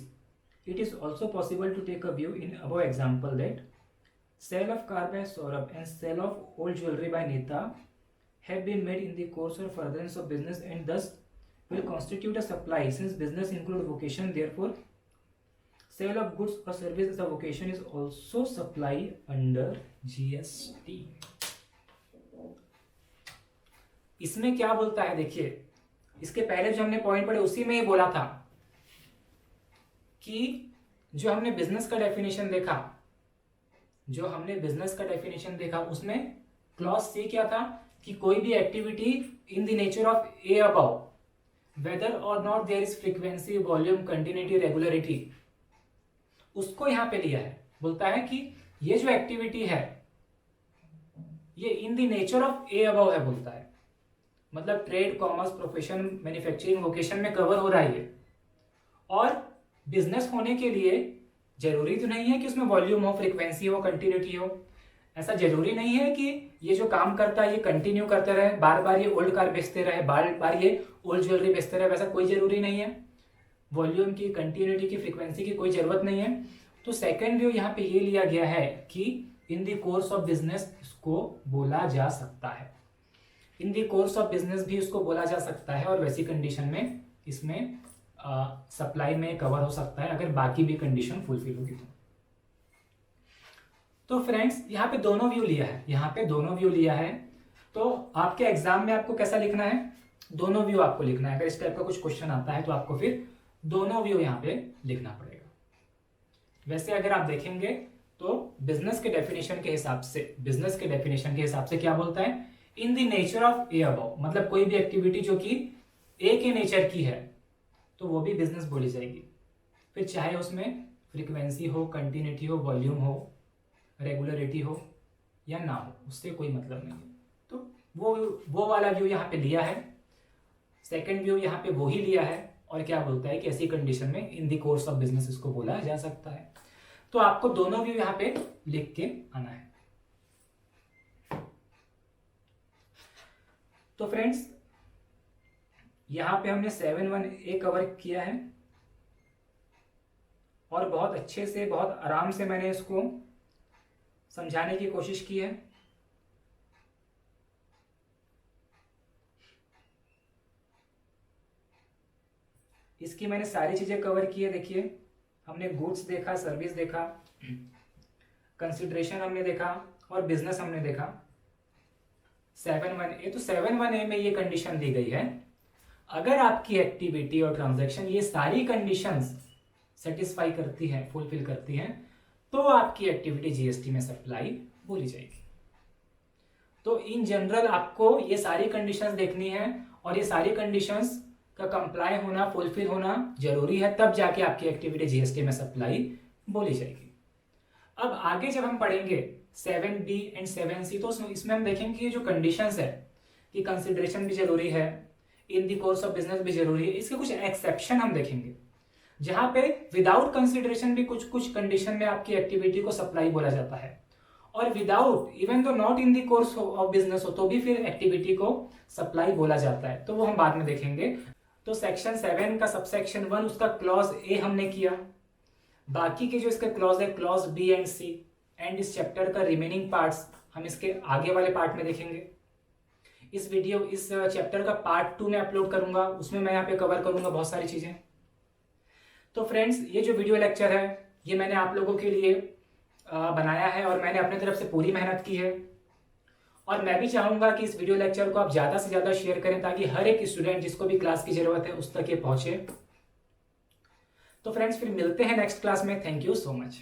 it is also possible to take a view in above example that sale of car by Saurabh and sale of old jewelry by Nita have been made in the course or furtherance of business and thus will constitute a supply since business include vocation. Therefore, sale of goods or service as a vocation is also supply under GST. इसमें क्या बोलता है, देखिए इसके पहले जो हमने point पढ़े उसी में ये बोला था कि जो हमने बिजनेस का डेफिनेशन देखा, उसमें क्लॉज सी क्या था कि कोई भी activity in the nature of A above whether or not there is frequency, volume, continuity, regularity, उसको यहां पे लिया है। बोलता है कि ये जो एक्टिविटी है ये in the nature of A above है, बोलता है मतलब trade, commerce, profession, manufacturing, vocation में कवर हो रहा है। और बिजनेस होने के लिए जरूरी तो नहीं है कि उसमें वॉल्यूम हो, फ्रीक्वेंसी हो, कंटिन्यूटी हो। ऐसा जरूरी नहीं है कि ये जो काम करता है ये कंटिन्यू करते रहे, बार बार ये ओल्ड कार बेचते रहे, बार बार ये ओल्ड ज्वेलरी बेचते रहे, वैसा कोई जरूरी नहीं है। वॉल्यूम की, कंटिन्यूटी की, फ्रीक्वेंसी की कोई जरूरत नहीं है। तो सेकेंड व्यू यहाँ पे ये लिया गया है कि इन द कोर्स ऑफ बिजनेस इसको बोला जा सकता है, इन दी कोर्स ऑफ बिजनेस भी उसको बोला जा सकता है, और वैसी कंडीशन में इसमें सप्लाई में कवर हो सकता है अगर बाकी भी कंडीशन फुलफिल होगी तो फ्रेंड्स यहाँ पे दोनों व्यू लिया है। तो आपके एग्जाम में आपको कैसा लिखना है, दोनों व्यू आपको लिखना है। अगर इस टाइप का कुछ क्वेश्चन आता है तो आपको फिर दोनों व्यू यहाँ पे लिखना पड़ेगा। वैसे अगर आप देखेंगे तो बिजनेस के डेफिनेशन के हिसाब से क्या बोलता है, in the nature of A above, मतलब कोई भी एक्टिविटी जो कि ए के नेचर की है तो वो भी बिजनेस बोली जाएगी। फिर चाहे उसमें फ्रीक्वेंसी हो, कंटिन्यूटी हो, वॉल्यूम हो, रेगुलरिटी हो या ना हो, उससे कोई मतलब नहीं है। तो वो वाला व्यू यहाँ पे लिया है। सेकंड व्यू यहाँ पे वो ही लिया है और क्या बोलता है कि ऐसी कंडीशन में इन द कोर्स ऑफ बिजनेस इसको बोला जा सकता है। तो आपको दोनों व्यू यहाँ पे लिख के आना है। तो फ्रेंड्स यहां पे हमने 7(1)(a) कवर किया है और बहुत अच्छे से, बहुत आराम से मैंने इसको समझाने की कोशिश की है। इसकी मैंने सारी चीजें कवर की है। देखिए हमने गुड्स देखा, सर्विस देखा, कंसिडरेशन हमने देखा और बिजनेस हमने देखा। 7(1)(a), तो 7(1)(a) में ये कंडीशन दी गई है, अगर आपकी एक्टिविटी और ट्रांजैक्शन ये सारी कंडीशंस सेटिस्फाई करती है, फुलफिल करती हैं, तो आपकी एक्टिविटी जीएसटी में सप्लाई बोली जाएगी। तो इन जनरल आपको ये सारी कंडीशंस देखनी है और ये सारी कंडीशंस का कंप्लाई होना, फुलफिल होना जरूरी है, तब जाके आपकी एक्टिविटी जीएसटी में सप्लाई बोली जाएगी। अब आगे जब हम पढ़ेंगे 7B एंड 7C, तो इसमें हम देखेंगे कि जो कंडीशंस है कि कंसिडरेशन भी जरूरी है, in the course of business भी जरूरी है, इसके कुछ एक्सेप्शन हम देखेंगे जहां पे विदाउट कंसिडरेशन भी कुछ कुछ कंडीशन में आपकी एक्टिविटी को सप्लाई बोला जाता है, और without, even though not in the course of business हो तो भी फिर एक्टिविटी को सप्लाई बोला जाता है, तो वो हम बाद में देखेंगे। तो सेक्शन 7 का सबसेक्शन 1 उसका क्लॉज ए हमने किया, बाकी के जो इसके क्लॉज है clause B and C, and इस चैप्टर का रिमेनिंग पार्ट्स हम इसके आगे वाले पार्ट में देखेंगे। इस चैप्टर का पार्ट 2 में अपलोड करूंगा, उसमें मैं यहाँ पे कवर करूंगा बहुत सारी चीजें। तो फ्रेंड्स ये जो वीडियो लेक्चर है ये मैंने आप लोगों के लिए बनाया है और मैंने अपने तरफ से पूरी मेहनत की है, और मैं भी चाहूंगा कि इस वीडियो लेक्चर को आप ज्यादा से ज्यादा शेयर करें ताकि हर एक स्टूडेंट जिसको भी क्लास की जरूरत है उस तक ये पहुंचे। तो फ्रेंड्स फिर मिलते हैं नेक्स्ट क्लास में। Thank you so much.